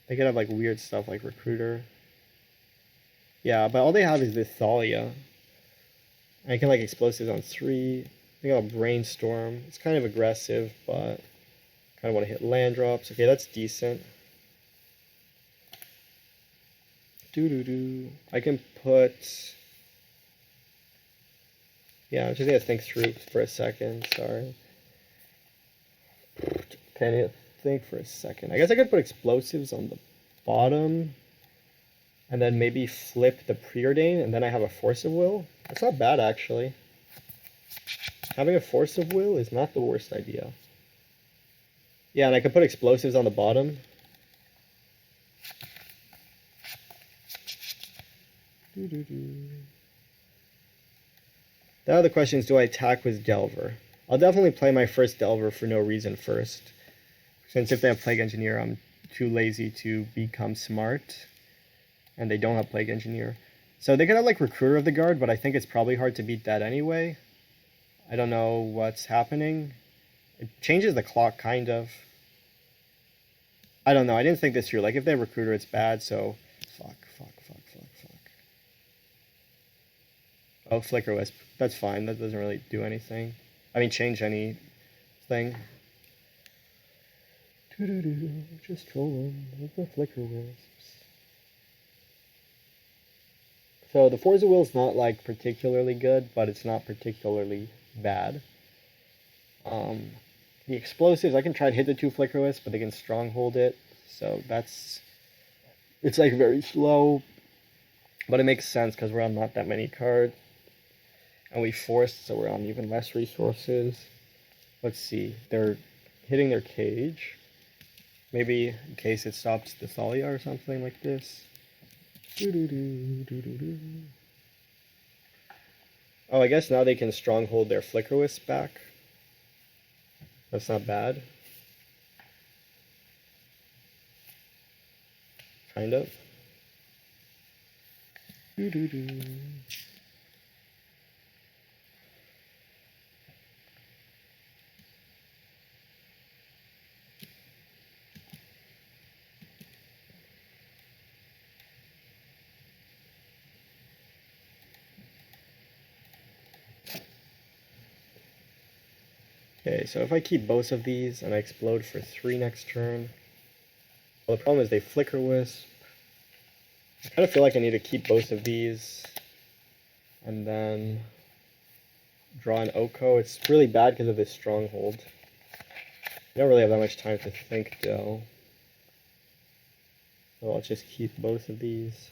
They could have like weird stuff like Recruiter. Yeah, but all they have is this Thalia. I can like explosives on 3. I think I'll brainstorm. It's kind of aggressive, but kind of want to hit land drops. Okay, that's decent. I can put. Yeah, I'm just gonna think through for a second. Sorry. Okay, I need to think for a second. I guess I could put explosives on the bottom, and then maybe flip the Preordain, and then I have a Force of Will. That's not bad, actually. Having a Force of Will is not the worst idea. Yeah, and I could put explosives on the bottom. The other question is, do I attack with Delver? I'll definitely play my first Delver for no reason first. Since if they have Plague Engineer, I'm too lazy to become smart. And they don't have Plague Engineer. So they could have like Recruiter of the Guard, but I think it's probably hard to beat that anyway. I don't know what's happening. It changes the clock, kind of. I don't know. I didn't think this through. Like, if they have Recruiter, it's bad, so... Fuck. Oh, Flicker Wisp. That's fine. That doesn't really do anything. I mean, change anything. Just trolling with the Flicker Wisps. So, the Forza Will's not, like, particularly good, but it's not particularly bad. The explosives, I can try and hit the 2 Flicker Wisps, but they can stronghold it. So that's... It's like very slow. But it makes sense because we're on not that many cards. And we forced, so we're on even less resources. Let's see. They're hitting their cage. Maybe in case it stops the Thalia or something like this. Oh, I guess now they can stronghold their Flicker Wisp back. That's not bad. Kind of. Okay, so if I keep both of these and I explode for 3 next turn, well, the problem is they Flicker Wisp. I kind of feel like I need to keep both of these and then draw an Oko. It's really bad because of this stronghold. I don't really have that much time to think, though. So I'll just keep both of these.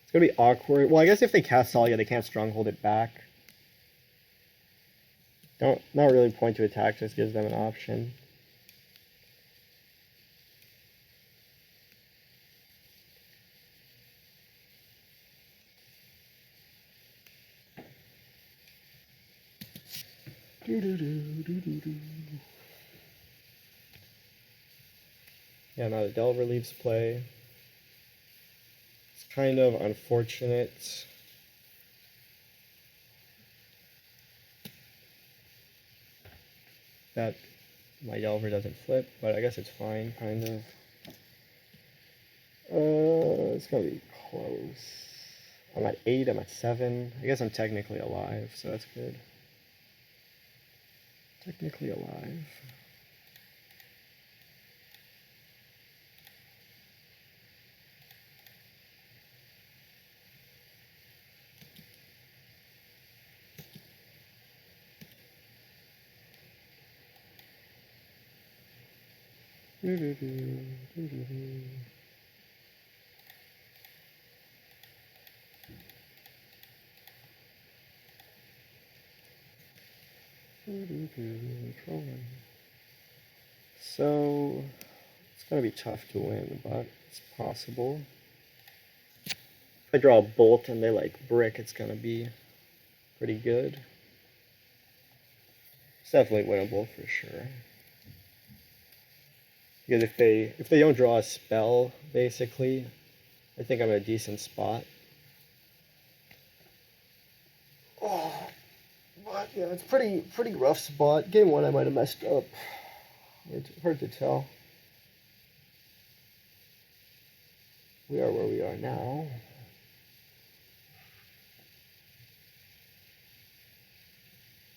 It's gonna be awkward. Well, I guess if they cast Salia, they can't stronghold it back. Not really point to attack, just gives them an option. Yeah, now the Delver leaves play. It's kind of unfortunate. That my Delver doesn't flip, but I guess it's fine, kind of. It's gonna be close. I'm at 8, I'm at 7. I guess I'm technically alive, so that's good. Technically alive. So it's gonna be tough to win, but it's possible. If I draw a bolt and they like brick, it's gonna be pretty good. It's definitely winnable for sure. Because if they don't draw a spell, basically, I think I'm in a decent spot. Oh, but yeah, it's pretty rough spot. Game one, I might have messed up. It's hard to tell. We are where we are now.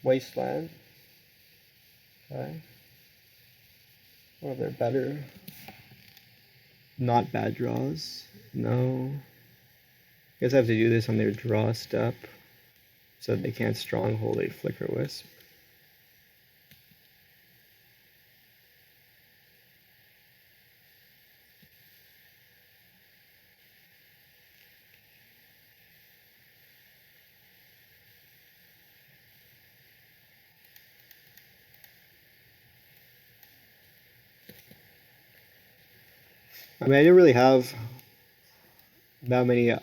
Wasteland. Okay. One of their better. Not bad draws. No. I guess I have to do this on their draw step so that they can't stronghold a Flicker Wisp. I mean, I didn't really have that many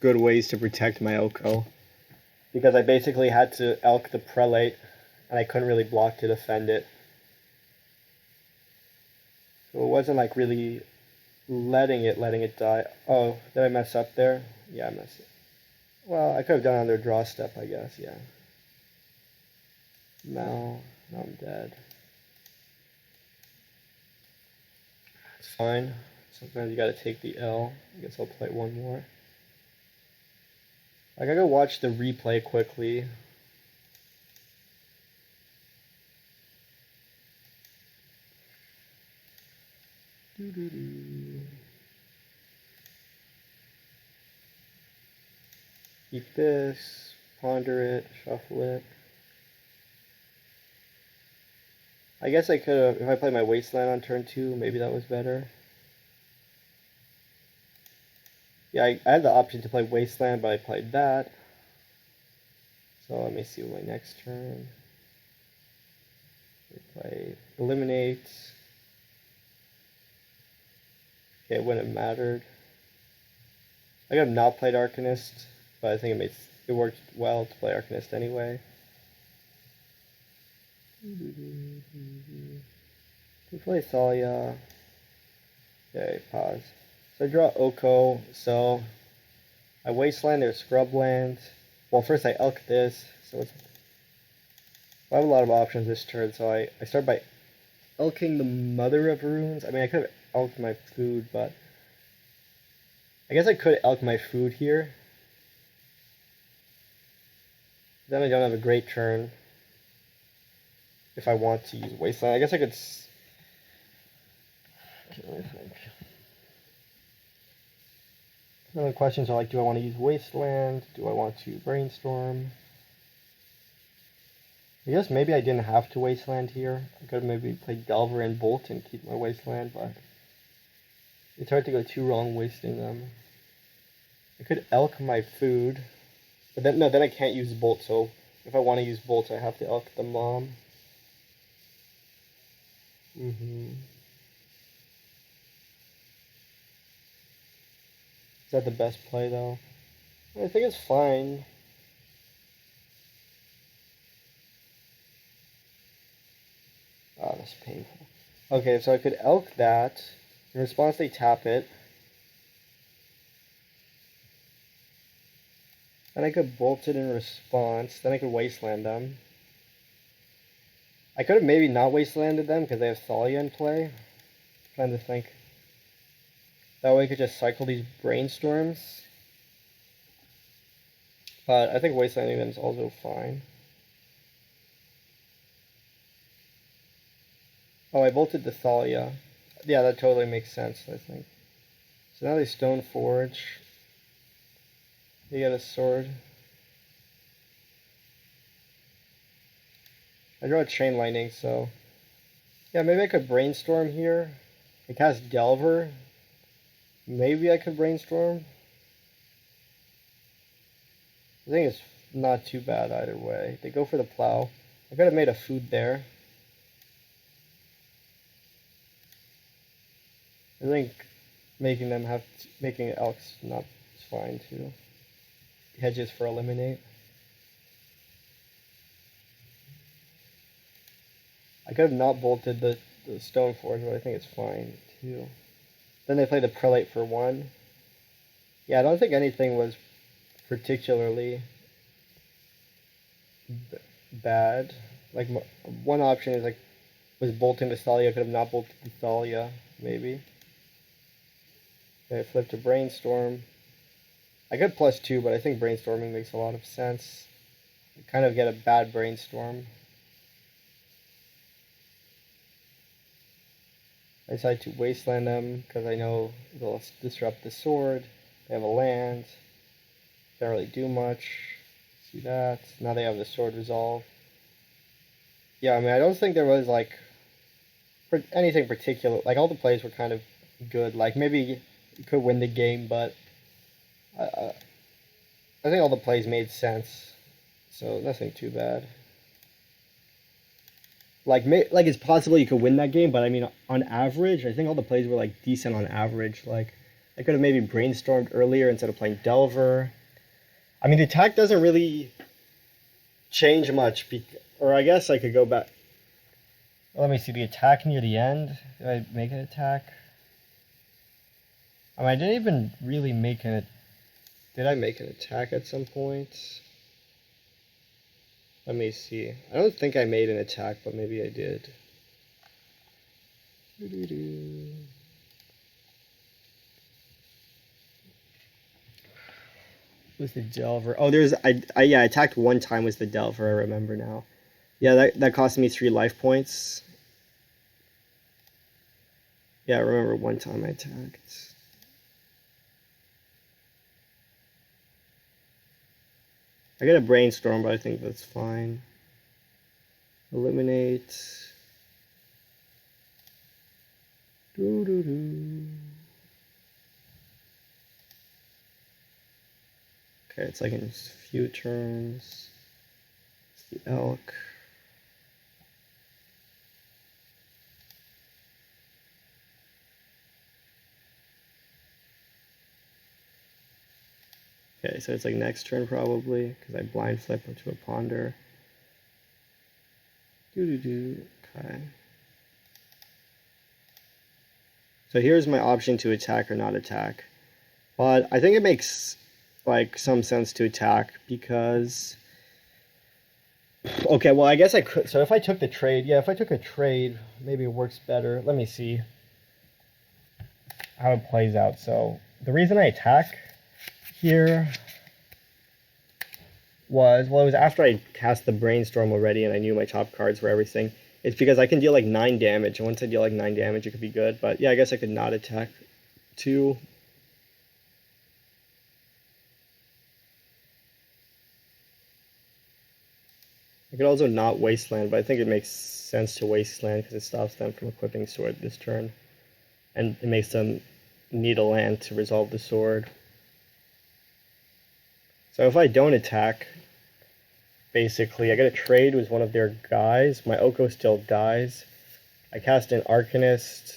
good ways to protect my Oko because I basically had to elk the Prelate and I couldn't really block to defend it. So it wasn't like really letting it die. Oh, did I mess up there? Yeah, I messed up. Well, I could have done it on their draw step, I guess, yeah. No, I'm dead. It's fine. Sometimes you gotta take the L. I guess I'll play one more. I gotta watch the replay quickly. Keep this, ponder it, shuffle it. I guess I could have, if I played my Wasteland on turn 2, maybe that was better. Yeah, I had the option to play Wasteland, but I played that. So let me see what my next turn. We play Eliminate. Okay, it wouldn't have mattered. I could have not played Arcanist, but I think it worked well to play Arcanist anyway. We play Thalia. Okay, pause. So I draw Oko, so I Wasteland their Scrubland. Well, first I elk this, so it's... I have a lot of options this turn, so I start by elking the Mother of Runes. I mean, I could have elked my food, but... I guess I could elk my food here. Then I don't have a great turn. If I want to use Wasteland, I guess I could... Can't really think. Other questions are like, do I want to use Wasteland? Do I want to Brainstorm? I guess maybe I didn't have to Wasteland here. I could have maybe played Delver and Bolt and keep my Wasteland, but it's hard to go too wrong wasting them. I could elk my food, but then no, then I can't use Bolt, so if I want to use Bolt, I have to elk the Mom. Is that the best play, though? I think it's fine. Oh, that's painful. Okay, so I could elk that. In response, they tap it. Then I could bolt it in response. Then I could Wasteland them. I could have maybe not Wastelanded them because they have Thalia in play. I'm trying to think. That way I could just cycle these Brainstorms. But I think Wastelanding them is also fine. Oh, I bolted the Thalia. Yeah, that totally makes sense, I think. So now they Stone Forge. They get a sword. I draw a Chain Lightning, so Yeah, maybe I could brainstorm here. I cast Delver. Maybe I could brainstorm. I think it's not too bad either way. They go for the plow. I could have made a food there. I think making elks not fine too. Hedges for eliminate. I could have not bolted the stone forge, but I think it's fine too. Then they play the prelate for 1. Yeah, I don't think anything was particularly bad. Like one option is like was bolting the Thalia. I could have not bolted the Thalia, maybe. Then I flipped to brainstorm. I could +2, but I think brainstorming makes a lot of sense. I kind of get a bad brainstorm. I decide to wasteland them because I know they'll disrupt the sword. They have a land. Can't really do much. See that? Now they have the sword resolve. Yeah, I mean, I don't think there was like anything particular. Like all the plays were kind of good. Like maybe you could win the game, but I think all the plays made sense. So nothing too bad. Like it's possible you could win that game, but I mean, on average, I think all the plays were like decent on average. Like I could have maybe brainstormed earlier instead of playing Delver. I mean, the attack doesn't really change much, or I guess I could go back. Let me see the attack near the end. Did I make an attack? I mean, I didn't even really make an. Did I make an attack at some point? Let me see. I don't think I made an attack, but maybe I did. Was the Delver? Oh, I attacked 1 time was the Delver. I remember now. Yeah, that cost me 3 life points. Yeah, I remember 1 time I attacked. I get a brainstorm, but I think that's fine. Eliminate. Okay, it's like in a few turns. It's the elk. Okay, so it's like next turn probably, because I blind flip into a ponder. Okay. So here's my option to attack or not attack. But I think it makes like some sense to attack because okay, well I guess I could. So if I took the trade, yeah, if I took a trade, maybe it works better. Let me see how it plays out. So the reason I attack here was, well, it was after I cast the brainstorm already and I knew my top cards were everything. It's because I can deal like 9 damage, and once I deal like 9 damage, it could be good. But yeah, I guess I could not attack 2. I could also not wasteland, but I think it makes sense to wasteland because it stops them from equipping sword this turn. And it makes them need a land to resolve the sword. So if I don't attack, basically I get a trade with one of their guys. My Oko still dies. I cast an Arcanist.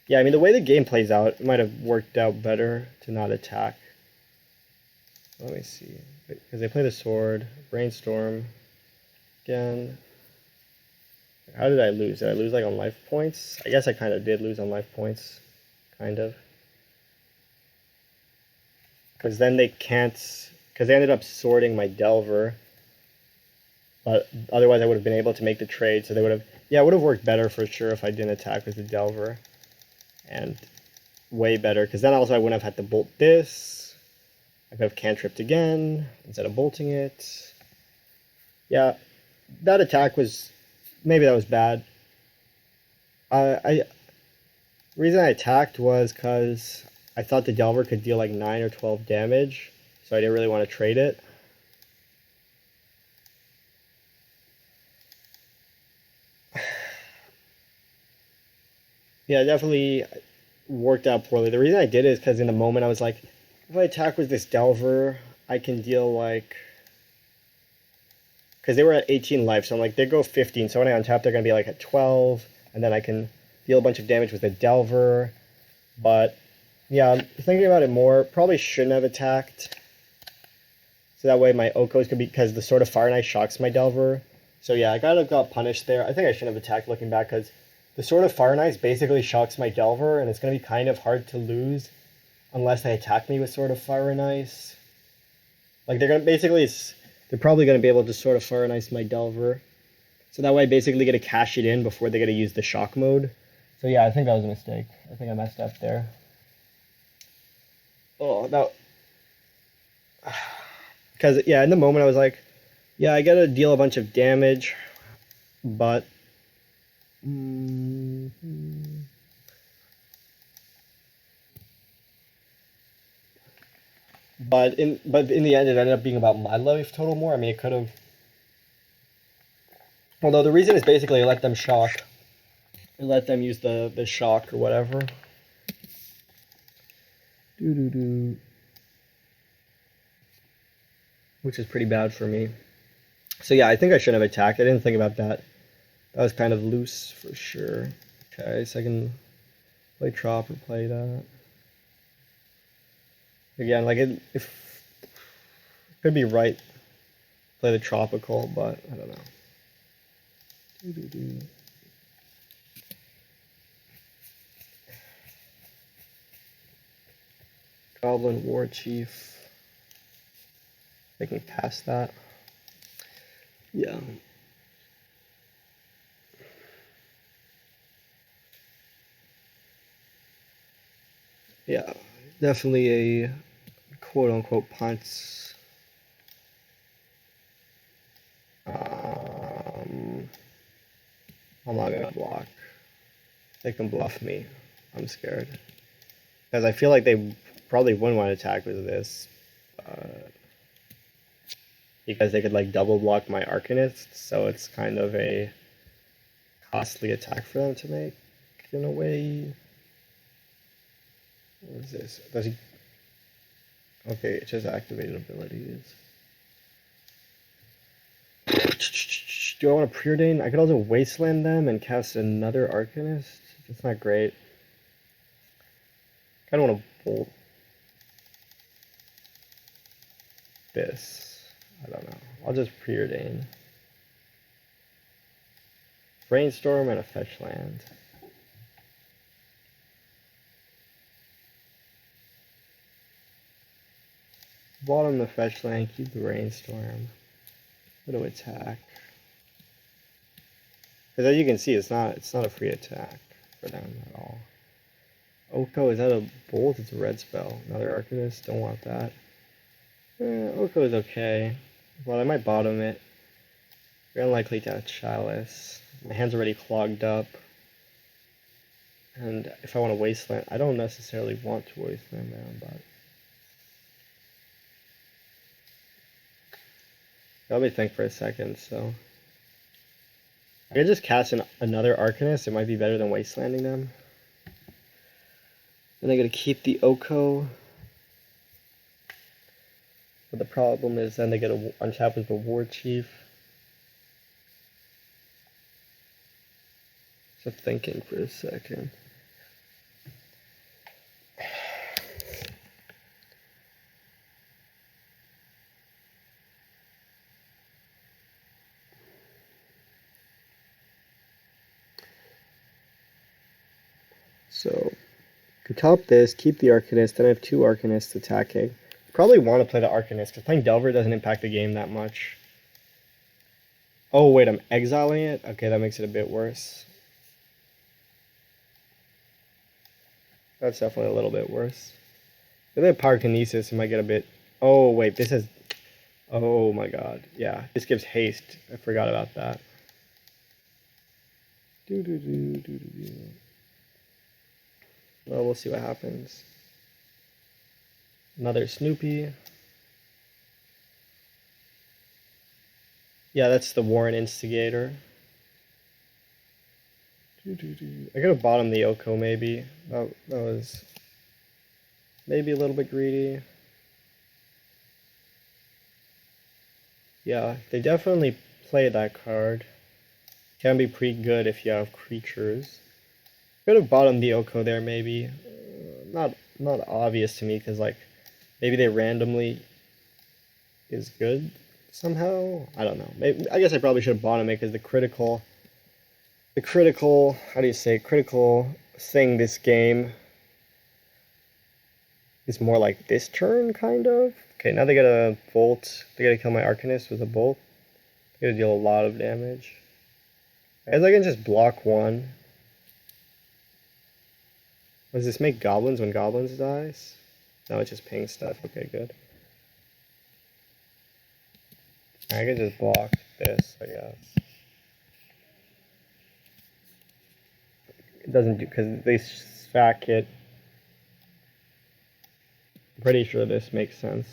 Yeah, I mean, the way the game plays out, it might have worked out better to not attack. Let me see. Because they play the sword. Brainstorm. Again. How did I lose? Did I lose like on life points? I guess I kind of did lose on life points. Kind of. Because then they can't... Because they ended up sorting my Delver. But otherwise I would have been able to make the trade. So they would have... Yeah, it would have worked better for sure if I didn't attack with the Delver. And way better. Because then also I wouldn't have had to bolt this. I could have cantripped again instead of bolting it. Yeah, that attack was... Maybe that was bad. The reason I attacked was because I thought the Delver could deal like 9 or 12 damage, so I didn't really want to trade it. Yeah, it definitely worked out poorly. The reason I did it is because in the moment I was like, if I attack with this Delver, I can deal like, because they were at 18 life, so I'm like, they go 15, so when I untap, they're gonna be like at 12, and then I can deal a bunch of damage with the Delver. But yeah, thinking about it more, probably shouldn't have attacked. So that way my Okos could be, because the Sword of Fire and Ice shocks my Delver. So yeah, I kind of got punished there. I think I shouldn't have attacked looking back, because the Sword of Fire and Ice basically shocks my Delver, and it's going to be kind of hard to lose unless they attack me with Sword of Fire and Ice. Like, they're going to basically, they're probably going to be able to Sword of Fire and Ice my Delver. So that way I basically get to cash it in before they get to use the shock mode. So yeah, I think that was a mistake. I think I messed up there. Oh, that... Because, yeah, in the moment I was like, yeah, I gotta deal a bunch of damage, but... But in the end, it ended up being about my life total more. I mean, it could have... Although the reason is basically I let them shock. I let them use the shock or whatever. Which is pretty bad for me. So yeah, I think I shouldn't have attacked. I didn't think about that. That was kind of loose for sure. Okay, so I can play Trop or play that. Again, like if it could be right, play the Tropical, but I don't know. Goblin War Chief. I can pass that. Yeah. Yeah, definitely a quote-unquote punt. I'm not gonna block. They can bluff me. I'm scared. Because I feel like they probably wouldn't want to attack with this. Because they could like double block my Arcanist, so it's kind of a costly attack for them to make in a way. What is this? Does he... Okay, it just activated abilities. Do I want to preordain? I could also wasteland them and cast another Arcanist. That's not great. I don't want to bolt this. I don't know. I'll just preordain. Brainstorm and a fetch land. Bottom the fetch land, keep the Brainstorm. Go to attack. Because as you can see, it's not a free attack for them at all. Oko, is that a bolt? It's a red spell. Another Arcanist, don't want that. Oko is okay. Well, I might bottom it. Very unlikely to have Chalice. My hand's already clogged up. And if I want to wasteland, I don't necessarily want to wasteland them, but... Let me think for a second, so... I could just cast another Arcanist, it might be better than wastelanding them. Then I gotta keep the Oko. But the problem is then they get a untap with the War Chief. So thinking for a second. So, to top this, keep the Arcanist, then I have two Arcanists attacking. Probably want to play the Arcanist, because playing Delver doesn't impact the game that much. Oh wait, I'm exiling it? Okay, that makes it a bit worse. That's definitely a little bit worse. If they have Pyrokinesis, it might get a bit... Oh wait, this is... Oh my god, yeah. This gives haste. I forgot about that. Well, we'll see what happens. Another Snoopy. Yeah, that's the Warren Instigator. I could have bottomed the Oko maybe. That was maybe a little bit greedy. Yeah, they definitely play that card. Can be pretty good if you have creatures. Could have bottomed the Oko there maybe. Not obvious to me because like maybe they randomly is good somehow. I don't know. Maybe, I guess I probably should have bottomed it because the critical how do you say critical thing this game is more like this turn kind of. Okay, now they gotta bolt. They gotta kill my Arcanist with a bolt. They gotta deal a lot of damage. I guess I can just block one. Does this make goblins when goblins dies? No, it just pings stuff. Okay, good. I can just block this, I guess. It doesn't do, because they stack it. I'm pretty sure this makes sense.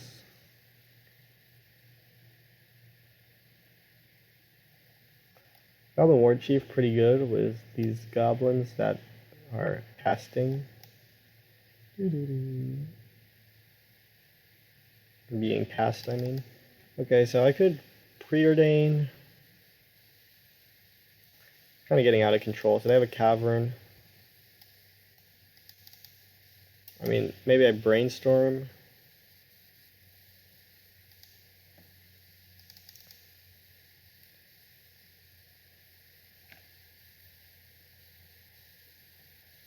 Goblin War Chief pretty good with these goblins that are casting. Being cast, I mean. Okay, so I could preordain. Kind of getting out of control. So they have a cavern. I mean, maybe I brainstorm.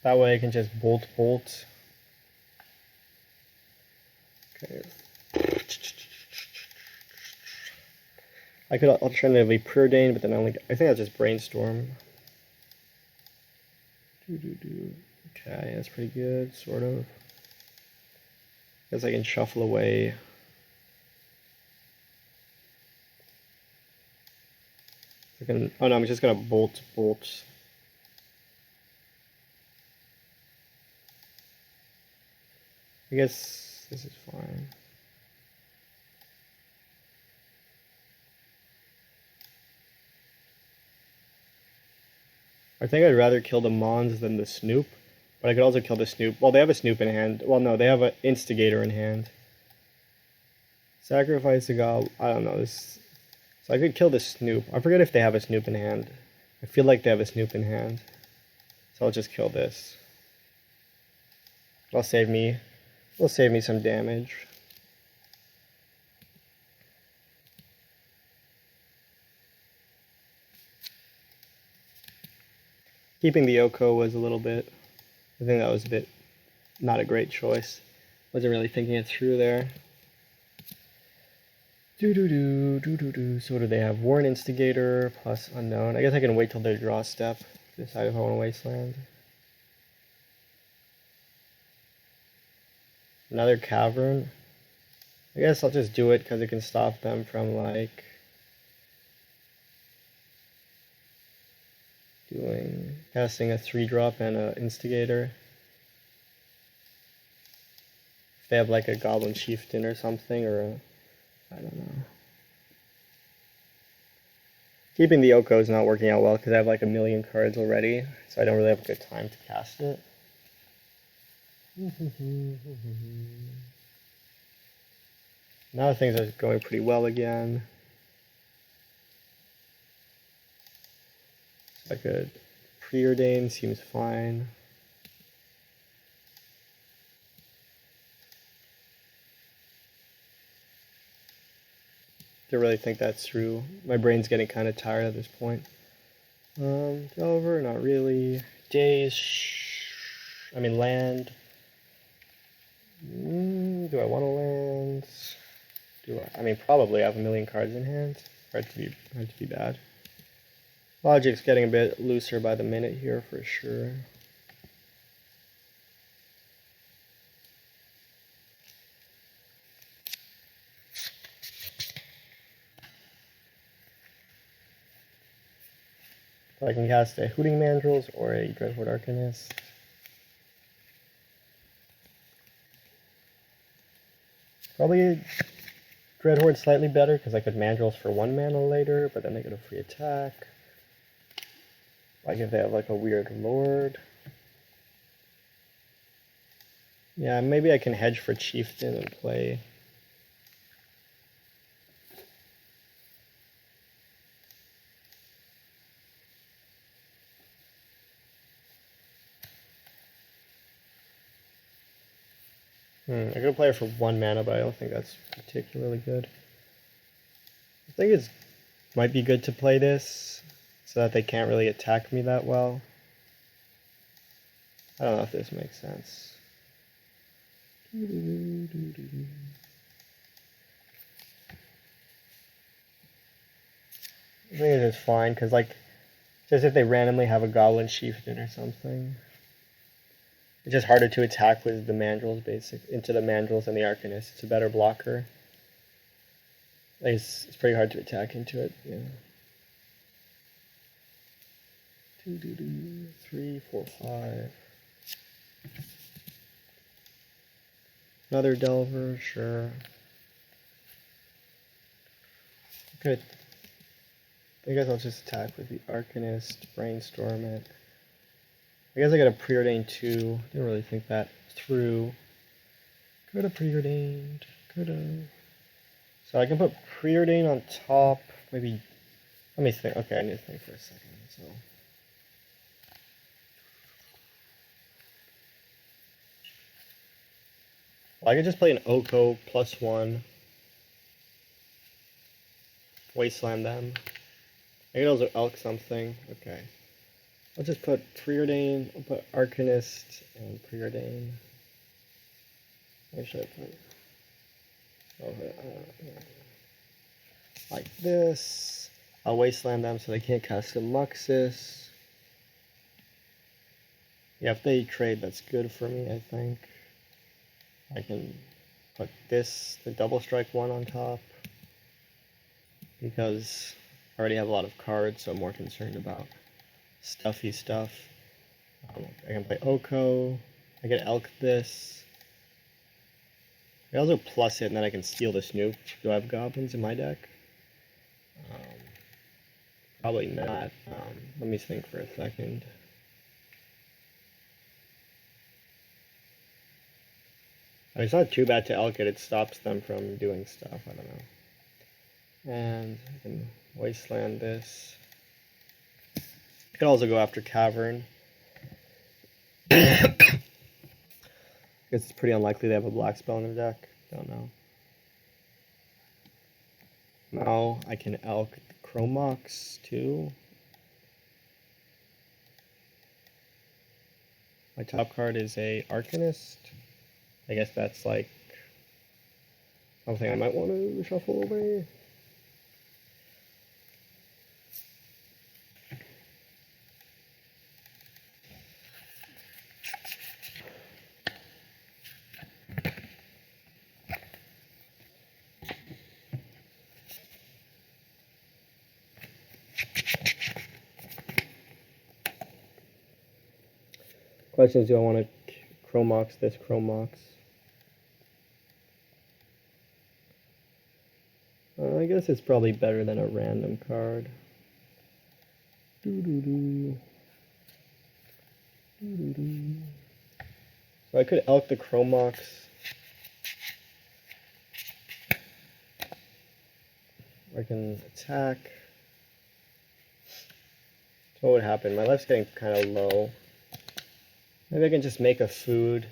That way I can just bolt. Okay. I could alternatively preordain, but then I think I'll just brainstorm. Okay, that's pretty good, sort of. Guess I can shuffle away. Oh no, I'm just gonna bolt. I guess this is fine. I think I'd rather kill the Mons than the Snoop, but I could also kill the Snoop. Well, they have a Snoop in hand. Well, no, they have an Instigator in hand. Sacrifice the god. I don't know this. So I could kill the Snoop. I forget if they have a Snoop in hand. I feel like they have a Snoop in hand. So I'll just kill this. It'll save me some damage. Keeping the Oko was a little bit, I think that was a bit not a great choice. Wasn't really thinking it through there. So what do they have? Warren Instigator plus Unknown. I guess I can wait till their draw step to decide if I want to Wasteland. Another Cavern. I guess I'll just do it because it can stop them from like casting a 3-drop and an Instigator. If they have like a Goblin Chieftain or something, or I don't know. Keeping the Oko is not working out well because I have like a million cards already, so I don't really have a good time to cast it. Now things are going pretty well again. I could preordain, seems fine. Don't really think that's through. My brain's getting kind of tired at this point. Delver, not really. Days, I mean land. Do I want to land? I mean, probably I have a million cards in hand. Hard to be bad. Logic's getting a bit looser by the minute here for sure. I can cast a Hooting Mandrills or a Dreadhorde Arcanist. Probably Dreadhorde slightly better because I could Mandrills for 1 mana later, but then they get a free attack. Like if they have like a weird lord. Yeah, maybe I can hedge for chieftain and play. I could play it for 1 mana, but I don't think that's particularly good. I think it might be good to play this so that they can't really attack me that well. I don't know if this makes sense. I think it's just fine, because like, just if they randomly have a Goblin Chieftain or something. It's just harder to attack with the Mandrills, into the Mandrills and the Arcanist. It's a better blocker. Like it's pretty hard to attack into it, yeah. 3, 4, 5. Another Delver, sure. Good. I guess I'll just attack with the Arcanist, brainstorm it. I guess I got a preordained 2. Didn't really think that through. Could have preordained. Could have. So I can put preordain on top. Maybe. Let me think. Okay, I need to think for a second. So. Well, I could just play an Oko +1. Wasteland them. I could also elk something. Okay. I'll just put preordain. I'll put Arcanist and preordain. Where should I put? Like this. I'll wasteland them so they can't cast a Muxus. Yeah, if they trade, that's good for me, I think. I can put this, the double strike 1 on top. Because I already have a lot of cards, so I'm more concerned about stuffy stuff. I can play Oko. I can elk this. I also plus it, and then I can steal the Snoop. Do I have goblins in my deck? Probably not. Let me think for a second. I mean, it's not too bad to elk it. It stops them from doing stuff. I don't know. And I can wasteland this. I could also go after Cavern. I guess it's pretty unlikely they have a black spell in their deck. Don't know. Now I can elk the Chromox too. My top card is a Arcanist. I guess that's like something I might want to shuffle away. Question is, do I want to Chromox this Chromox? I guess it's probably better than a random card. So I could elk the Chromox. I can attack. So what would happen? My life's getting kind of low. Maybe I can just make a food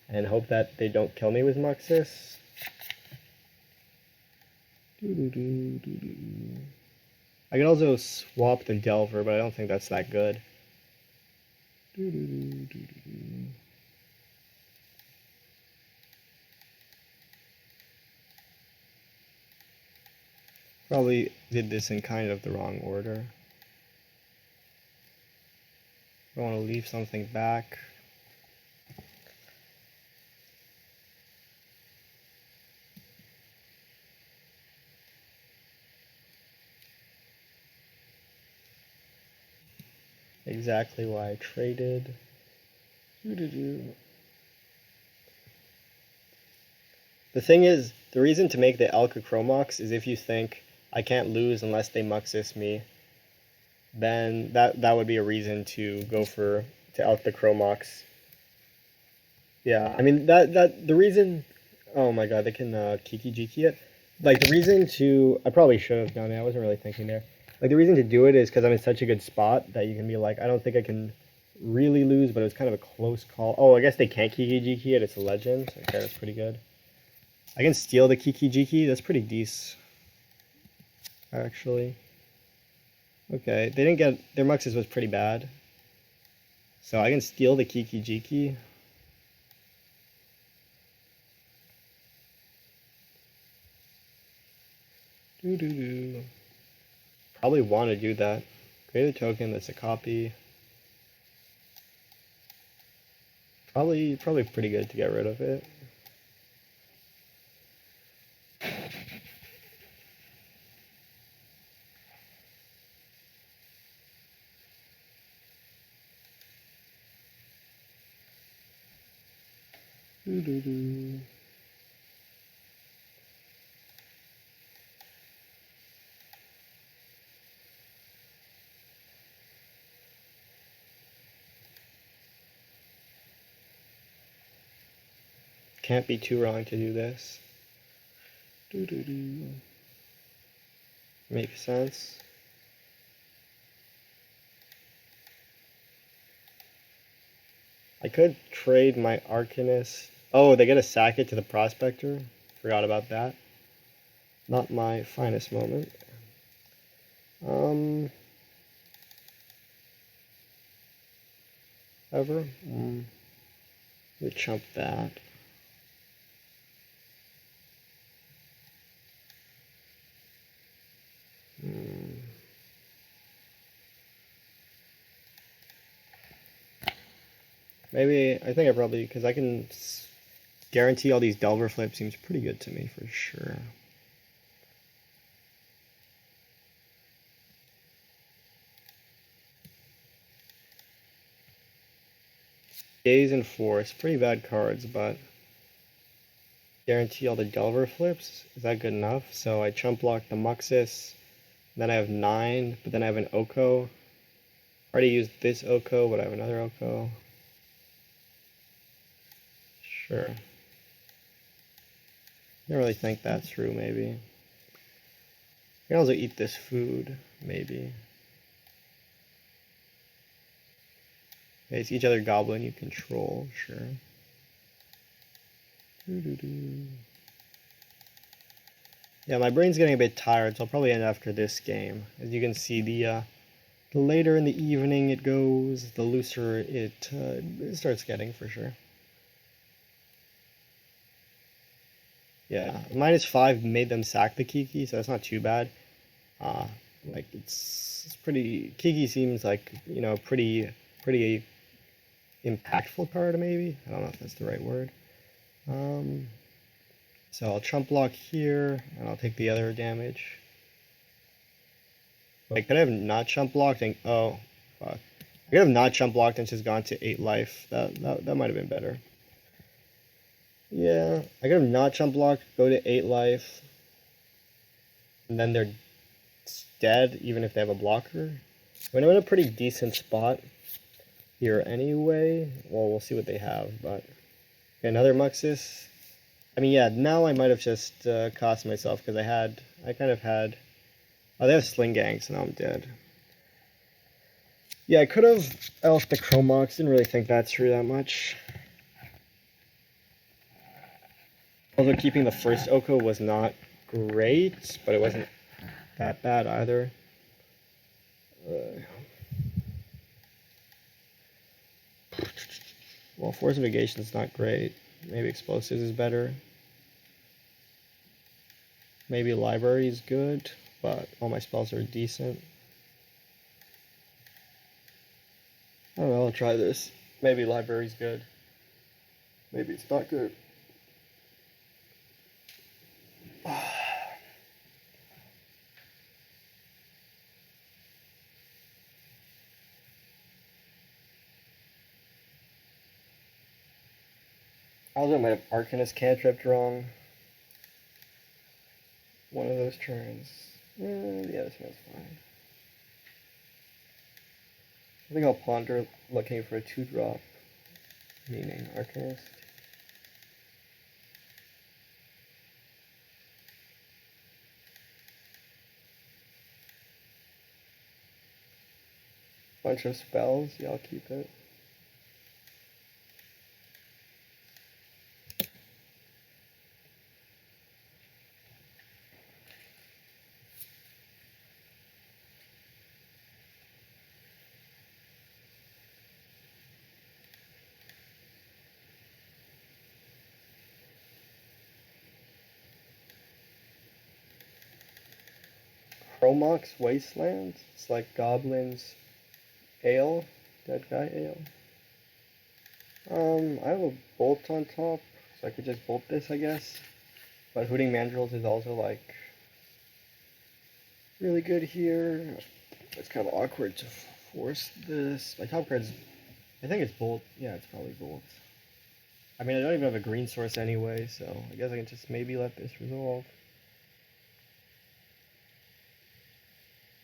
and hope that they don't kill me with Muxus. I could also swap the Delver, but I don't think that's that good. Probably did this in kind of the wrong order. I want to leave something back. Exactly why I traded. The thing is, the reason to make the Elka Chromox is if you think I can't lose unless they Muxus me. then that would be a reason to go to elk the Chromox. Yeah, I mean that the reason. Oh my god, they can Kiki Jiki it. Like the reason to, I probably should have done it. I wasn't really thinking there. Like the reason to do it is because I'm in such a good spot that you can be like, I don't think I can really lose, but it was kind of a close call. Oh, I guess they can't Kiki Jiki it. It's a legend. Okay, that's pretty good. I can steal the Kiki Jiki. That's pretty decent, actually. Okay, they didn't get their Muxus was pretty bad, so I can steal the Kiki Jiki. Probably want to do that. Create a token that's a copy. Probably pretty good to get rid of it. Can't be too wrong to do this. Makes sense. I could trade my Arcanist. Oh, they get to sack it to the Prospector. Forgot about that. Not my finest moment. Ever? We chump that. Maybe, I think I probably, because I can guarantee all these Delver flips seems pretty good to me for sure. Gaze and Force, pretty bad cards, but guarantee all the Delver flips, is that good enough? So I chump block the Muxus, then I have 9, but then I have an Oko. Already used this Oko, but I have another Oko. Sure. I don't really think that's true, maybe. I can also eat this food, maybe. Okay, it's each other goblin you control, sure. Yeah, my brain's getting a bit tired, so I'll probably end after this game. As you can see, the later in the evening it goes, the looser it starts getting, for sure. Yeah, -5 made them sack the Kiki, so that's not too bad. Like it's pretty. Kiki seems like, you know, pretty impactful card, maybe. I don't know if that's the right word. So I'll chump block here, and I'll take the other damage. Wait, could I have not chump blocked and oh fuck. I could have not chump blocked and just gone to 8 life. That might have been better. Yeah, I could have not chump blocked, go to 8 life, and then they're dead even if they have a blocker. I mean, I'm in a pretty decent spot here anyway. Well, we'll see what they have, but okay, another Muxus. I mean, yeah, now I might have just cost myself because I kind of had. Oh, they have Sling Gang, so now I'm dead. Yeah, I could have elfed the Chromox. Didn't really think that through that much. Also, keeping the first Oko was not great, but it wasn't that bad either. Well, Force Negation is not great. Maybe Explosives is better. Maybe Library is good, but all my spells are decent. I don't know, I'll try this. Maybe Library's good. Maybe it's not good. Also, I might have Arcanist cantripped wrong. One of those turns. Yeah, this one's fine. I think I'll ponder looking for a 2-drop, meaning Arcanist. Bunch of spells, yeah, I'll keep it. Chromox Wasteland, it's like Goblin's Ale, Dead Guy Ale. I have a bolt on top, so I could just bolt this, I guess. But Hooting Mandrills is also like really good here. It's kind of awkward to force this. My top card's, I think it's bolt. Yeah, it's probably bolt. I mean, I don't even have a green source anyway, so I guess I can just maybe let this resolve.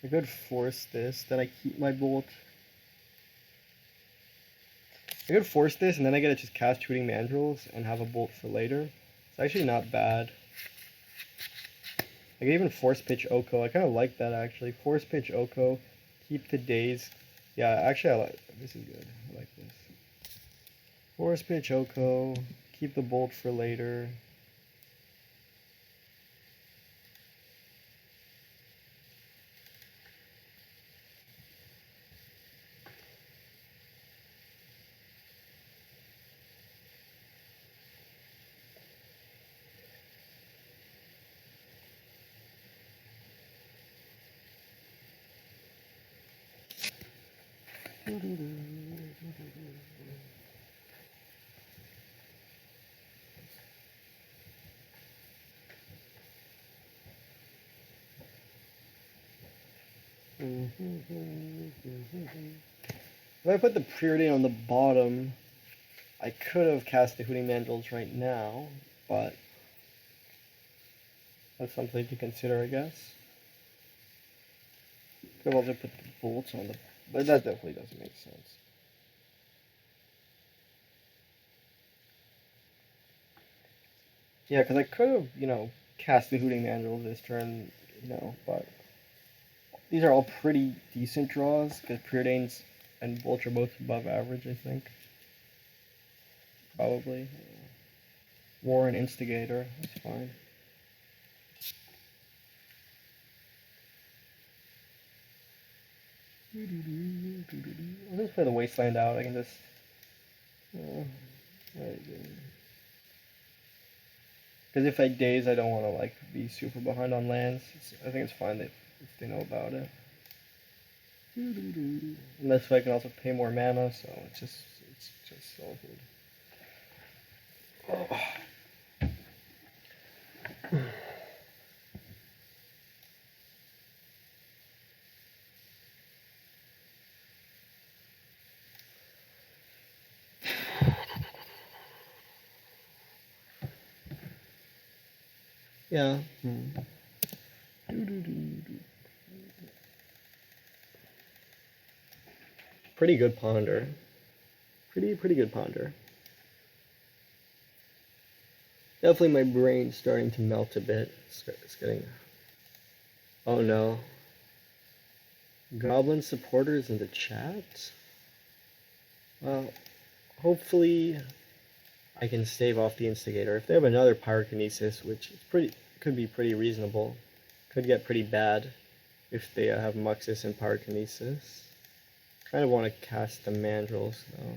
I could force this, then I keep my bolt. I could force this, and then I get to just cast Hooting Mandrills and have a bolt for later. It's actually not bad. I could even Force Pitch Oko. I kind of like that, actually. Force Pitch Oko, keep the days. Yeah, actually, I like this. Is good. I like this. Force Pitch Oko, keep the bolt for later. If I put the Preordain on the bottom, I could have cast the Hooting Mandrills right now, but that's something to consider, I guess. Could have also put the bolts on the, but that definitely doesn't make sense. Yeah, because I could have, cast the Hooting Mandrills this turn, but these are all pretty decent draws, because Preordains and Bolts are both above average, I think. Probably. War and Instigator, that's fine. I'll just play the Wasteland out, I can just... Because if I daze, I don't want to be super behind on lands. I think it's fine if they know about it. Unless if I can also pay more mana, so it's just so good. Oh. Yeah. Pretty good ponder. Pretty good ponder. Definitely my brain's starting to melt a bit. It's getting... Oh no. Goblin supporters in the chat? Well, hopefully I can stave off the Instigator. If they have another Pyrokinesis, which is could be pretty reasonable, could get pretty bad if they have Muxus and Pyrokinesis. Kind of want to cast the Mandrills though.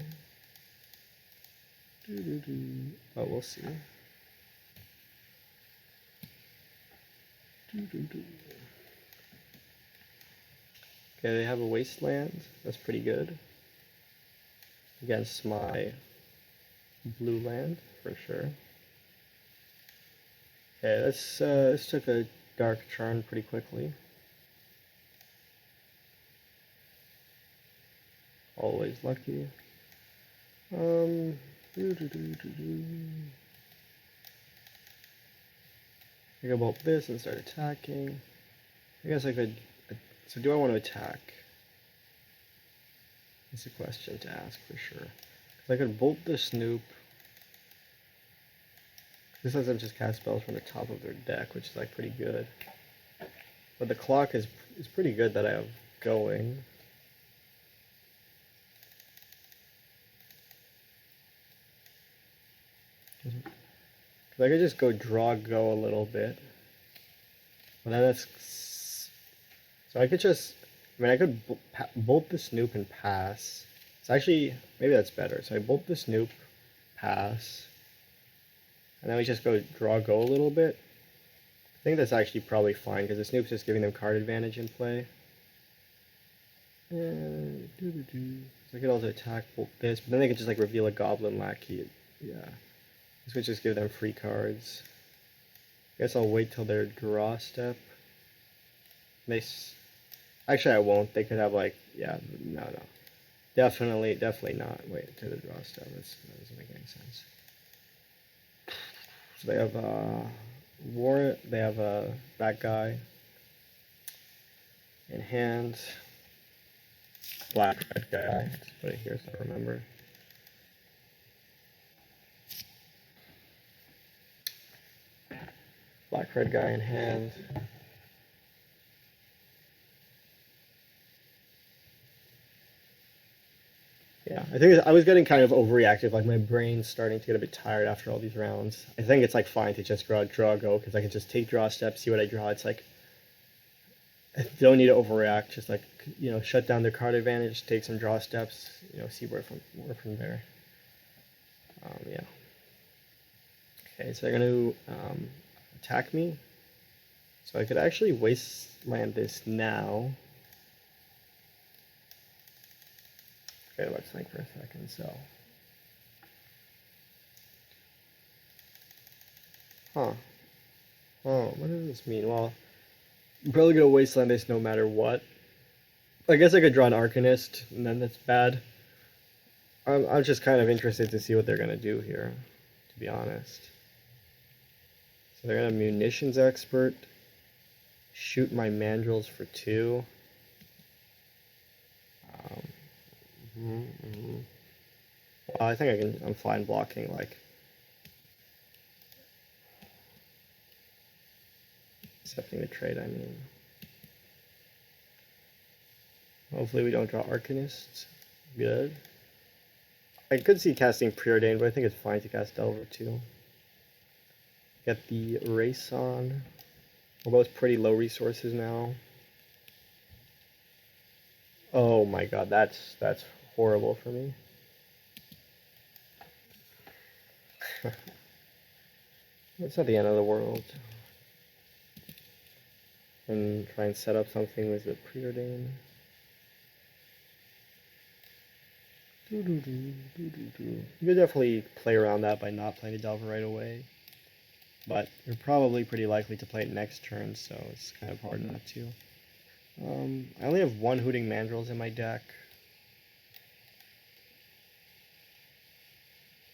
Oh, we'll see. Okay, they have a Wasteland. That's pretty good. Against my blue land, for sure. Okay, this took a Dark Charm pretty quickly. Always lucky. I go about this and start attacking. I guess I could... So do I want to attack? It's a question to ask for sure. 'Cause I could bolt the Snoop. This lets them just cast spells from the top of their deck, which is like pretty good. But the clock is pretty good that I have going. Cause I could just go draw go a little bit. But then that's so I could just. I mean, I could bolt the Snoop and pass. It's actually maybe that's better. So I bolt the Snoop, pass, and then we just go draw go a little bit. I think that's actually probably fine because the Snoop's just giving them card advantage in play. So I could also attack bolt this, but then they could just like reveal a Goblin Lackey. Yeah, this would just give them free cards. Guess I'll wait till their draw step. Actually, I won't. They could have like, yeah, no. Definitely not. Wait to the draw step. That doesn't make any sense. So they have They have that guy in hand. Black red guy. Let's put it here so I remember. Black red guy in hand. Yeah, I think I was getting kind of overreactive, like my brain's starting to get a bit tired after all these rounds. I think it's like fine to just draw go, because I can just take draw steps, see what I draw. It's like, I don't need to overreact, just like, shut down the card advantage, take some draw steps, see where from there. Yeah. Okay, so they're going to attack me. So I could actually wasteland this now. Okay, let's think for a second, so. Huh. Oh, what does this mean? Well, I'm probably going to wasteland this no matter what. I guess I could draw an Arcanist, and then that's bad. I'm just kind of interested to see what they're going to do here, to be honest. So they're going to Munitions Expert, shoot my Mandrills for 2. Well, I think I'm fine blocking, like, accepting the trade, I mean. Hopefully we don't draw Arcanists. Good. I could see casting Preordained, but I think it's fine to cast Delver too. Get the Race on. We're both pretty low resources now. Oh my god, that's horrible for me. It's not the end of the world. And try and set up something with the Preordain. You could definitely play around that by not playing the Delver right away. But you're probably pretty likely to play it next turn, so it's kind of hard not to. I only have 1 Hooting Mandrills in my deck.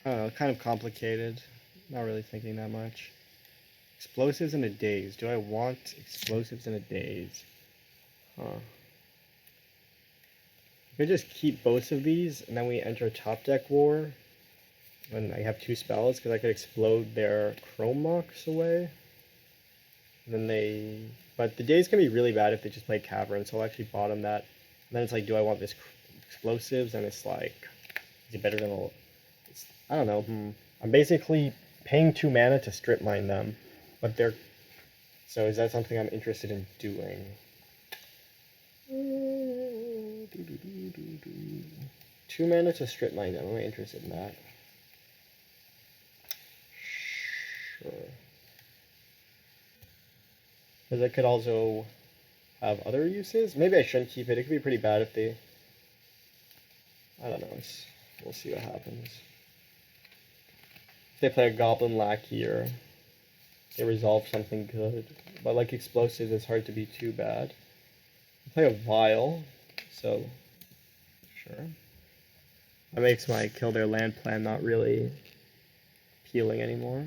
I don't know, kind of complicated. Not really thinking that much. Explosives in a Daze. Do I want Explosives in a Daze? Huh. I could just keep both of these, and then we enter Top Deck War. When I have 2 spells, because I could explode their Chrome Mox away. And then but the Daze can be really bad if they just play Cavern, so I'll actually bottom that. And then it's like, do I want this Explosives? And it's like, is it better than all? I don't know. I'm basically paying 2 mana to strip mine them, but they're. So is that something I'm interested in doing? 2 mana to strip mine them. Am I interested in that? Sure. Because it could also have other uses. Maybe I shouldn't keep it. It could be pretty bad if they. I don't know. We'll see what happens. If they play a Goblin Lackey or they resolve something good. But like Explosives, it's hard to be too bad. They play a Vial, so sure. That makes my kill their land plan not really appealing anymore.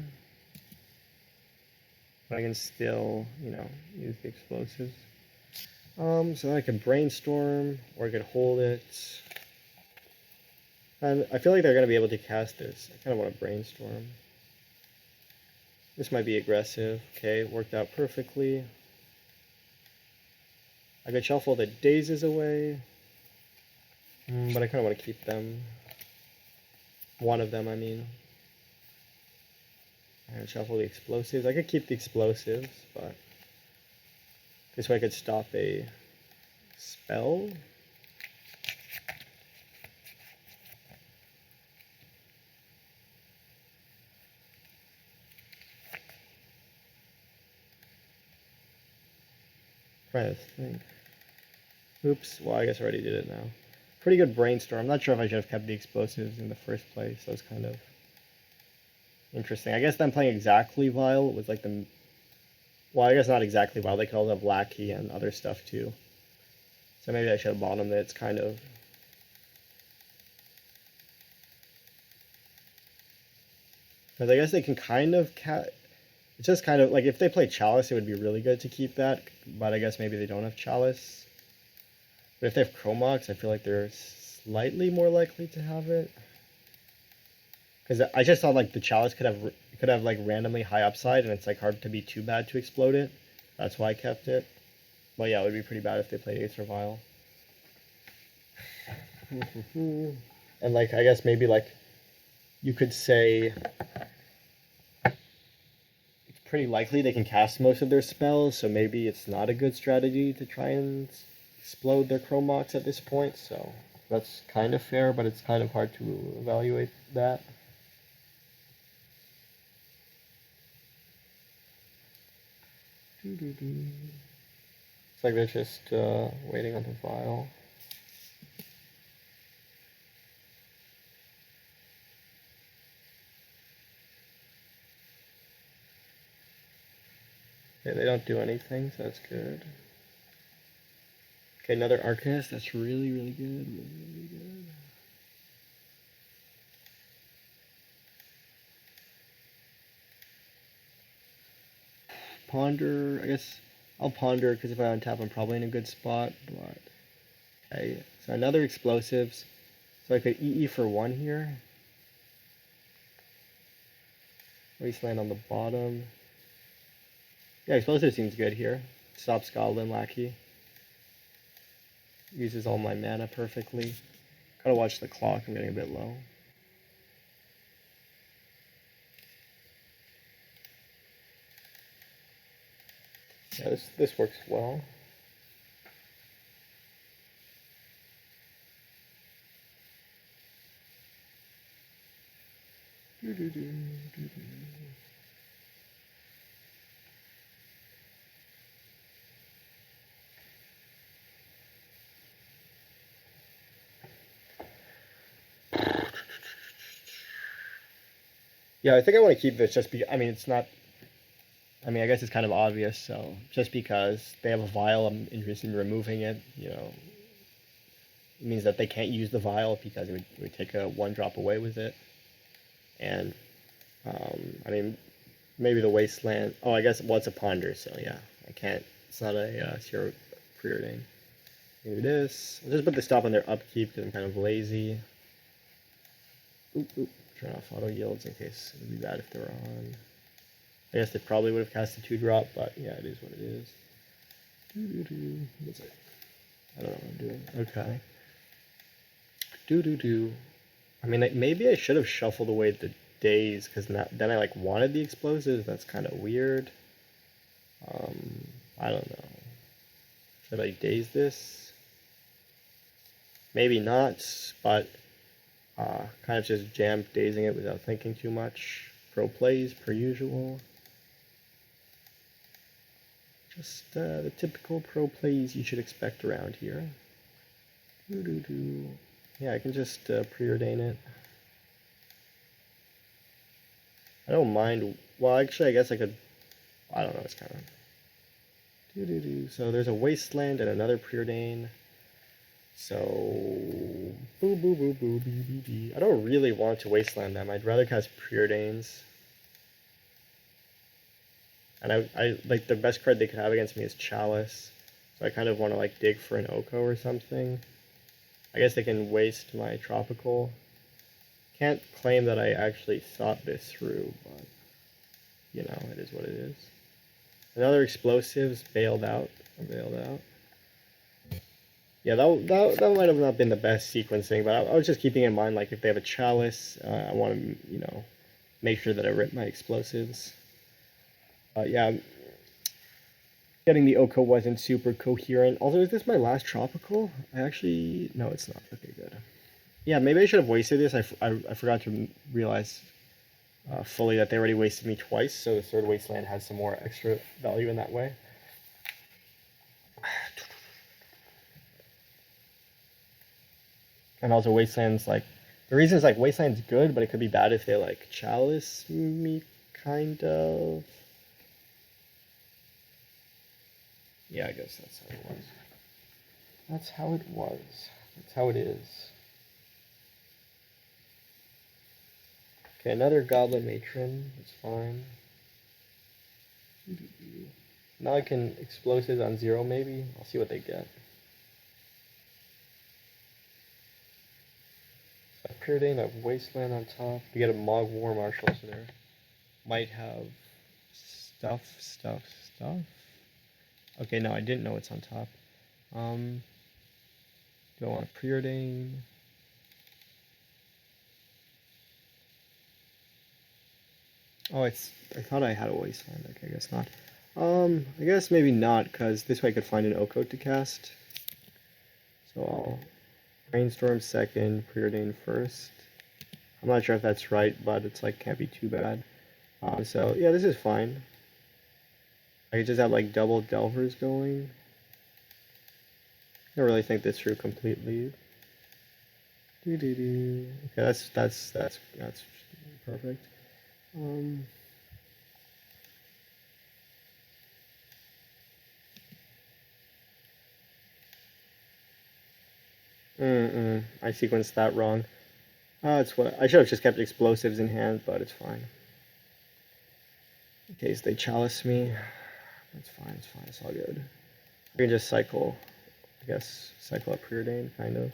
But I can still, use the Explosives. So I could Brainstorm, or I could hold it. And I feel like they're going to be able to cast this. I kind of want to brainstorm. This might be aggressive. Okay, worked out perfectly. I could shuffle the Dazes away. But I kind of want to keep them. One of them, I mean. And shuffle the Explosives. I could keep the Explosives, but this way I could stop a spell. Trying to think. Oops. Well, I guess I already did it now. Pretty good brainstorm. I'm not sure if I should have kept the Explosives in the first place. That was kind of interesting. I guess them playing exactly Vile was like the... Well, I guess not exactly Vile. They could also have Lackey and other stuff too. So maybe I should have bottomed it. It's kind of... Because I guess they can kind of... It's just kind of... Like, if they play Chalice, it would be really good to keep that. But I guess maybe they don't have Chalice. But if they have Chromox, I feel like they're slightly more likely to have it. Because I just thought like the Chalice could have like randomly high upside, and it's like hard to be too bad to explode it. That's why I kept it. But yeah, it would be pretty bad if they played Aether Vial. And like I guess maybe like you could say it's pretty likely they can cast most of their spells, so maybe it's not a good strategy to try and explode their Chromox at this point, so that's kind of fair, but it's kind of hard to evaluate that. It's like they're just waiting on the Vial. Okay, they don't do anything, so that's good. Okay, another Arcanist. That's really, really good. Really, really good. Ponder. I guess I'll ponder because if I untap, I'm probably in a good spot. But okay, so another Explosives. So I could EE for 1 here. Wasteland on the bottom. Yeah, Explosive seems good here. Stops Goblin Lackey. Uses all my mana perfectly. Gotta watch the clock, I'm getting a bit low. Yeah, this works well. Yeah, I think I want to keep this just I mean, it's not... I mean, I guess it's kind of obvious, so... Just because they have a Vial, I'm interested in removing it, you know... It means that they can't use the Vial because it would take a 1-drop away with it. And, I mean, maybe the Wasteland... Oh, I guess, well, it's a Ponder, so yeah. I can't... It's not a Zero Preordain. Do this. I'll just put the stop on their upkeep because I'm kind of lazy. Oop. Turn off auto yields in case it would be bad if they were on. I guess they probably would have cast a 2-drop, but yeah, it is what it is. What's it? I don't know what I'm doing. Okay. I mean, maybe I should have shuffled away the Daze, because then I like wanted the Explosives. That's kind of weird. I don't know. Should I Daze this? Maybe not, but kind of just jam dazing it without thinking too much. Pro plays, per usual. Just the typical pro plays you should expect around here. Yeah, I can just preordain it. I don't mind. Well, actually, I guess I could... I don't know, it's kind of... So there's a Wasteland and another preordain. So... I don't really want to Wasteland them. I'd rather cast preordains. And I like the best card they could have against me is Chalice. So I kind of want to like dig for an Oko or something. I guess they can waste my Tropical. Can't claim that I actually thought this through, but you know, it is what it is. Another explosives bailed out. Bailed out. Yeah, that might have not been the best sequencing, but I was just keeping in mind, like, if they have a chalice, I want to, you know, make sure that I rip my explosives. Yeah, getting the Oko wasn't super coherent. Also, is this my last tropical? I actually, no, it's not. Okay, good. Yeah, maybe I should have wasted this. I forgot to realize fully that they already wasted me twice, so the third wasteland has some more extra value in that way. And also Wasteland's like, the reason is like Wasteland's good, but it could be bad if they like chalice me, kind of. Yeah, I guess that's how it was. That's how it was. That's how it is. Okay, another Goblin Matron. That's fine. Now I can explosives on 0 maybe. I'll see what they get. Pyridane of Wasteland on top. You get a Mog War Marshal, so there might have stuff. Okay, no, I didn't know it's on top. Do I want a Preordain? Oh, I thought I had a Wasteland. Okay, I guess not. I guess maybe not, because this way I could find an Oko to cast. So I'll Brainstorm second, Preordain first. I'm not sure if that's right, but it's like can't be too bad. So yeah, this is fine. I could just have like double Delvers going. I don't really think this through completely. Okay, that's perfect. I sequenced that wrong. It's what I should have just kept explosives in hand, but it's fine. In case they chalice me, that's fine. It's fine. It's all good. I can just cycle. I guess cycle up Preordain, kind of.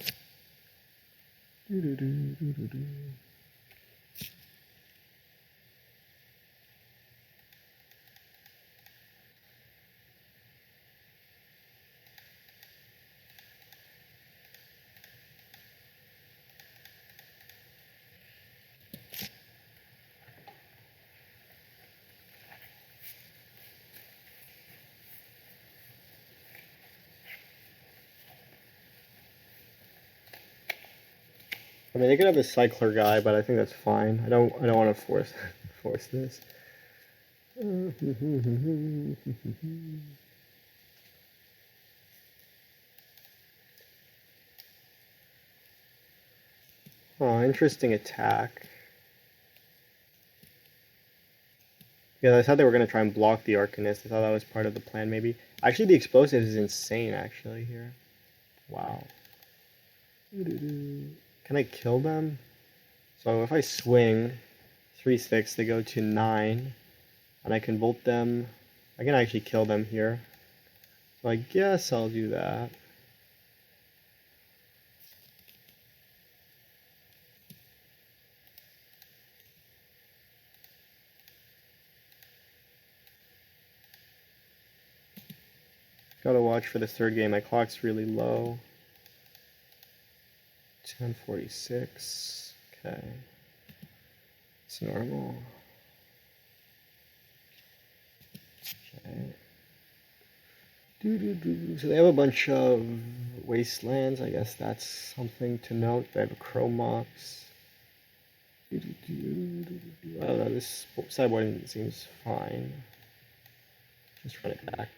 I mean, they could have a cycler guy, but I think that's fine. I don't want to force this. Oh, interesting attack. Yeah, I thought they were gonna try and block the Arcanist. I thought that was part of the plan, maybe. Actually, the explosives is insane. Actually, here. Wow. Can I kill them? So if I swing 3/6, they go to 9, and I can bolt them. I can actually kill them here. So I guess I'll do that. Gotta watch for the third game. My clock's really low. 10:46. Okay. It's normal. Okay. So they have a bunch of wastelands. I guess that's something to note. They have a Chromox. I don't know. This sideboard seems fine. Just run it back.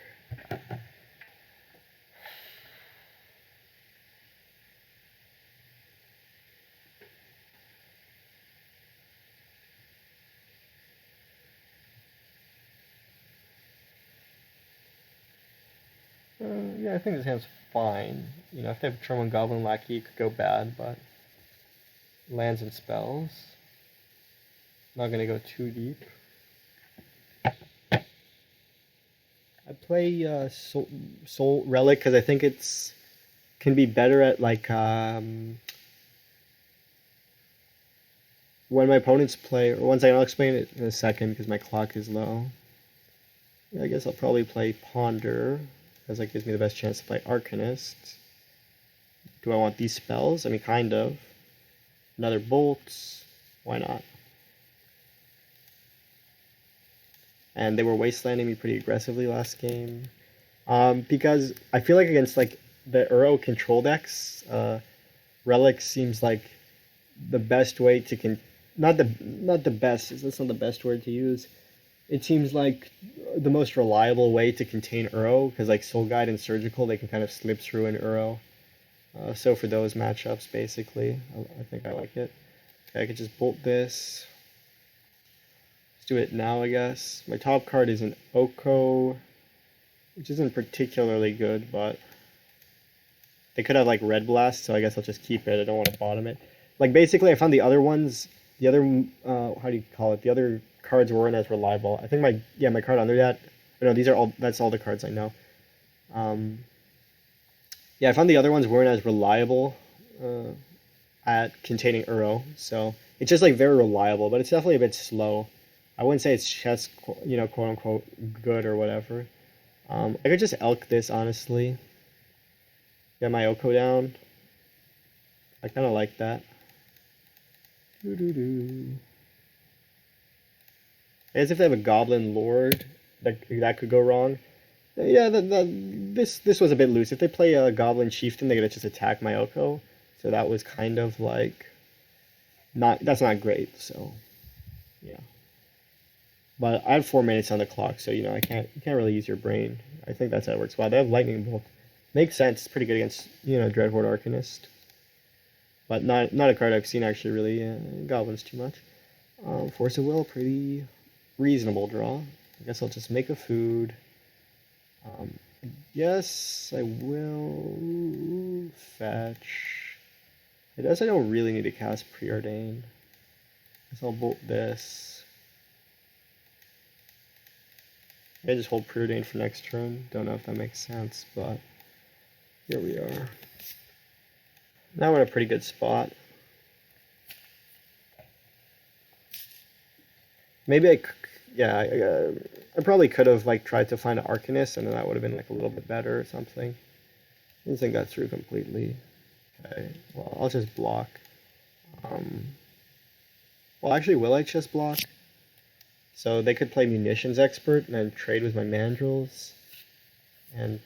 Yeah, I think this hand's fine. You know, if they have Tremor Goblin Lackey, it could go bad, but lands and spells. Not gonna go too deep. I play Soul Relic because I think it's can be better at like when my opponents play, or one second, I'll explain it in a second because my clock is low. Yeah, I guess I'll probably play Ponder, because that gives me the best chance to play Arcanist. Do I want these spells? I mean, kind of. Another Bolt. Why not? And they were wastelanding me pretty aggressively last game. Because I feel like against like the Uro control decks, Relic seems like the best way to not the best. That's not the best word to use. It seems like the most reliable way to contain Uro, because like Soul Guide and Surgical, they can kind of slip through an Uro. So for those matchups, basically, I think I like it. Okay, I could just bolt this. Let's do it now, I guess. My top card is an Oko, which isn't particularly good, but they could have like Red Blast, so I guess I'll just keep it. I don't want to bottom it. Like basically, I found the other ones, the other how do you call it? The other cards weren't as reliable. I think my card under that. No, that's all the cards I know. Yeah, I found the other ones weren't as reliable at containing Uro, so it's just like very reliable, but it's definitely a bit slow. I wouldn't say it's chess, quote unquote, good or whatever. I could just elk this, honestly. Get my Oko down. I kind of like that. As if they have a Goblin Lord, that could go wrong. Yeah, this was a bit loose. If they play a Goblin Chieftain, they're gonna just attack my Oko. So that was kind of like that's not great. So yeah. But I have 4 minutes on the clock, so you can't really use your brain. I think that's how it works. Wow, they have Lightning Bolt. Makes sense. It's pretty good against Dreadhorde Arcanist. But not a card I've seen actually really Goblins too much. Force of Will, pretty reasonable draw. I guess I'll just make a food. Yes, I will fetch. I guess I don't really need to cast Preordain. Guess I'll bolt this. I just hold Preordain for next turn. Don't know if that makes sense, but here we are. Now we're in a pretty good spot. Maybe I probably could have like tried to find an Arcanist, and then that would have been like a little bit better or something. Didn't think that through completely. Okay, well I'll just block. Well, actually, will I just block? So they could play Munitions Expert and then trade with my Mandrills. And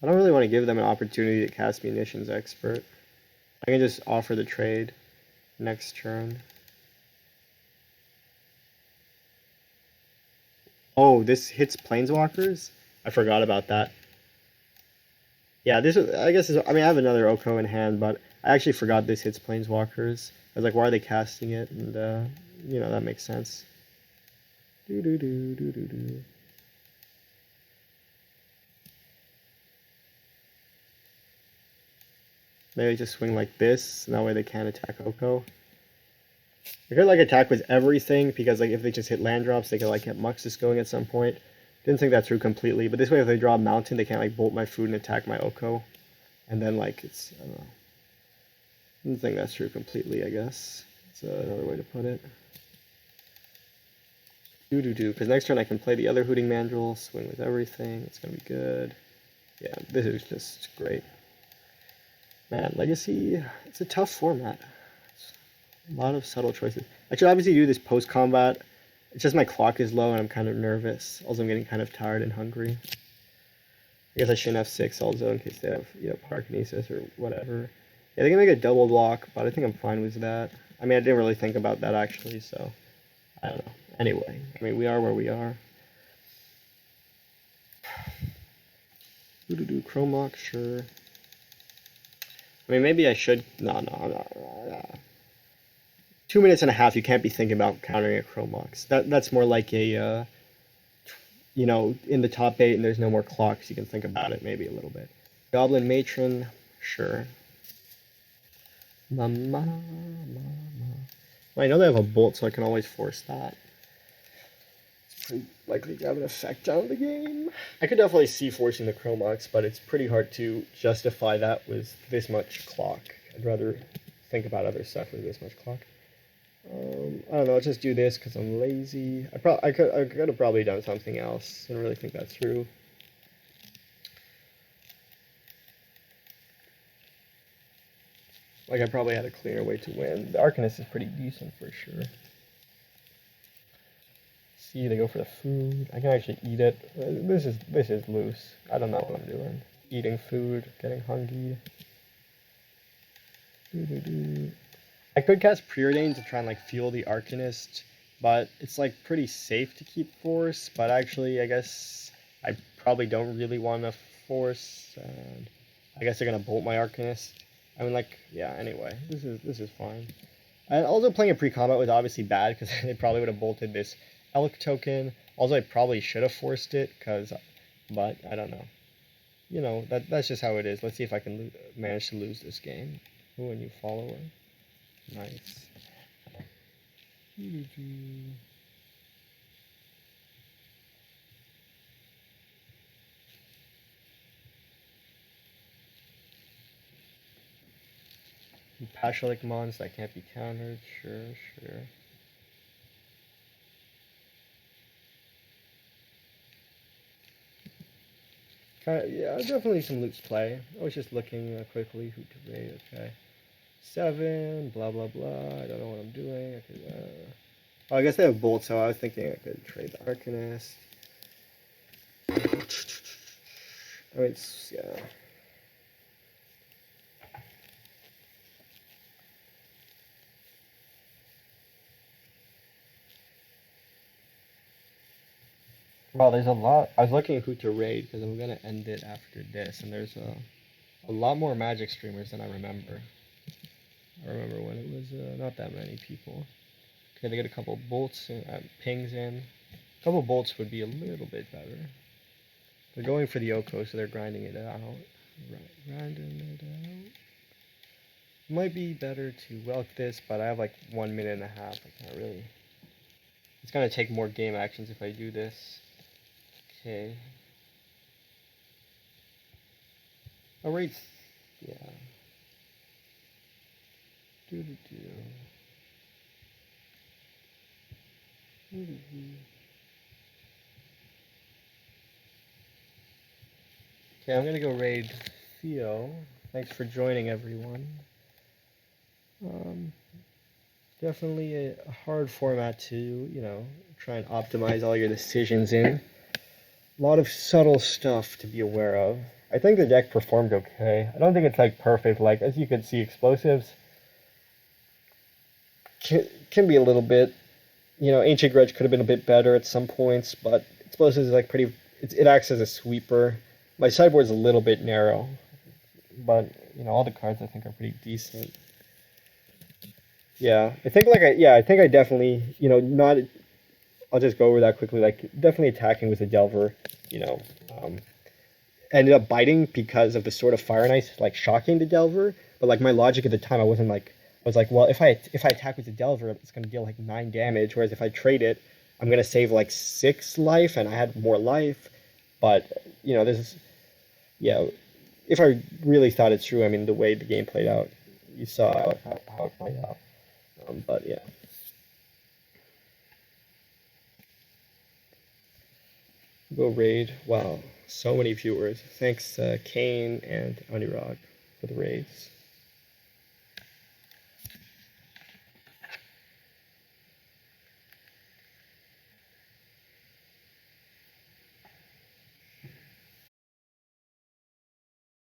I don't really want to give them an opportunity to cast Munitions Expert. I can just offer the trade next turn. Oh, this hits Planeswalkers? I forgot about that. Yeah, I have another Oko in hand, but I actually forgot this hits Planeswalkers. I was like, why are they casting it? And, that makes sense. Maybe just swing like this, and that way they can't attack Oko. I could, attack with everything, because, if they just hit land drops, they could, get Muxus going at some point. Didn't think that through completely, but this way if they draw a mountain, they can't, bolt my food and attack my Oko. And then, I don't know. Didn't think that's true completely, I guess. That's another way to put it. Because next turn I can play the other Hooting Mandrill, swing with everything, it's gonna be good. Yeah, this is just great. Man, Legacy, it's a tough format. It's a lot of subtle choices. I should obviously do this post-combat. It's just my clock is low and I'm kind of nervous. Also, I'm getting kind of tired and hungry. I guess I shouldn't have 6 also in case they have, Pyrokinesis or whatever. Yeah, they can make a double block, but I think I'm fine with that. I mean, I didn't really think about that actually, so I don't know. Anyway, I mean, we are where we are. Chromok, sure. I mean, maybe I should. No. 2 minutes and a half, you can't be thinking about countering a Chromox. That's more like a, in the top 8 and there's no more clocks, you can think about it maybe a little bit. Goblin Matron, sure. Well, I know they have a bolt, so I can always force that. It's pretty likely to have an effect on the game. I could definitely see forcing the Chromox, but it's pretty hard to justify that with this much clock. I'd rather think about other stuff with this much clock. I don't know. Let's just do this because I'm lazy. I could have probably done something else. I don't really think that through. Like I probably had a cleaner way to win. The Arcanist is pretty decent for sure. See, they go for the food. I can actually eat it. This is loose. I don't know what I'm doing. Eating food, getting hungry. I could cast Preordain to try and like fuel the Arcanist, but it's like pretty safe to keep Force. But actually, I guess I probably don't really want to Force. And I guess they're gonna bolt my Arcanist. I mean, like, yeah. Anyway, this is fine. And also playing a pre-combat was obviously bad because they probably would have bolted this Elk token. Also, I probably should have forced it but I don't know. You know, that's just how it is. Let's see if I can manage to lose this game. Ooh, a new follower. Nice. Pashalik mons that can't be countered. Sure. Yeah, definitely some Luke's play. I was just looking quickly who to raid. Okay, 7, blah blah blah. I don't know what I'm doing. Oh, I guess they have bolts, so I was thinking I could trade the Arcanist. I mean, yeah. Well, there's a lot. I was looking at who to raid because I'm gonna end it after this, and there's a lot more Magic streamers than I remember. I remember when it was not that many people. Okay, they get a couple bolts and pings in. A couple bolts would be a little bit better. They're going for the Oko, so they're grinding it out. Grinding it out. Might be better to welk this, but I have like 1 minute and a half. I can't really. It's gonna take more game actions if I do this. Okay. Oh, right. Yeah. Okay, I'm gonna go raid Theo. Thanks for joining, everyone. Definitely a hard format to, you know, try and optimize all your decisions in. A lot of subtle stuff to be aware of. I think the deck performed okay. I don't think it's like perfect. Like, as you can see, explosives can be a little bit, you know, Ancient Grudge could have been a bit better at some points, but explosives is like pretty, it acts as a sweeper. My sideboard's a little bit narrow, but, you know, all the cards I think are pretty decent. Yeah, I think I think I definitely, you know, not, I'll just go over that quickly, like, definitely attacking with a Delver, you know, ended up biting because of the Sword of Fire and Ice, like, shocking the Delver, but, like, my logic at the time, I was like, well, if I attack with the Delver, it's going to deal, like, 9 damage, whereas if I trade it, I'm going to save, like, 6 life, and I had more life, but, you know, yeah, if I really thought it through, I mean, the way the game played out, you saw how it played out. But yeah. Go raid. Wow, so many viewers. Thanks Kane and Anirag for the raids.